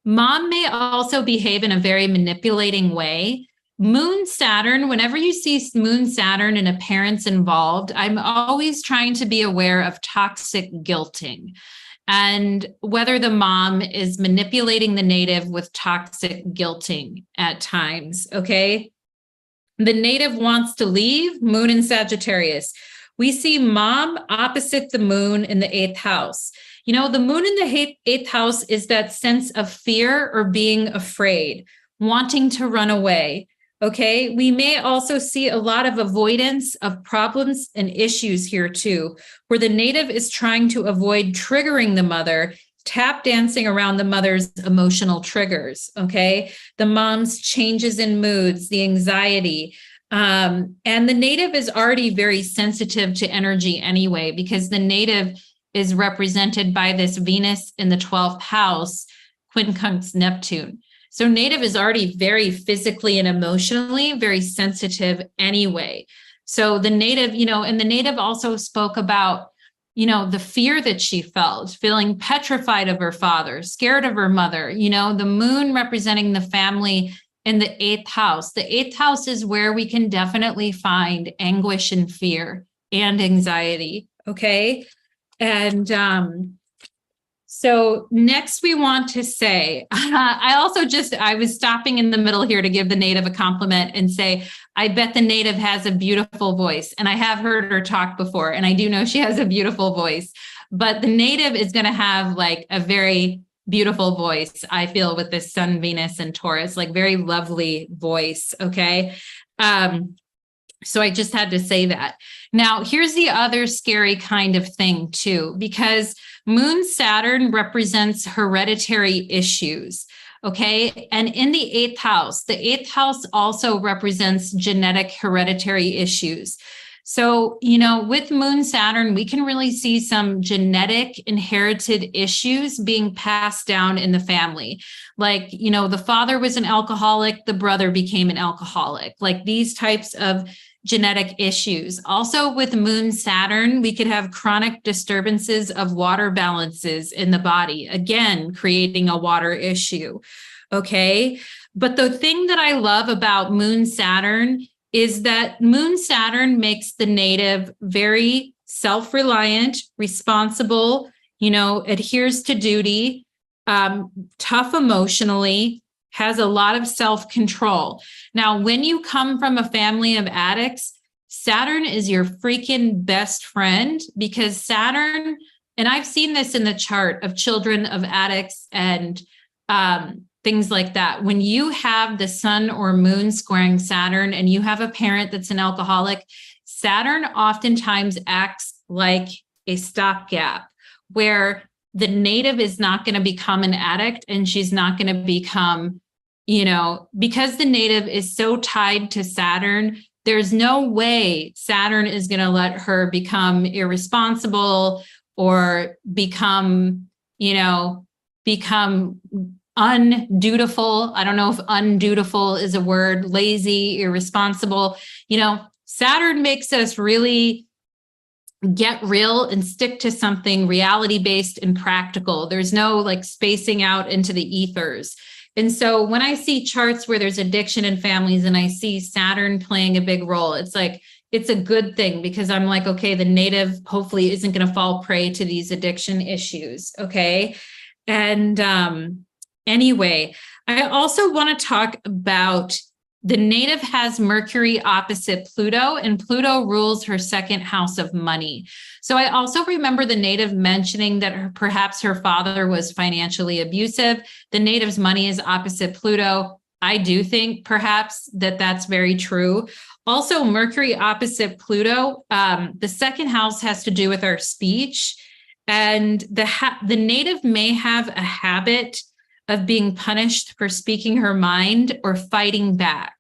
mom may also behave in a very manipulating way. Moon Saturn, whenever you see Moon Saturn and a parent's involved, I'm always trying to be aware of toxic guilting and whether the mom is manipulating the native with toxic guilting at times. Okay. The native wants to leave, moon in Sagittarius. We see mom opposite the moon in the eighth house. You know, the moon in the eighth house is that sense of fear or being afraid, wanting to run away. Okay, we may also see a lot of avoidance of problems and issues here too, where the native is trying to avoid triggering the mother, tap dancing around the mother's emotional triggers. Okay, the mom's changes in moods, the anxiety. And the native is already very sensitive to energy anyway, because the native is represented by this Venus in the 12th house, quincunx Neptune. So native is already very physically and emotionally very sensitive anyway. So the native, you know, and the native also spoke about, you know, the fear that she felt, feeling petrified of her father, scared of her mother, you know, the moon representing the family in the eighth house. The eighth house is where we can definitely find anguish and fear and anxiety. Okay. And so next we want to say, I was stopping in the middle here to give the native a compliment and say, I bet the native has a beautiful voice. And I have heard her talk before, and I do know she has a beautiful voice, but the native is going to have like a very beautiful voice, I feel, with this Sun, Venus, and Taurus, like very lovely voice. Okay. So I just had to say that. Now, here's the other scary kind of thing too, because Moon Saturn represents hereditary issues. Okay. And in the eighth house also represents genetic hereditary issues. So, with Moon Saturn, we can really see some genetic inherited issues being passed down in the family. Like, the father was an alcoholic, the brother became an alcoholic, like these types of genetic issues. Also, with Moon Saturn, we could have chronic disturbances of water balances in the body, again, creating a water issue. Okay. But the thing that I love about Moon Saturn is that Moon Saturn makes the native very self-reliant, responsible, adheres to duty, tough emotionally, has a lot of self-control. Now, when you come from a family of addicts, Saturn is your freaking best friend, because Saturn, and I've seen this in the chart of children of addicts and things like that. When you have the sun or moon squaring Saturn and you have a parent that's an alcoholic, Saturn oftentimes acts like a stopgap where the native is not going to become an addict, and she's not going to become, because the native is so tied to Saturn, there's no way Saturn is going to let her become irresponsible or become undutiful. I don't know if undutiful is a word, lazy, irresponsible. Saturn makes us really get real and stick to something reality-based and practical. There's no like spacing out into the ethers. And so when I see charts where there's addiction in families and I see Saturn playing a big role, it's like, it's a good thing, because I'm like, okay, the native hopefully isn't going to fall prey to these addiction issues. Okay. And anyway, I also want to talk about the native has Mercury opposite Pluto, and Pluto rules her second house of money. So I also remember the native mentioning that perhaps her father was financially abusive. The native's money is opposite Pluto. I do think perhaps that's very true. Also, Mercury opposite Pluto, the second house has to do with our speech. And the native may have a habit of being punished for speaking her mind or fighting back.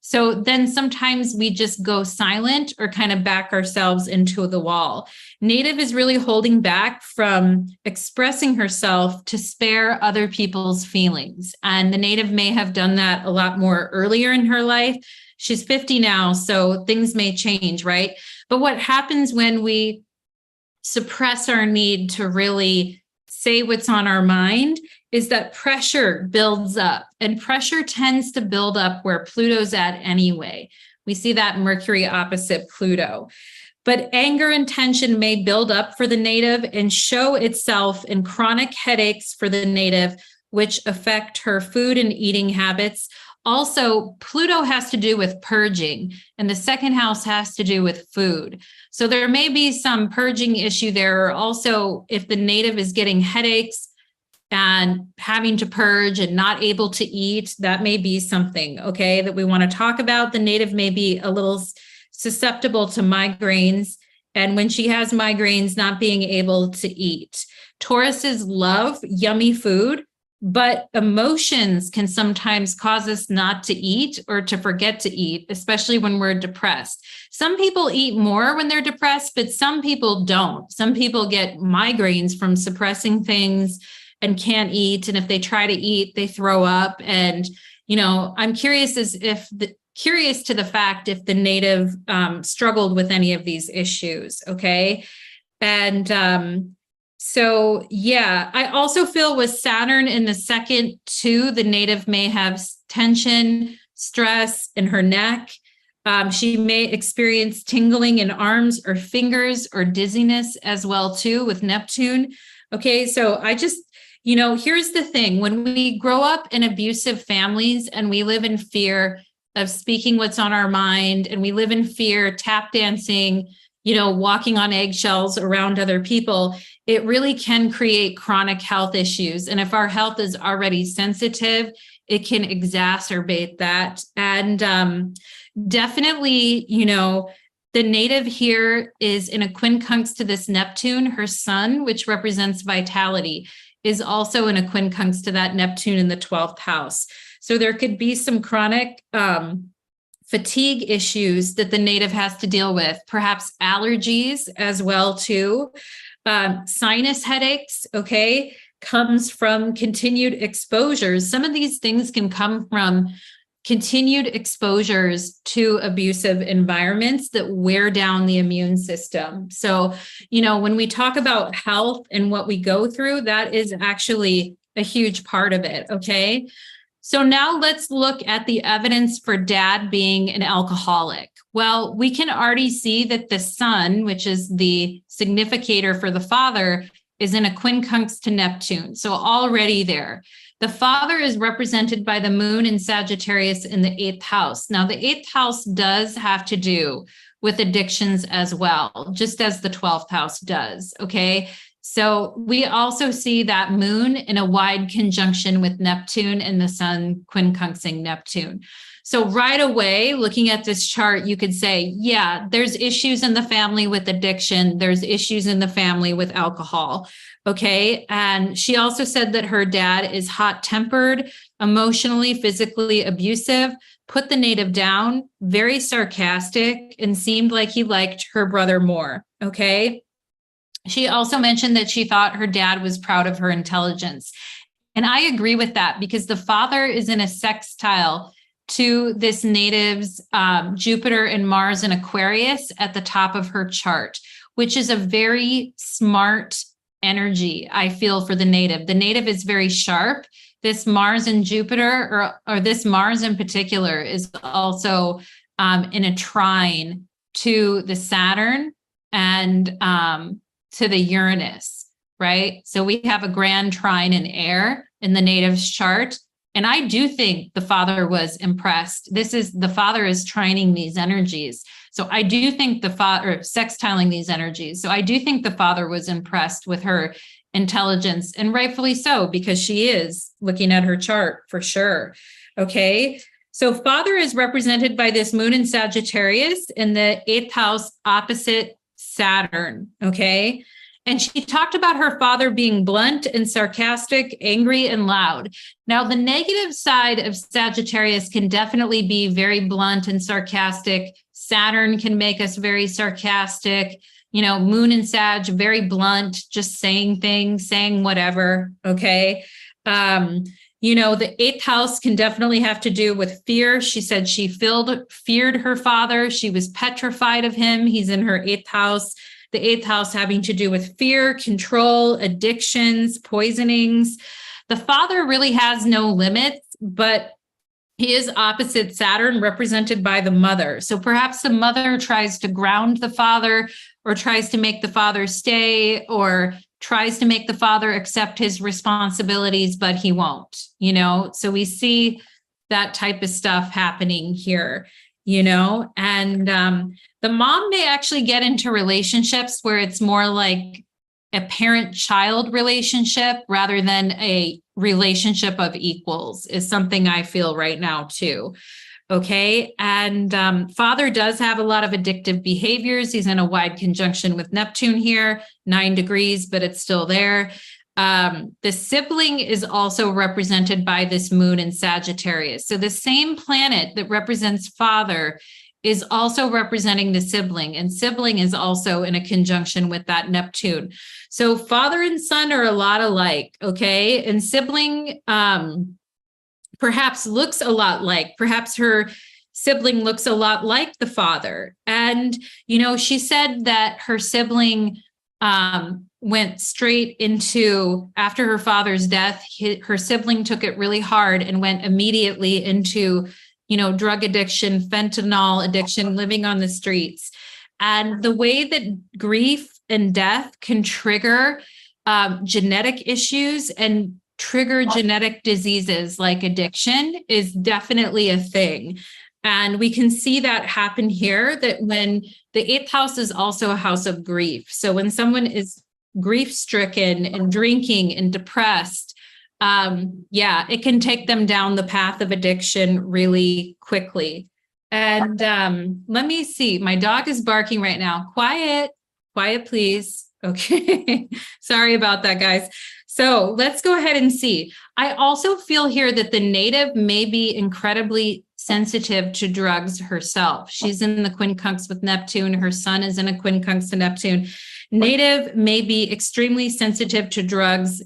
So then sometimes we just go silent or kind of back ourselves into the wall. Native is really holding back from expressing herself to spare other people's feelings. And the native may have done that a lot more earlier in her life. She's 50 now, so things may change, right? But what happens when we suppress our need to really say what's on our mind is that pressure builds up, and pressure tends to build up where Pluto's at anyway. We see that Mercury opposite Pluto. But anger and tension may build up for the native and show itself in chronic headaches for the native, which affect her food and eating habits. Also, Pluto has to do with purging, and the second house has to do with food. So there may be some purging issue there. Also, if the native is getting headaches and having to purge and not able to eat, that may be something, okay, that we want to talk about. The native may be a little susceptible to migraines, and when she has migraines, not being able to eat. Tauruses love yummy food, but emotions can sometimes cause us not to eat or to forget to eat, especially when we're depressed. Some people eat more when they're depressed, but some people don't. Some people get migraines from suppressing things and can't eat. And if they try to eat, they throw up. And, I'm curious curious to the fact if the native struggled with any of these issues. Okay. And so, yeah, I also feel with Saturn in the second too, the native may have tension, stress in her neck. She may experience tingling in arms or fingers or dizziness as well too with Neptune. Okay, so here's the thing. When we grow up in abusive families and we live in fear of speaking what's on our mind, and we live in fear, tap dancing, walking on eggshells around other people, it really can create chronic health issues. And if our health is already sensitive, it can exacerbate that. And definitely, the native here is in a quincunx to this Neptune. Her sun, which represents vitality, is also in a quincunx to that Neptune in the 12th house. So there could be some chronic fatigue issues that the native has to deal with, perhaps allergies as well too. Sinus headaches, okay, comes from continued exposures. Some of these things can come from continued exposures to abusive environments that wear down the immune system. So, when we talk about health and what we go through, that is actually a huge part of it, okay? So now let's look at the evidence for dad being an alcoholic. Well, we can already see that the sun, which is the significator for the father, is in a quincunx to Neptune. So already there. The father is represented by the moon in Sagittarius in the 8th house. Now, the 8th house does have to do with addictions as well, just as the 12th house does, okay? So we also see that moon in a wide conjunction with Neptune and the sun quincunxing Neptune. So right away, looking at this chart, you could say, yeah, there's issues in the family with addiction. There's issues in the family with alcohol. Okay. And she also said that her dad is hot-tempered, emotionally, physically abusive, put the native down, very sarcastic, and seemed like he liked her brother more. Okay. She also mentioned that she thought her dad was proud of her intelligence. And I agree with that because the father is in a sextile to this native's Jupiter and Mars in Aquarius at the top of her chart, which is a very smart energy, I feel, for the native. The native is very sharp. This Mars and Jupiter, or this Mars in particular, is also in a trine to the Saturn and to the Uranus, right? So we have a grand trine in air in the native's chart. And I do think the father was impressed. The father is trining these energies. So I do think the father, sextiling these energies. So I do think the father was impressed with her intelligence, and rightfully so, because she is, looking at her chart for sure. Okay. So father is represented by this moon in Sagittarius in the 8th house opposite Saturn. Okay. And she talked about her father being blunt and sarcastic, angry and loud. Now, the negative side of Sagittarius can definitely be very blunt and sarcastic. Saturn can make us very sarcastic. Moon and Sag, very blunt, just saying things, saying whatever. Okay. The 8th house can definitely have to do with fear. She said she feared her father. She was petrified of him. He's in her 8th house. The 8th house having to do with fear, control, addictions, poisonings. The father really has no limits, but he is opposite Saturn, represented by the mother. So perhaps the mother tries to ground the father, or tries to make the father stay, or tries to make the father accept his responsibilities, but he won't, So we see that type of stuff happening here, and the mom may actually get into relationships where it's more like a parent-child relationship rather than a relationship of equals, is something I feel right now too. Okay. And father does have a lot of addictive behaviors. He's in a wide conjunction with Neptune here, 9 degrees, but it's still there. The sibling is also represented by this moon in Sagittarius. So the same planet that represents father is also representing the sibling, and sibling is also in a conjunction with that Neptune. So father and son are a lot alike, okay? And sibling perhaps looks a lot like, perhaps her sibling looks a lot like the father. And, she said that her sibling went straight into, after her father's death, her sibling took it really hard and went immediately into drug addiction, fentanyl addiction, living on the streets. And the way that grief and death can trigger genetic issues and trigger genetic diseases like addiction is definitely a thing. And we can see that happen here, that when the 8th house is also a house of grief. So when someone is grief-stricken and drinking and depressed, it can take them down the path of addiction really quickly. And let me see, my dog is barking right now. Quiet, please. Okay. Sorry about that, guys. So let's go ahead and see. I also feel here that the native may be incredibly sensitive to drugs herself. She's in the quincunx with Neptune. Her son is in a quincunx to Neptune. Native may be extremely sensitive to drugs.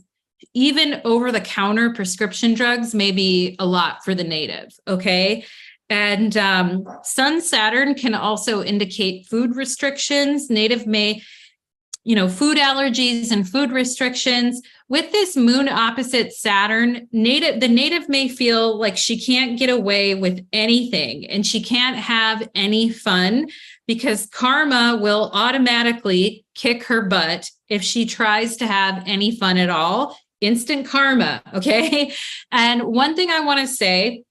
Even over-the-counter prescription drugs may be a lot for the native, okay? And Sun Saturn can also indicate food restrictions. Native may, food allergies and food restrictions. With this moon opposite Saturn, the native may feel like she can't get away with anything and she can't have any fun because karma will automatically kick her butt if she tries to have any fun at all. Instant karma, okay? And one thing I want to say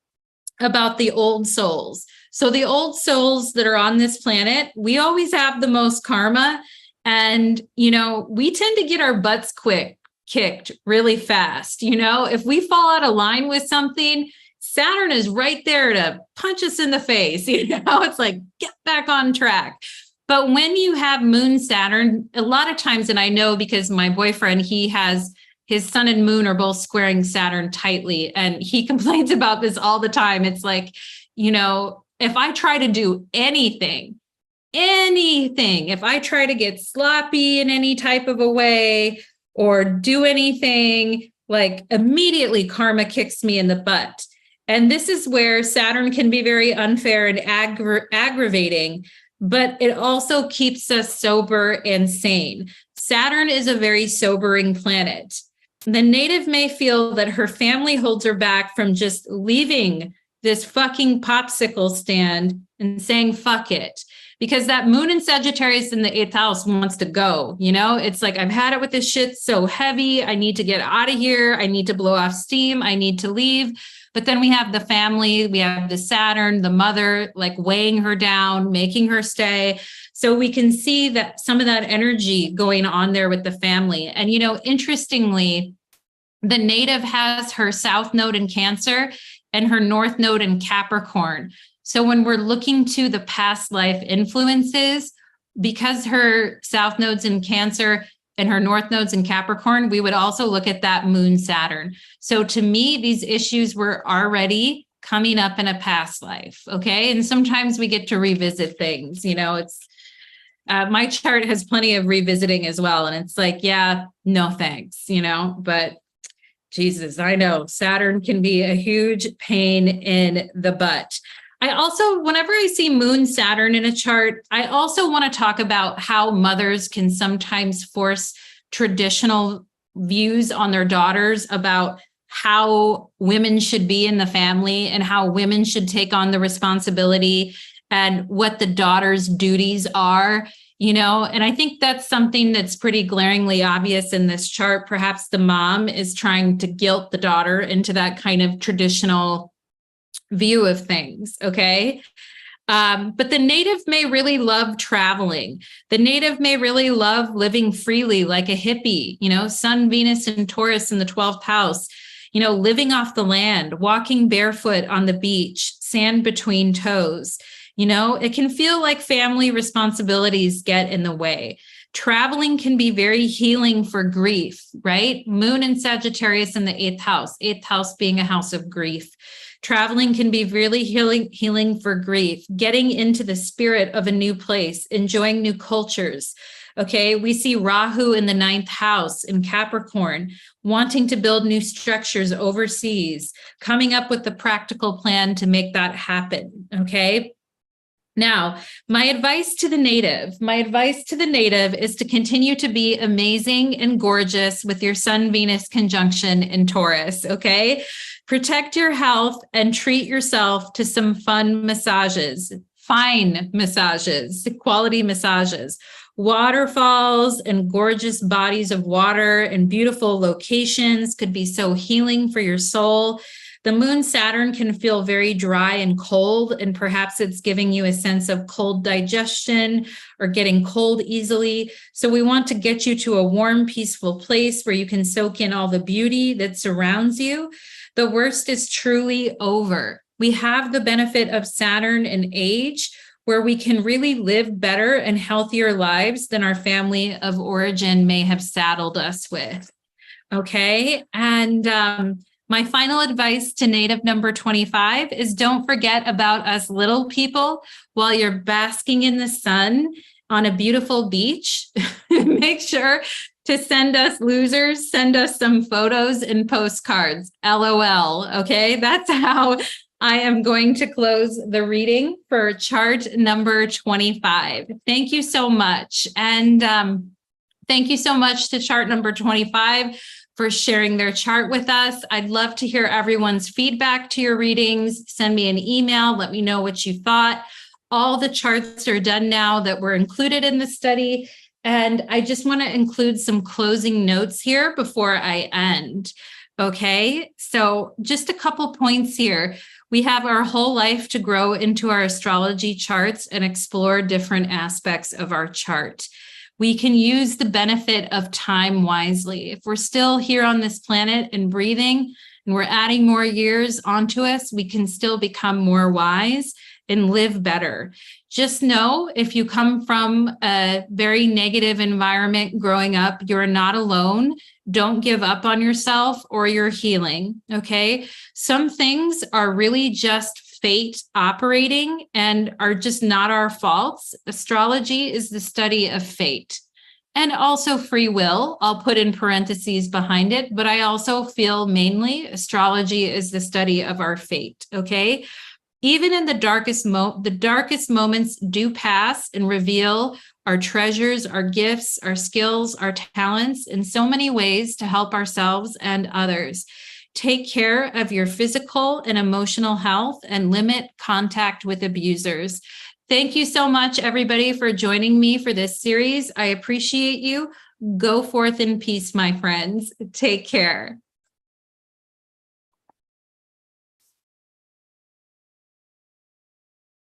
about the old souls. So the old souls that are on this planet, we always have the most karma. And, we tend to get our butts kicked really fast. If we fall out of line with something, Saturn is right there to punch us in the face. It's like, get back on track. But when you have Moon Saturn, a lot of times, and I know because my boyfriend, his sun and moon are both squaring Saturn tightly, and he complains about this all the time. It's like, if I try to do anything, if I try to get sloppy in any type of a way or do anything, like immediately karma kicks me in the butt. And this is where Saturn can be very unfair and aggravating, but it also keeps us sober and sane. Saturn is a very sobering planet. The native may feel that her family holds her back from just leaving this fucking popsicle stand and saying, fuck it. Because that moon in Sagittarius in the 8th house wants to go, it's like, I've had it with this shit so heavy. I need to get out of here. I need to blow off steam. I need to leave. But then we have the family, we have the Saturn, the mother, like weighing her down, making her stay. So we can see that some of that energy going on there with the family. And, interestingly, the native has her South node in Cancer and her North node in Capricorn. So when we're looking to the past life influences, because her South node's in Cancer and her North node's in Capricorn, we would also look at that Moon Saturn. So to me, these issues were already coming up in a past life, okay? And sometimes we get to revisit things, it's my chart has plenty of revisiting as well. And it's like, yeah, no thanks, but Jesus, I know Saturn can be a huge pain in the butt. I also, whenever I see Moon Saturn in a chart, I also want to talk about how mothers can sometimes force traditional views on their daughters about how women should be in the family and how women should take on the responsibility and what the daughter's duties are, and I think that's something that's pretty glaringly obvious in this chart. Perhaps the mom is trying to guilt the daughter into that kind of traditional view of things, okay? But the native may really love traveling. The native may really love living freely like a hippie, Sun, Venus, and Taurus in the 12th house, living off the land, walking barefoot on the beach, sand between toes. It can feel like family responsibilities get in the way. Traveling can be very healing for grief, right? Moon and Sagittarius in the 8th house being a house of grief. Traveling can be really healing for grief, getting into the spirit of a new place, enjoying new cultures. Okay, we see Rahu in the 9th house in Capricorn, wanting to build new structures overseas, coming up with the practical plan to make that happen. Okay. Now, my advice to the native is to continue to be amazing and gorgeous with your Sun Venus conjunction in Taurus, okay? Protect your health and treat yourself to some fun massages, fine massages, quality massages, waterfalls and gorgeous bodies of water and beautiful locations could be so healing for your soul. The moon Saturn can feel very dry and cold, and perhaps it's giving you a sense of cold digestion or getting cold easily. So we want to get you to a warm, peaceful place where you can soak in all the beauty that surrounds you. The worst is truly over. We have the benefit of Saturn and age, where we can really live better and healthier lives than our family of origin may have saddled us with. Okay. And My final advice to native number 25 is don't forget about us little people while you're basking in the sun on a beautiful beach. Make sure to send us losers, send us some photos and postcards. LOL. Okay, that's how I am going to close the reading for chart number 25. Thank you so much. And thank you so much to chart number 25 for sharing their chart with us. I'd love to hear everyone's feedback to your readings. Send me an email. Let me know what you thought. All the charts are done now that were included in the study. And I just want to include some closing notes here before I end. Okay, so just a couple points here. We have our whole life to grow into our astrology charts and explore different aspects of our chart. We can use the benefit of time wisely. If we're still here on this planet and breathing, and we're adding more years onto us, we can still become more wise and live better. Just know if you come from a very negative environment growing up, you're not alone. Don't give up on yourself or your healing, okay? Some things are really just fate operating and are just not our faults. Astrology is the study of fate. And also free will, I'll put in parentheses behind it, but I also feel mainly astrology is the study of our fate, okay? Even in the darkest moments do pass and reveal our treasures, our gifts, our skills, our talents in so many ways to help ourselves and others. Take care of your physical and emotional health and limit contact with abusers. Thank you so much, everybody, for joining me for this series. I appreciate you. Go forth in peace, my friends. Take care.